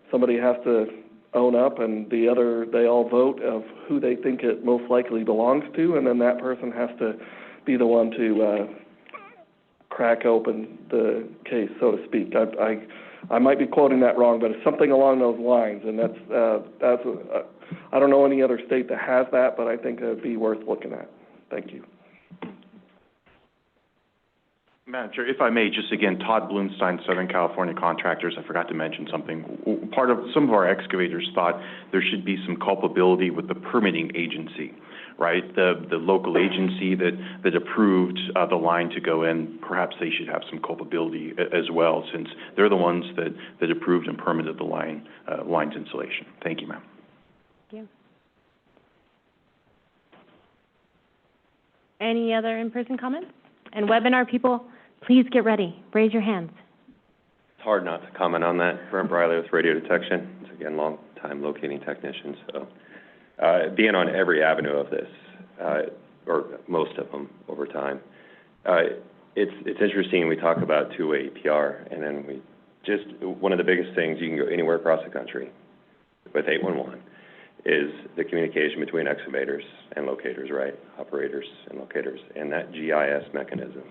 somebody has to own up, and they all vote of who they think it most likely belongs to, and then that person has to be the one to crack open the case, so to speak. I might be quoting that wrong, but it's something along those lines, and that's I don't know any other state that has that, but I think it would be worth looking at. Thank you. Madam Chair, if I may, just again, Todd Blumstein, Southern California Contractors. I forgot to mention something. Some of our excavators thought there should be some culpability with the permitting agency, right? The local agency that approved the line to go in, perhaps they should have some culpability as well, since they're the ones that approved and permitted the line's installation. Thank you, ma'am. Thank you. Any other in-person comments? And webinar people, please get ready. Raise your hands. It's hard not to comment on that. Brent Briley with Radio Detection. It's, again, long-time locating technician. So being on every avenue of this, or most of them over time, it's interesting. We talk about two-way EPR, and then one of the biggest things, you can go anywhere across the country with 811, is the communication between excavators and locators, right? Operators and locators. And that GIS mechanism,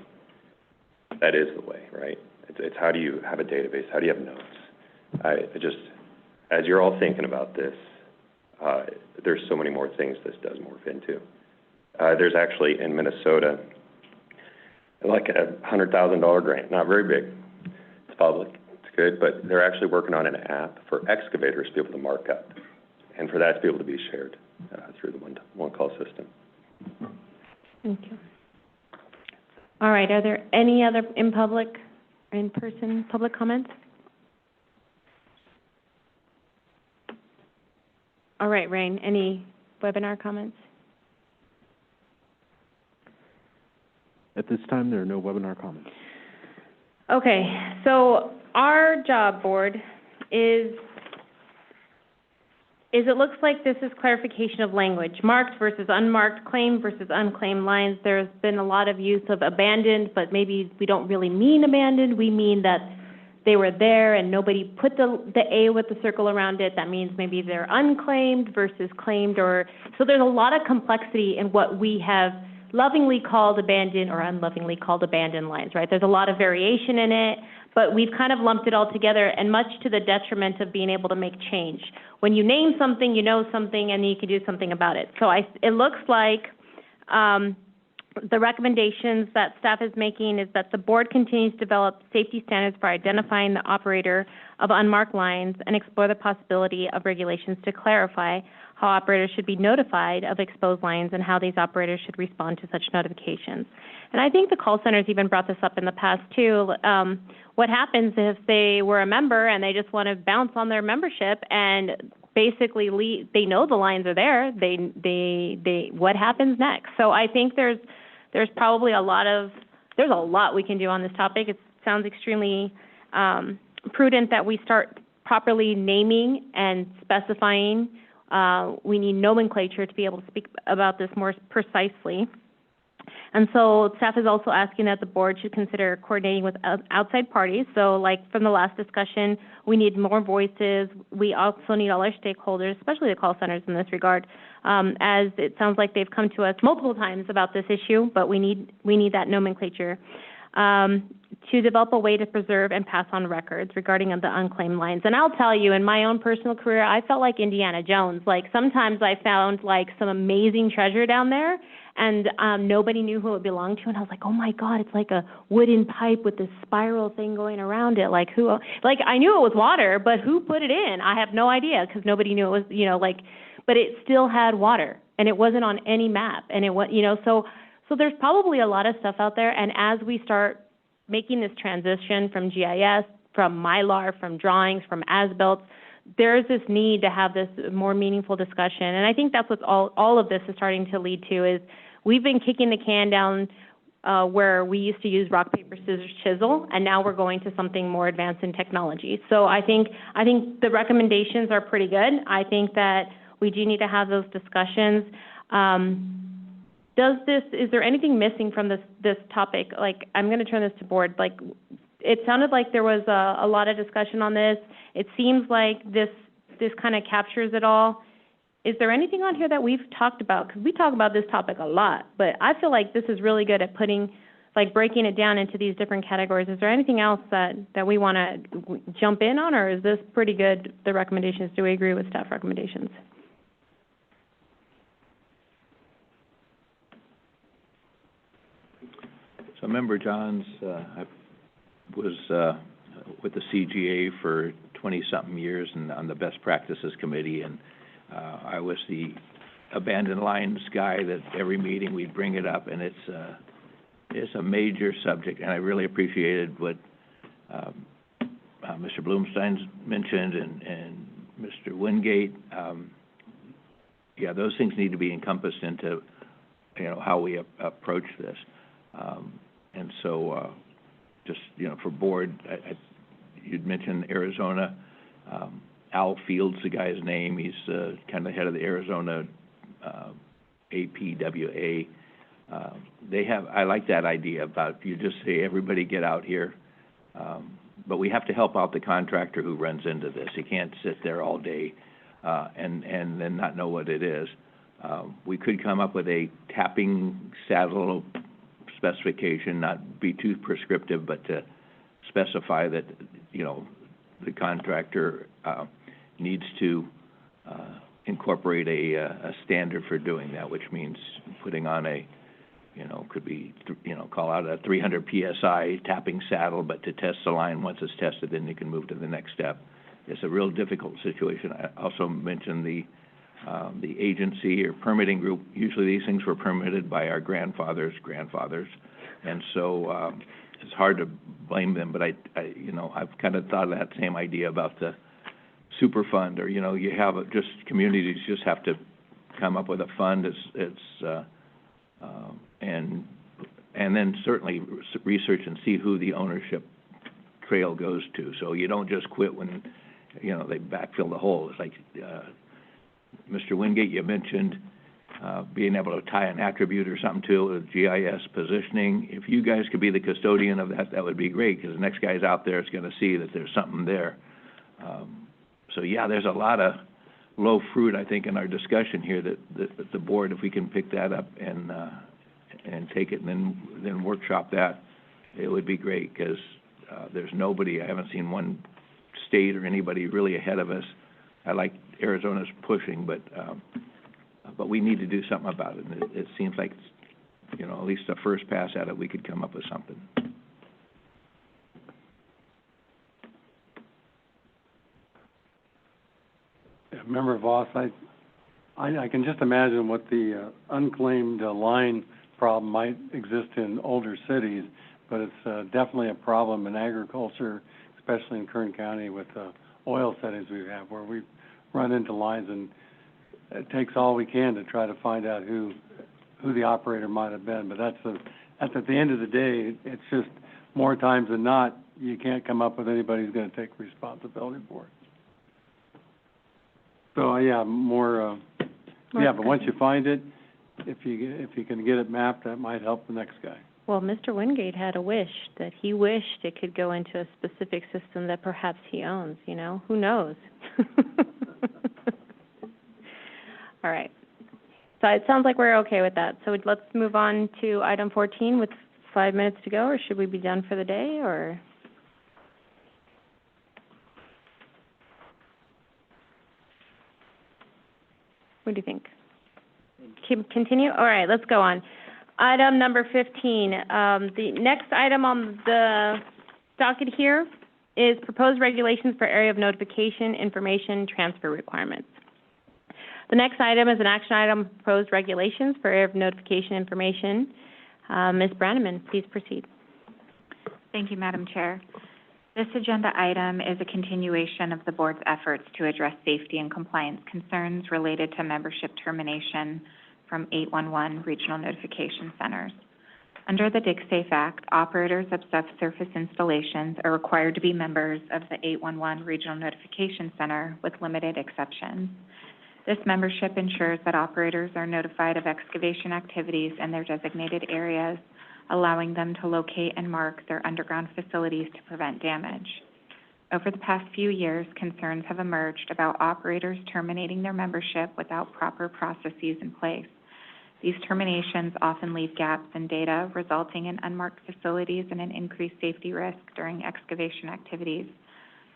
that is the way, right? It's how do you have a database? How do you have notes? As you're all thinking about this, there's so many more things this does morph into. There's actually in Minnesota, like a $100,000 grant, not very big. It's public, it's good, but they're actually working on an app for excavators to be able to mark up, and for that to be able to be shared through the one call system. Thank you. All right, are there any other in-person public comments? All right, Rain, any webinar comments? At this time, there are no webinar comments. Okay, so our job board is it looks like this is clarification of language, marked versus unmarked, claimed versus unclaimed lines. There's been a lot of use of abandoned, but maybe we don't really mean abandoned. We mean that they were there and nobody put the A with the circle around it. That means maybe they're unclaimed versus claimed, so there's a lot of complexity in what we have lovingly called abandoned or unlovingly called abandoned lines, right? There's a lot of variation in it, but we've kind of lumped it all together, and much to the detriment of being able to make change. When you name something, you know something, and you can do something about it. So it looks like the recommendations that staff is making is that the board continues to develop safety standards for identifying the operator of unmarked lines and explore the possibility of regulations to clarify how operators should be notified of exposed lines and how these operators should respond to such notifications. And I think the call centers even brought this up in the past too. What happens if they were a member and they just want to bounce on their membership and basically they know the lines are there, what happens next? So I think there's probably a lot we can do on this topic. It sounds extremely prudent that we start properly naming and specifying. We need nomenclature to be able to speak about this more precisely. And so staff is also asking that the board should consider coordinating with outside parties. So like from the last discussion, we need more voices. We also need all our stakeholders, especially the call centers in this regard, as it sounds like they've come to us multiple times about this issue, but we need that nomenclature. To develop a way to preserve and pass on records regarding the unclaimed lines. And I'll tell you, in my own personal career, I felt like Indiana Jones. Like sometimes I found like some amazing treasure down there, and nobody knew who it belonged to, and I was like, oh my God, it's like a wooden pipe with this spiral thing going around it. Like who? Like I knew it was water, but who put it in? I have no idea because nobody knew it was, but it still had water, and it wasn't on any map, and it was, so there's probably a lot of stuff out there, and as we start making this transition from GIS, from Mylar, from drawings, from as-built, there's this need to have this more meaningful discussion. And I think that's what all of this is starting to lead to is we've been kicking the can down where we used to use rock, paper, scissors, chisel, and now we're going to something more advanced in technology. So I think the recommendations are pretty good. I think that we do need to have those discussions. Is there anything missing from this topic? Like, I'm going to turn this to board. Like, it sounded like there was a lot of discussion on this. It seems like this kind of captures it all. Is there anything on here that we've talked about? Because we talk about this topic a lot, but I feel like this is really good at breaking it down into these different categories. Is there anything else that we want to jump in on, or is this pretty good, the recommendations? Do we agree with staff recommendations? So Member Johns, I was with the CGA for 20-something years and on the Best Practices Committee, and I was the abandoned lines guy that every meeting we'd bring it up, and it's a major subject, and I really appreciated what Mr. Bloomstein mentioned and Mr. Wingate. Yeah, those things need to be encompassed into, how we approach this. And so, just, for board, you'd mentioned Arizona. Al Fields, the guy's name. He's kind of the head of the Arizona APWA. I like that idea about you just say, everybody get out here. But we have to help out the contractor who runs into this. He can't sit there all day and then not know what it is. We could come up with a tapping saddle specification, not be too prescriptive, but to specify that, the contractor needs to incorporate a standard for doing that, which means putting on could be, call out a 300 PSI tapping saddle, but to test the line, once it's tested, then you can move to the next step. It's a real difficult situation. I also mentioned the agency or permitting group. Usually these things were permitted by our grandfathers, and so it's hard to blame them. But I've kind of thought of that same idea about the Superfund, or you have just communities just have to come up with a fund. And then certainly research and see who the ownership trail goes to. So you don't just quit when they backfill the hole. It's like Mr. Wingate, you mentioned being able to tie an attribute or something to it, GIS positioning. If you guys could be the custodian of that, that would be great, because the next guy's out there is going to see that there's something there. So yeah, there's a lot of low fruit, I think, in our discussion here that the board, if we can pick that up and take it and then workshop that, it would be great, because there's nobody, I haven't seen one state or anybody really ahead of us. I like Arizona's pushing, but we need to do something about it. And it seems like, at least the first pass at it, we could come up with something. Yeah, Member Voss, I can just imagine what the unclaimed line problem might exist in older cities, but it's definitely a problem in agriculture, especially in Kern County with oil settings we have, where we run into lines, and it takes all we can to try to find out who the operator might have been. But at the end of the day, it's just more times than not, you can't come up with anybody who's going to take responsibility for it. So yeah, but once you find it, if you can get it mapped, that might help the next guy. Well, Mr. Wingate had a wish that he wished it could go into a specific system that perhaps he owns, you know? Who knows? All right. So it sounds like we're okay with that. So let's move on to item 14 with 5 minutes to go, or should we be done for the day, or? What do you think? Continue? All right, let's go on. Item number 15. The next item on the docket here is proposed regulations for area of notification information transfer requirements. The next item is an action item, proposed regulations for area of notification information. Ms. Branneman, please proceed. Thank you, Madam Chair. This agenda item is a continuation of the board's efforts to address safety and compliance concerns related to membership termination from 811 regional notification centers. Under the DigSafe Act, operators of subsurface installations are required to be members of the 811 Regional Notification Center with limited exceptions. This membership ensures that operators are notified of excavation activities in their designated areas, allowing them to locate and mark their underground facilities to prevent damage. Over the past few years, concerns have emerged about operators terminating their membership without proper processes in place. These terminations often leave gaps in data, resulting in unmarked facilities and an increased safety risk during excavation activities.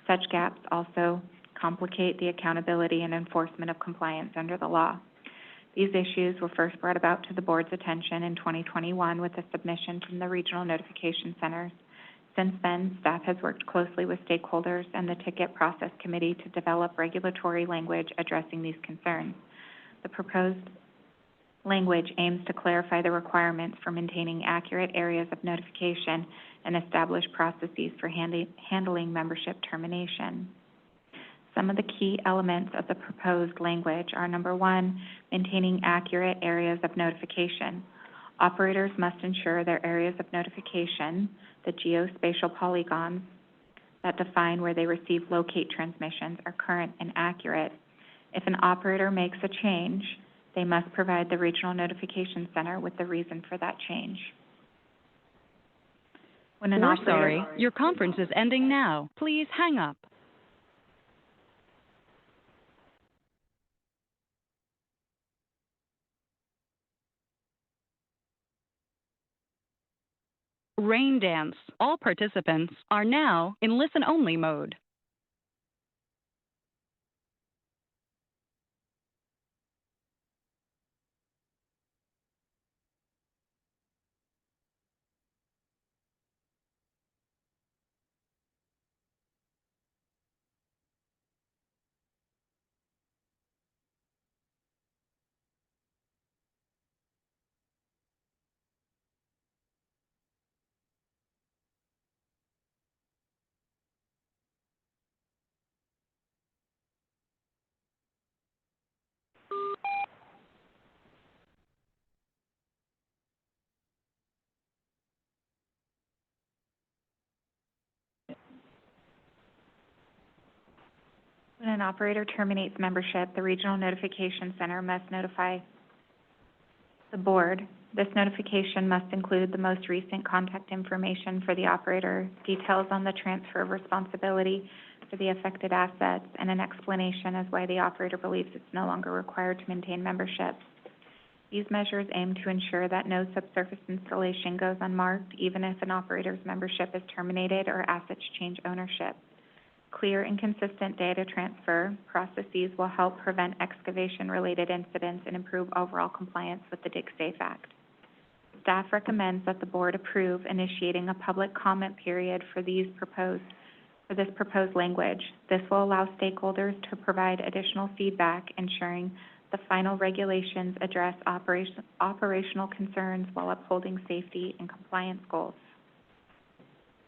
Such gaps also complicate the accountability and enforcement of compliance under the law. These issues were first brought about to the board's attention in 2021 with a submission from the regional notification centers. Since then, staff has worked closely with stakeholders and the Ticket Process Committee to develop regulatory language addressing these concerns. The proposed language aims to clarify the requirements for maintaining accurate areas of notification and establish processes for handling membership termination. Some of the key elements of the proposed language are, number one, maintaining accurate areas of notification. Operators must ensure their areas of notification, the geospatial polygons that define where they receive locate transmissions, are current and accurate. If an operator makes a change, they must provide the Regional Notification Center with the reason for that change. We're sorry, your conference is ending now. Please hang up. Rain dance. All participants are now in listen-only mode. When an operator terminates membership, the Regional Notification Center must notify the board. This notification must include the most recent contact information for the operator, details on the transfer of responsibility for the affected assets, and an explanation as why the operator believes it's no longer required to maintain membership. These measures aim to ensure that no subsurface installation goes unmarked, even if an operator's membership is terminated or assets change ownership. Clear and consistent data transfer processes will help prevent excavation-related incidents and improve overall compliance with the DigSafe Act. Staff recommends that the board approve initiating a public comment period for this proposed language. This will allow stakeholders to provide additional feedback, ensuring the final regulations address operational concerns while upholding safety and compliance goals.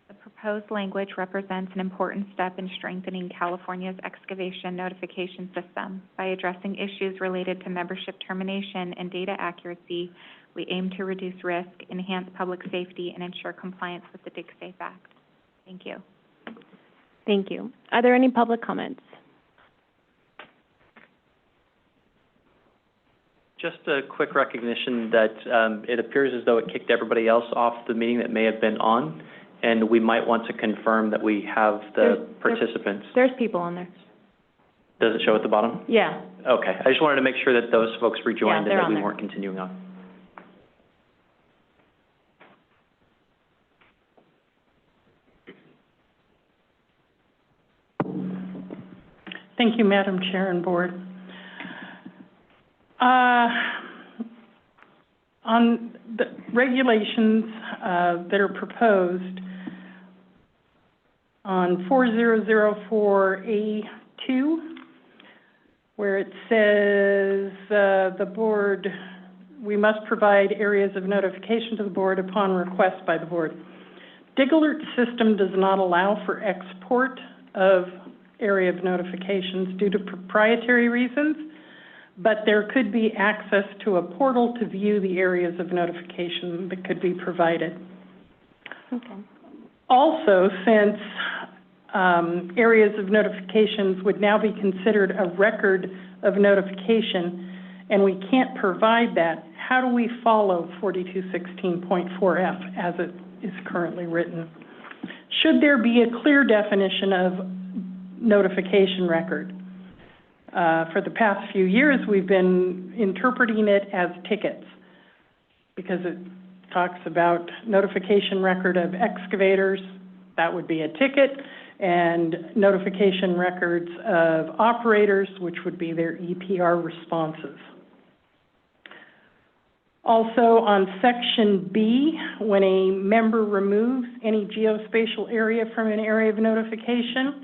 The proposed language represents an important step in strengthening California's excavation notification system. By addressing issues related to membership termination and data accuracy, we aim to reduce risk, enhance public safety, and ensure compliance with the DigSafe Act. Thank you. Thank you. Are there any public comments? Just a quick recognition that it appears as though it kicked everybody else off the meeting that may have been on, and we might want to confirm that we have the participants. There's people on there. Does it show at the bottom? Yeah. Okay. I just wanted to make sure that those folks rejoined Yeah, and they're that on we there. weren't continuing on. Thank you, Madam Chair and Board. On the regulations that are proposed on 4004A2, where it says the board, we must provide areas of notification to the board upon request by the board. DigAlert system does not allow for export of area of notifications due to proprietary reasons, but there could be access to a portal to view the areas of notification that could be provided. Okay. Also, since areas of notifications would now be considered a record of notification, and we can't provide that, how do we follow 4216.4F as it is currently written? Should there be a clear definition of notification record? For the past few years, we've been interpreting it as tickets because it talks about notification record of excavators, that would be a ticket, and notification records of operators, which would be their EPR responses. Also, on Section B, when a member removes any geospatial area from an area of notification,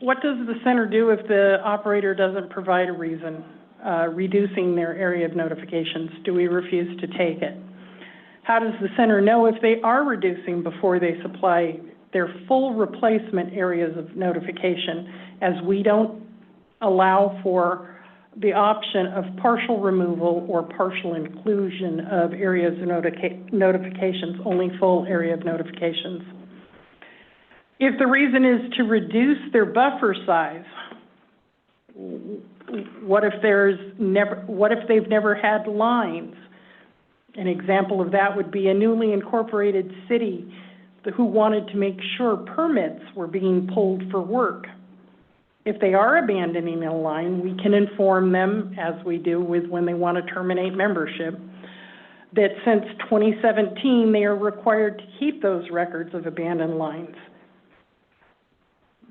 what does the center do if the operator doesn't provide a reason, reducing their area of notifications? Do we refuse to take it? How does the center know if they are reducing before they supply their full replacement areas of notification, as we don't allow for the option of partial removal or partial inclusion of areas of notifications, only full area of notifications? If the reason is to reduce their buffer size, what if they've never had lines? An example of that would be a newly incorporated city who wanted to make sure permits were being pulled for work. If they are abandoning a line, we can inform them, as we do with when they want to terminate membership, that since 2017, they are required to keep those records of abandoned lines.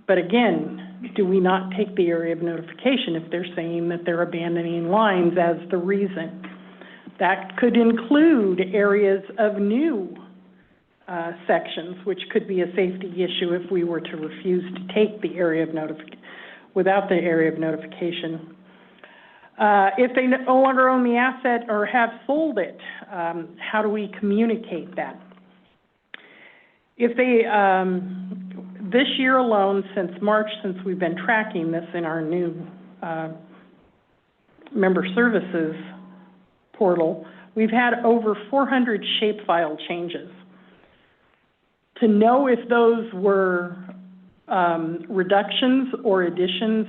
But again, do we not take the area of notification if they're saying that they're abandoning lines as the reason? That could include areas of new sections, which could be a safety issue if we were to refuse to take the area of without the area of notification. If they no longer own the asset or have sold it, how do we communicate that? If they, this year alone, since March, since we've been tracking this in our new member services portal, we've had over 400 shapefile changes. To know if those were reductions or additions,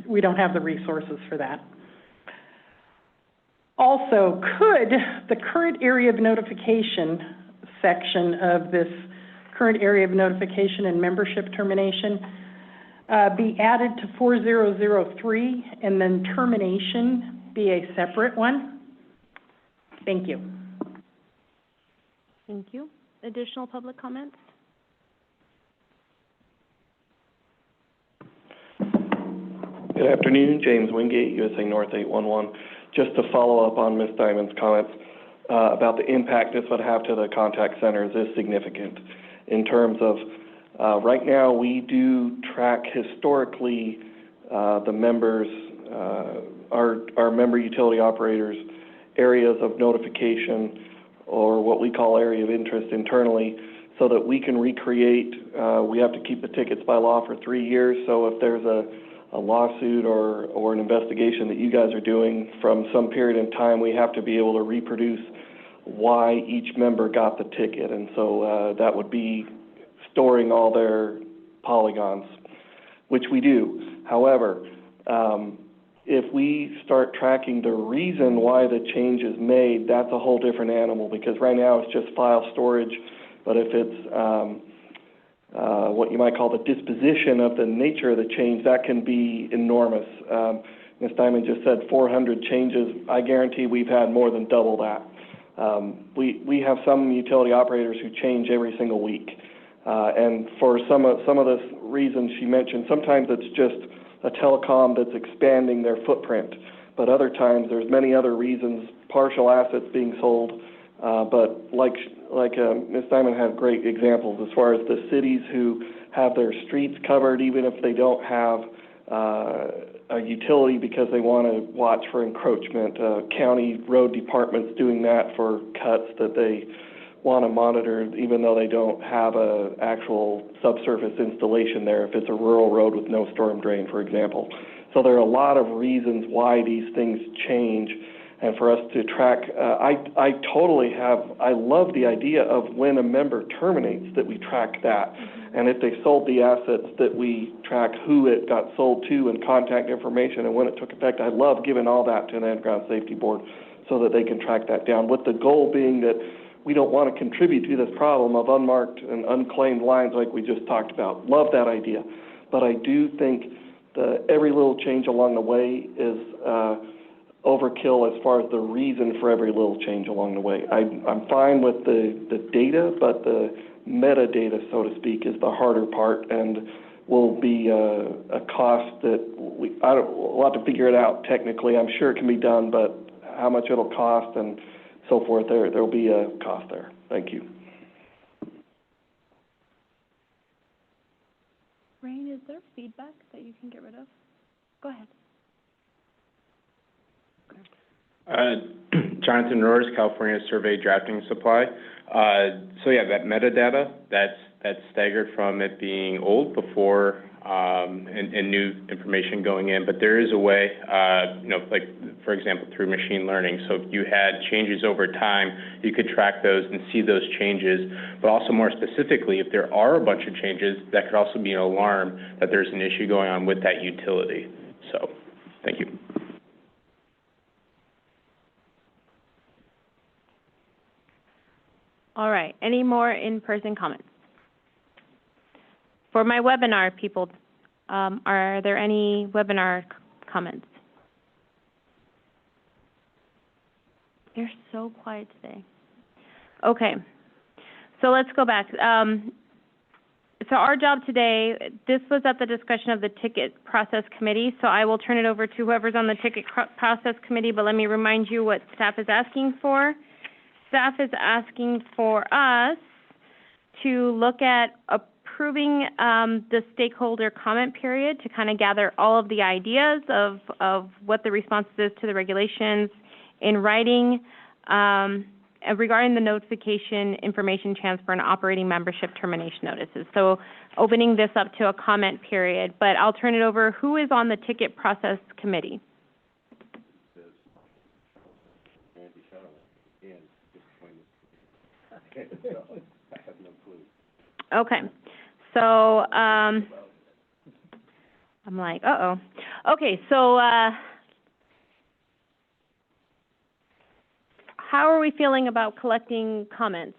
we don't have the resources for that. Also, could the current area of notification section of this current area of notification and membership termination be added to 4003 and then termination be a separate one? Thank you. Thank you. Additional public comments? Good afternoon, James Wingate, USA North 811. Just to follow up on Ms. Diamond's comments about the impact this would have to the contact centers is significant in terms of right now we do track historically the members, our member utility operators, areas of notification or what we call area of interest internally so that we can recreate, we have to keep the tickets by law for 3 years, so if there's a lawsuit or an investigation that you guys are doing from some period in time, we have to be able to reproduce why each member got the ticket. And so that would be storing all their polygons, which we do. However, If we start tracking the reason why the change is made, that's a whole different animal, because right now it's just file storage. But if it's what you might call the disposition of the nature of the change, that can be enormous. Ms. Diamond just said 400 changes. I guarantee we've had more than double that. We have some utility operators who change every single week. And for some of the reasons she mentioned, sometimes it's just a telecom that's expanding their footprint. But other times there's many other reasons, partial assets being sold. But like Ms. Diamond had great examples as far as the cities who have their streets covered even if they don't have a utility because they want to watch for encroachment. County road departments doing that for cuts that they want to monitor even though they don't have a actual subsurface installation there if it's a rural road with no storm drain, for example. So there are a lot of reasons why these things change. And for us to track, I love the idea of when a member terminates that we track that. And if they sold the assets, that we track who it got sold to and contact information and when it took effect. I love giving all that to an Underground Safety Board so that they can track that down, with the goal being that we don't want to contribute to this problem of unmarked and unclaimed lines like we just talked about. Love that idea. But I do think that every little change along the way is overkill as far as the reason for every little change along the way. I'm fine with the data, but the metadata, so to speak, is the harder part and will be a cost that we'll have to figure it out technically. I'm sure it can be done, but how much it'll cost and so forth, there'll be a cost there. Thank you. Rain, is there feedback that you can get rid of? Go ahead. Jonathan Rohrs, California Survey Drafting Supply. So yeah, that metadata, that's staggered from it being old before and new information going in. But there is a way, like for example through machine learning. So if you had changes over time, you could track those and see those changes. But also more specifically, if there are a bunch of changes, that could also be an alarm that there's an issue going on with that utility. So, thank you. All right, any more in-person comments? For my webinar people, are there any webinar comments? They're so quiet today. Okay, so let's go back. So our job today, this was at the discussion of the Ticket Process Committee, so I will turn it over to whoever's on the Ticket Process Committee, but let me remind you what staff is asking for. Staff is asking for us to look at approving the stakeholder comment period to kind of gather all of the ideas of what the response is to the regulations in writing regarding the notification, information transfer, and operating membership termination notices. So opening this up to a comment period, but I'll turn it over. Who is on the Ticket Process Committee? I have no clue. Okay, so I'm like, uh-oh. Okay, so how are we feeling about collecting comments?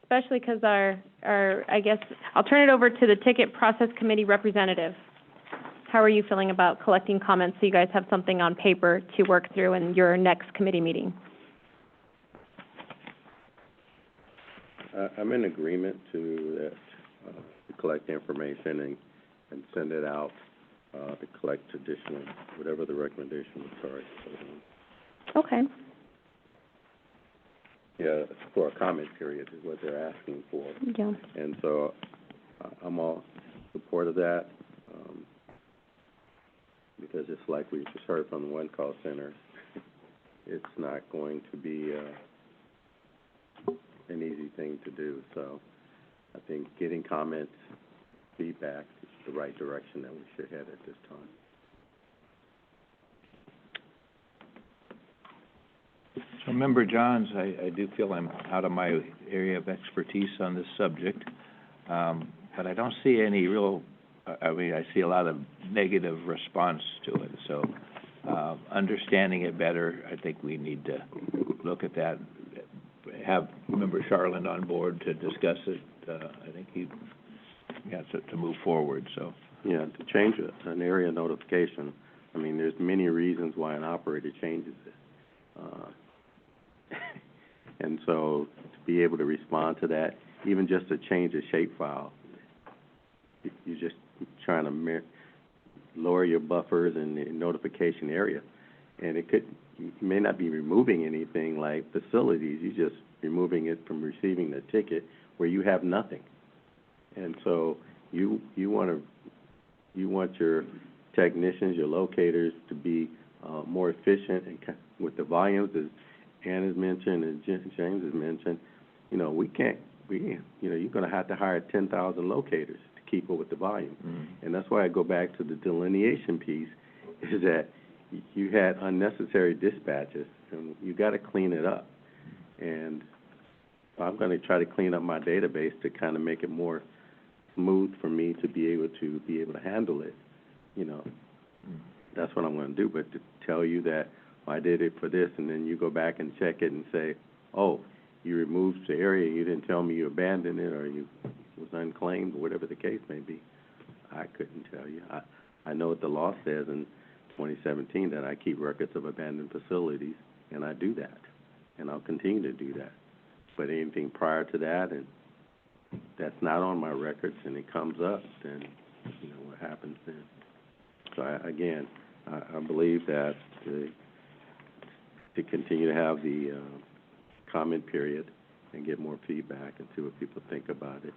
Especially because I guess, I'll turn it over to the Ticket Process Committee representative. How are you feeling about collecting comments so you guys have something on paper to work through in your next committee meeting? I'm in agreement to collect information and send it out to collect additional, whatever the recommendation was, sorry. Okay. Yeah, for a comment period is what they're asking for. Yeah. And so I'm all support of that because it's like we just heard from the One Call Center. It's not going to be an easy thing to do. So I think getting comments, feedback is the right direction that we should head at this time. So Member Johns, I do feel I'm out of my area of expertise on this subject, but I don't see any real I mean, I see a lot of negative response to it, so, understanding it better, I think we need to look at that, have Member Charland on board to discuss it. I think he has to move forward, so. Yeah, to change an area notification, I mean, there's many reasons why an operator changes it. And so to be able to respond to that, even just to change a shapefile, you're just trying to lower your buffers in the notification area. And you may not be removing anything like facilities, you're just removing it from receiving the ticket where you have nothing. And so you want your technicians, your locators to be more efficient and with the volumes, as Ann has mentioned and James has mentioned. You know, you're going to have to hire 10,000 locators to keep up with the volume. Mm-hmm. And that's why I go back to the delineation piece, is that you had unnecessary dispatches, and you got to clean it up. And I'm going to try to clean up my database to kind of make it more smooth for me to be able to handle it. You know, that's what I'm going to do. But to tell you that I did it for this, and then you go back and check it and say, oh, you removed the area, you didn't tell me you abandoned it, or it was unclaimed, or whatever the case may be, I couldn't tell you. I know what the law says in 2017, that I keep records of abandoned facilities, and I do that, and I'll continue to do that. But anything prior to that, and that's not on my records, and it comes up, then you know what happens then. So I believe that to continue to have the comment period and get more feedback and see what people think about it.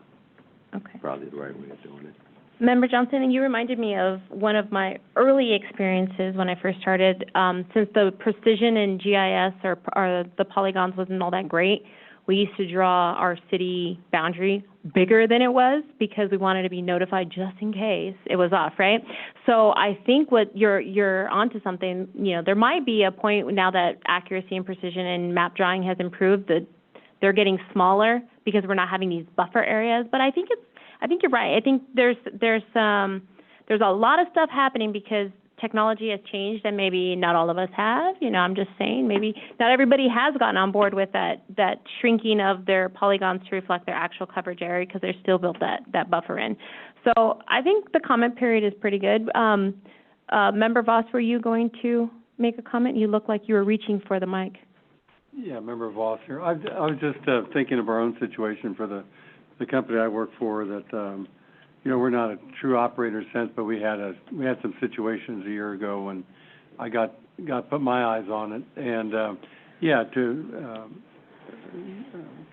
Okay. Probably the right way of doing it. Member Johnson, and you reminded me of one of my early experiences when I first started. Since the precision in GIS or the polygons wasn't all that great, we used to draw our city boundary bigger than it was because we wanted to be notified just in case it was off, right? So I think what you're onto something. You know, there might be a point now that accuracy and precision in map drawing has improved, that they're getting smaller because we're not having these buffer areas. But I think you're right. I think there's a lot of stuff happening because technology has changed and maybe not all of us have. You know, I'm just saying maybe not everybody has gotten on board with that shrinking of their polygons to reflect their actual coverage area because they're still built that buffer in. So I think the comment period is pretty good. Member Voss, were you going to make a comment? You look like you were reaching for the mic. Yeah, Member Voss here. I was just thinking of our own situation for the company I work for, that you know, we're not a true operator sense, but we had some situations a year ago when I got put my eyes on it. And to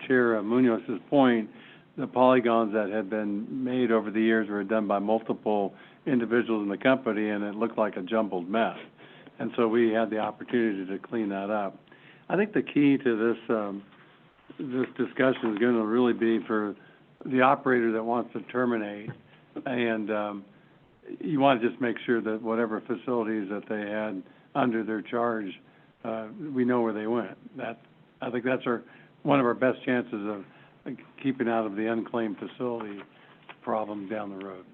Chair Munoz's point, the polygons that had been made over the years were done by multiple individuals in the company, and it looked like a jumbled mess. And so we had the opportunity to clean that up. I think the key to this discussion is going to really be for the operator that wants to terminate, and you want to just make sure that whatever facilities that they had under their charge, we know where they went. I think that's one of our best chances of keeping out of the unclaimed facility problem down the road.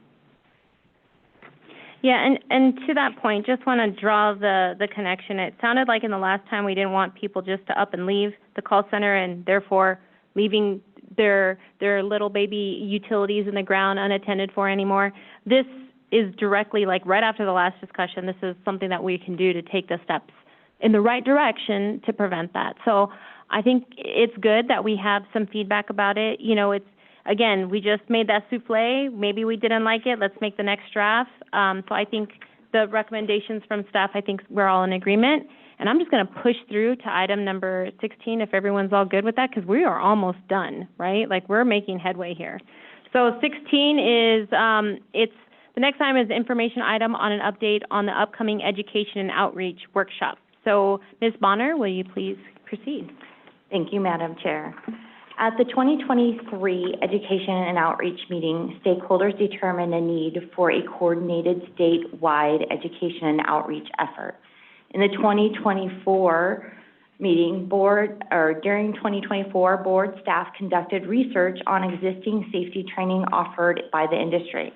Yeah, and to that point, just want to draw the connection. It sounded like in the last time we didn't want people just to up and leave the call center and therefore leaving their little baby utilities in the ground unattended for anymore. This is directly, like right after the last discussion, this is something that we can do to take the steps in the right direction to prevent that. So I think it's good that we have some feedback about it. You know, again, we just made that souffle. Maybe we didn't like it. Let's make the next draft. So I think the recommendations from staff, I think we're all in agreement. And I'm just going to push through to item number 16 if everyone's all good with that, because we are almost done, right? Like, we're making headway here. So 16 is, the next item is information item on an update on the upcoming education and outreach workshop. So Ms. Bonner, will you please proceed? Thank you, Madam Chair. At the 2023 Education and Outreach meeting, stakeholders determined a need for a coordinated statewide education and outreach effort. In the 2024 meeting, during 2024, board staff conducted research on existing safety training offered by the industry.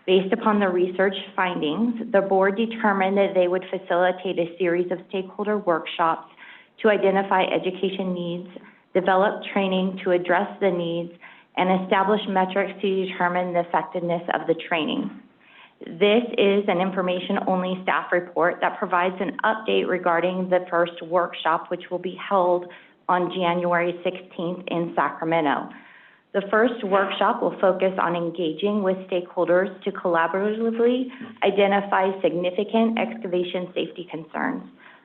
Based upon the research findings, the board determined that they would facilitate a series of stakeholder workshops to identify education needs, develop training to address the needs, and establish metrics to determine the effectiveness of the training. This is an information-only staff report that provides an update regarding the first workshop, which will be held on January 16th in Sacramento. The first workshop will focus on engaging with stakeholders to collaboratively identify significant excavation safety concerns.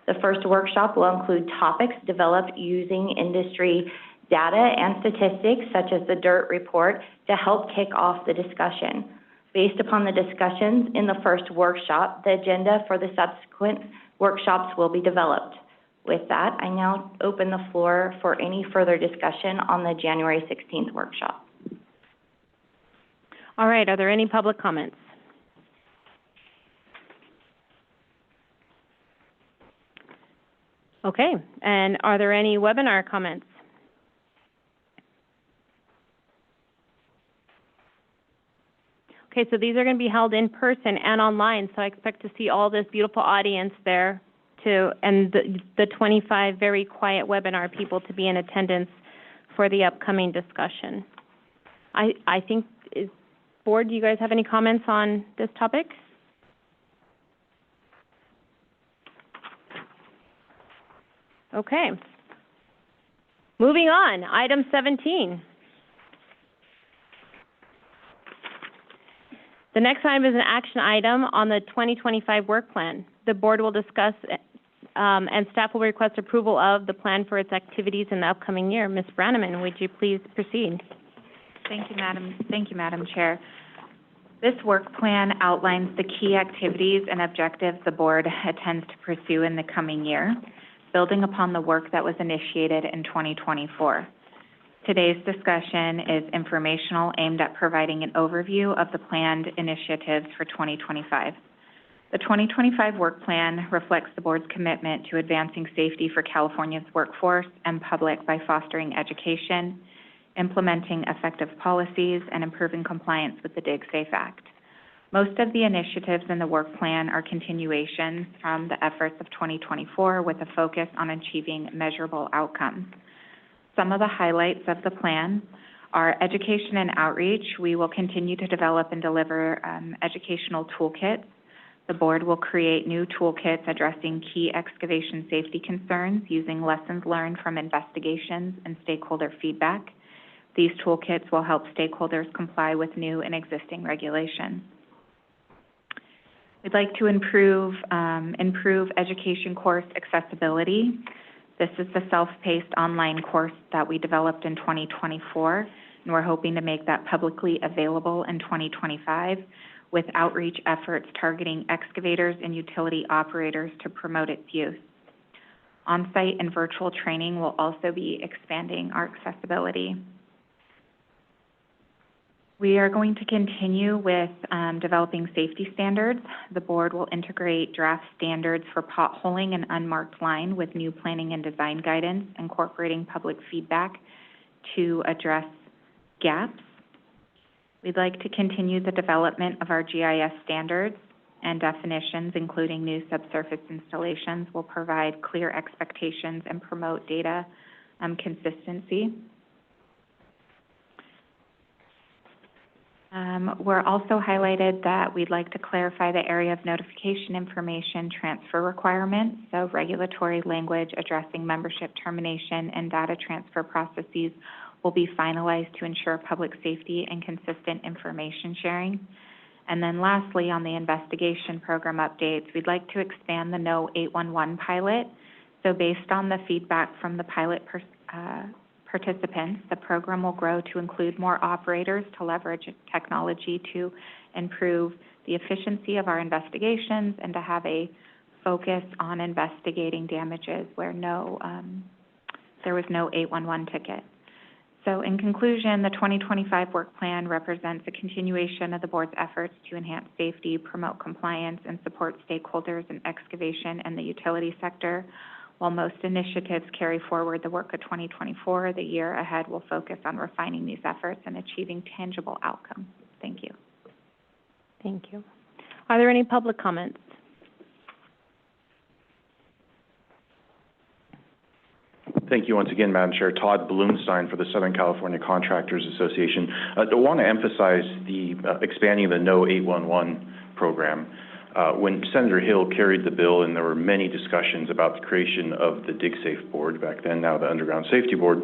The first workshop will include topics developed using industry data and statistics, such as the DIRT report, to help kick off the discussion. Based upon the discussions in the first workshop, the agenda for the subsequent workshops will be developed. With that, I now open the floor for any further discussion on the January 16th workshop. All right, are there any public comments? Okay, and are there any webinar comments? Okay, so these are going to be held in person and online, so I expect to see all this beautiful audience there and the 25 very quiet webinar people to be in attendance for the upcoming discussion. I think, board, do you guys have any comments on this topic? Okay. Moving on, item 17. The next item is an action item on the 2025 work plan. The board will discuss and staff will request approval of the plan for its activities in the upcoming year. Ms. Brannaman, would you please proceed? Thank you, Madam Chair. This work plan outlines the key activities and objectives the board intends to pursue in the coming year, building upon the work that was initiated in 2024. Today's discussion is informational, aimed at providing an overview of the planned initiatives for 2025. The 2025 work plan reflects the board's commitment to advancing safety for California's workforce and public by fostering education, implementing effective policies, and improving compliance with the DIG-SAFE Act. Most of the initiatives in the work plan are continuations from the efforts of 2024 with a focus on achieving measurable outcomes. Some of the highlights of the plan are education and outreach. We will continue to develop and deliver educational toolkits. The board will create new toolkits addressing key excavation safety concerns using lessons learned from investigations and stakeholder feedback. These toolkits will help stakeholders comply with new and existing regulations. We'd like to improve education course accessibility. This is the self-paced online course that we developed in 2024, and we're hoping to make that publicly available in 2025 with outreach efforts targeting excavators and utility operators to promote its use. On-site and virtual training will also be expanding our accessibility. We are going to continue with developing safety standards. The board will integrate draft standards for potholing and unmarked line with new planning and design guidance, incorporating public feedback to address gaps. We'd like to continue the development of our GIS standards and definitions, including new subsurface installations, will provide clear expectations and promote data consistency. We're also highlighted that we'd like to clarify the area of notification information transfer requirements, so regulatory language addressing membership termination and data transfer processes will be finalized to ensure public safety and consistent information sharing. And then lastly, on the investigation program updates, we'd like to expand the No 811 pilot. So based on the feedback from the pilot participants, the program will grow to include more operators to leverage technology to improve the efficiency of our investigations and to have a focus on investigating damages where there was no 811 ticket. So in conclusion, the 2025 work plan represents a continuation of the board's efforts to enhance safety, promote compliance, and support stakeholders in excavation and the utility sector. While most initiatives carry forward the work of 2024, the year ahead will focus on refining these efforts and achieving tangible outcomes. Thank you. Thank you. Are there any public comments? Thank you once again, Madam Chair. Todd Blumstein for the Southern California Contractors Association. I want to emphasize the expanding the No 811 program. When Senator Hill carried the bill, and there were many discussions about the creation of the DigSafe Board, back then, now the Underground Safety Board,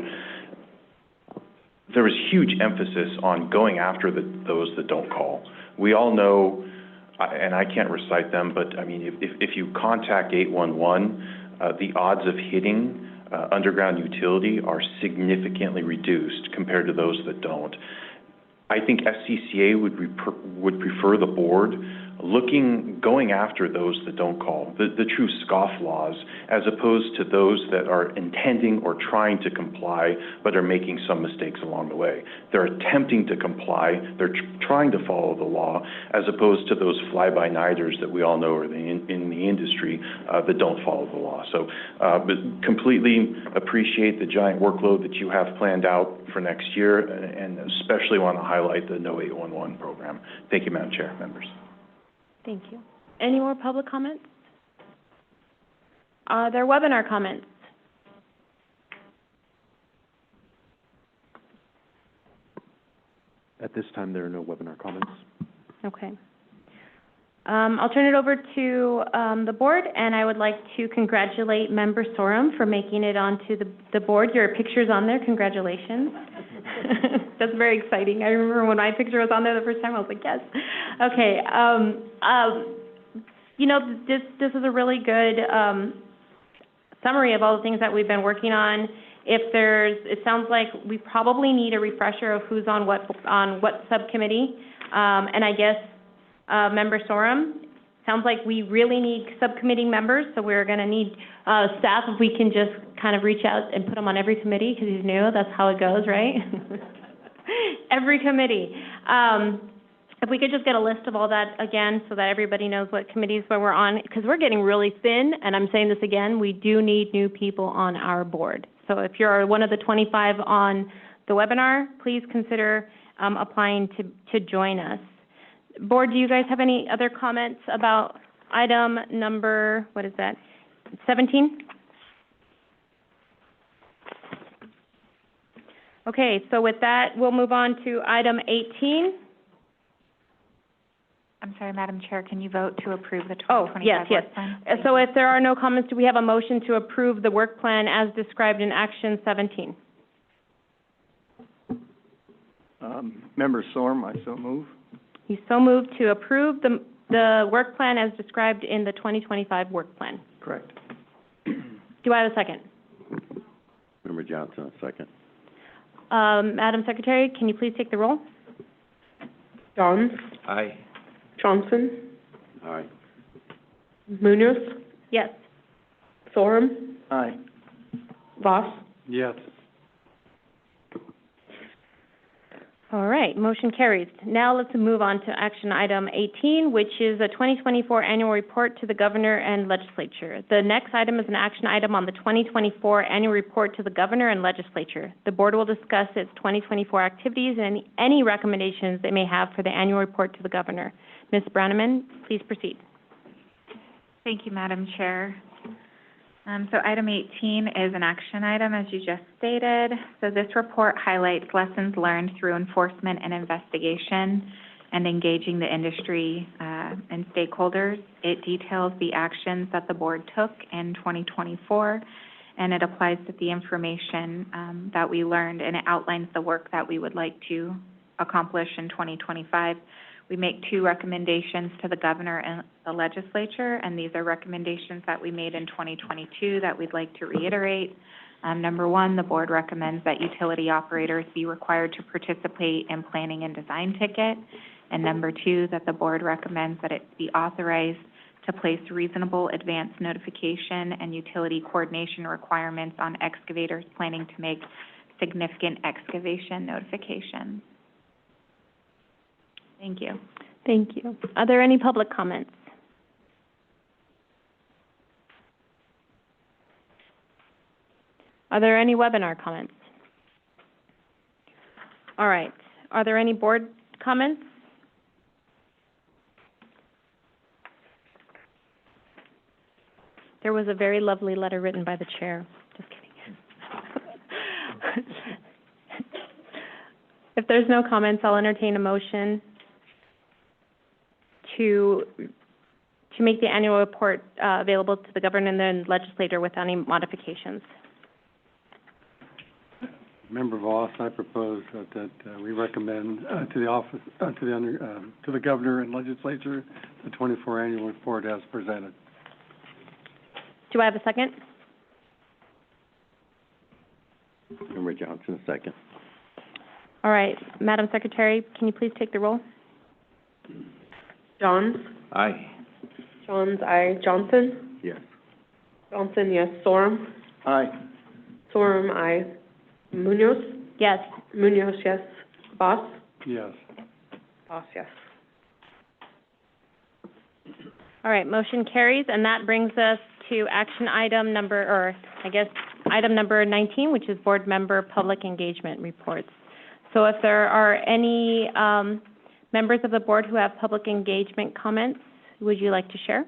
there was huge emphasis on going after those that don't call. We all know, and I can't recite them, but I mean, if you contact 811, the odds of hitting underground utility are significantly reduced compared to those that don't. I think SCCA would prefer the board going after those that don't call, the true scofflaws, as opposed to those that are intending or trying to comply but are making some mistakes along the way. They're attempting to comply, they're trying to follow the law, as opposed to those fly-by-nighters that we all know are in the industry that don't follow the law. So but completely appreciate the giant workload that you have planned out for next year, and especially want to highlight the No 811 program. Thank you, Madam Chair, members. Thank you. Any more public comments? Are there webinar comments? At this time, there are no webinar comments. Okay. I'll turn it over to the board, and I would like to congratulate Member Sorum for making it onto the board. Your picture's on there. Congratulations. That's very exciting. I remember when my picture was on there the first time, I was like, yes. Okay. You know, this is a really good summary of all the things that we've been working on. It sounds like we probably need a refresher of who's on what subcommittee. And I guess, Member Sorum, sounds like we really need subcommittee members, so we're going to need staff if we can just kind of reach out and put them on every committee, because he's new. That's how it goes, right? Every committee. If we could just get a list of all that again, so that everybody knows what committees where we're on, because we're getting really thin, and I'm saying this again, we do need new people on our board. So if you're one of the 25 on the webinar, please consider applying to join us. Board, do you guys have any other comments about item number, 17? Okay, so with that, we'll move on to item 18. I'm sorry, Madam Chair, can you vote to approve the 2025 work plan? So if there are no comments, do we have a motion to approve the work plan as described in action 17? Member Sorum, I so move. He's so moved to approve the work plan as described in the 2025 work plan. Correct. Do I have a second? Member Johnson, a second. Madam Secretary, can you please take the roll? Johns? Aye. Johnson? Aye. Munoz? Yes. Sorum? Aye. Voss? Yes. All right, motion carries. Now let's move on to action item 18, which is a 2024 annual report to the governor and legislature. The next item is an action item on the 2024 annual report to the governor and legislature. The board will discuss its 2024 activities and any recommendations they may have for the annual report to the governor. Ms. Branneman, please proceed. Thank you, Madam Chair. So item 18 is an action item, as you just stated. So this report highlights lessons learned through enforcement and investigation and engaging the industry and stakeholders. It details the actions that the board took in 2024, and it applies to the information that we learned, and it outlines the work that we would like to accomplish in 2025. We make 2 recommendations to the governor and the legislature, and these are recommendations that we made in 2022 that we'd like to reiterate. Number 1, the board recommends that utility operators be required to participate in planning and design ticket. And number 2, that the board recommends that it be authorized to place reasonable advance notification and utility coordination requirements on excavators planning to make significant excavation notifications. Thank you. Thank you. Are there any public comments? Are there any webinar comments? All right. Are there any board comments? There was a very lovely letter written by the chair. Just kidding. If there's no comments, I'll entertain a motion to make the annual report available to the governor and the legislator without any modifications. Member Voss, I propose that we recommend to the office, to the governor and legislature, the 24 annual report as presented. Do I have a second? Member Johnson, second. All right, Madam Secretary, can you please take the roll? Johns? Aye. Johns, aye. Johnson? Yes. Johnson, yes. Sorum? Aye. Sorum, aye. Munoz? Yes. Munoz, yes. Voss? Yes. Voss, yes. All right, motion carries, and that brings us to action item item number 19, which is board member public engagement reports. So if there are any members of the board who have public engagement comments, would you like to share?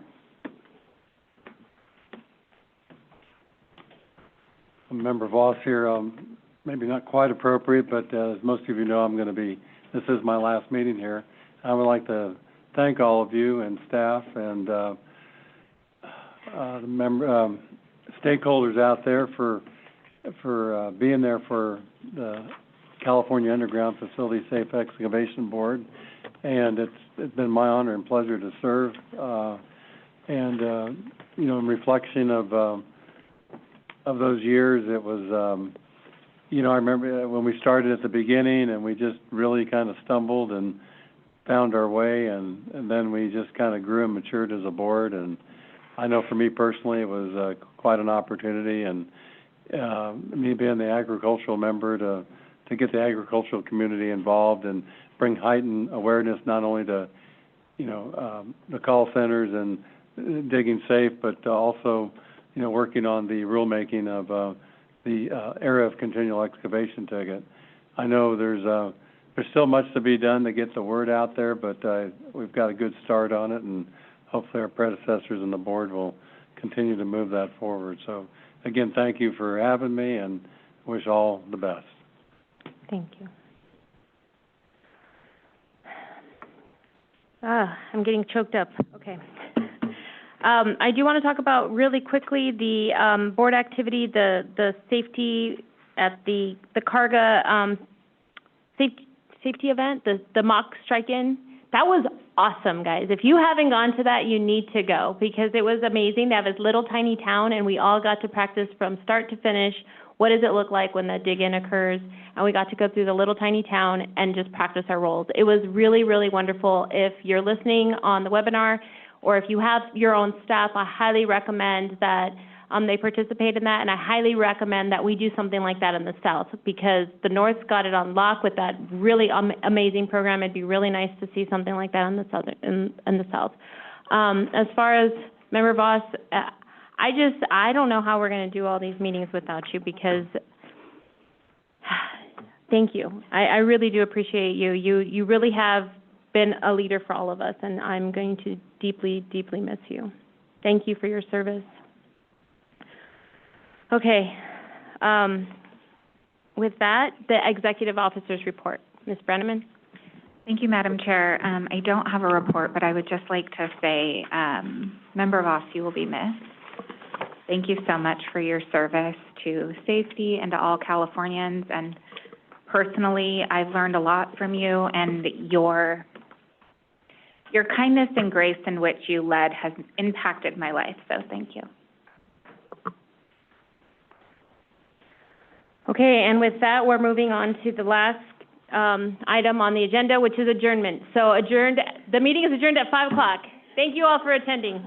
Member Voss here, maybe not quite appropriate, but as most of you know, this is my last meeting here. I would like to thank all of you and staff and the stakeholders out there for being there for the California Underground Facility Safe Excavation Board. And it's been my honor and pleasure to serve. In reflection of those years, it was, I remember when we started at the beginning and we just really kind of stumbled and found our way, and then we just kind of grew and matured as a board. And I know for me personally, it was quite an opportunity, and me being the agricultural member to get the agricultural community involved and bring heightened awareness not only to, the call centers and digging safe, but also, working on the rulemaking of the area of continual excavation ticket. I know there's still much to be done to get the word out there, but we've got a good start on it, and hopefully our predecessors and the board will continue to move that forward. So, again, thank you for having me, and wish all the best. Thank you. I'm getting choked up. Okay. I do want to talk about really quickly the board activity, the safety at the Karga safety event, the mock strike-in. That was awesome, guys. If you haven't gone to that, you need to go, because it was amazing to have this little tiny town, and we all got to practice from start to finish. What does it look like when the dig-in occurs? And we got to go through the little tiny town and just practice our roles. It was really, really wonderful. If you're listening on the webinar, or if you have your own staff, I highly recommend that they participate in that, and I highly recommend that we do something like that in the South, because the North's got it on lock with that really amazing program. It'd be really nice to see something like that in the South. As far as Member Voss, I don't know how we're going to do all these meetings without you, because thank you. I really do appreciate you. You really have been a leader for all of us, and I'm going to deeply, deeply miss you. Thank you for your service. Okay. With that, the executive officer's report. Ms. Brenneman? Thank you, Madam Chair. I don't have a report, but I would just like to say, Member Voss, you will be missed. Thank you so much for your service to safety and to all Californians. And personally, I've learned a lot from you, and your kindness and grace in which you led has impacted my life. So thank you. Okay, and with that, we're moving on to the last item on the agenda, which is adjournment. So the meeting is adjourned at 5 o'clock. Thank you all for attending.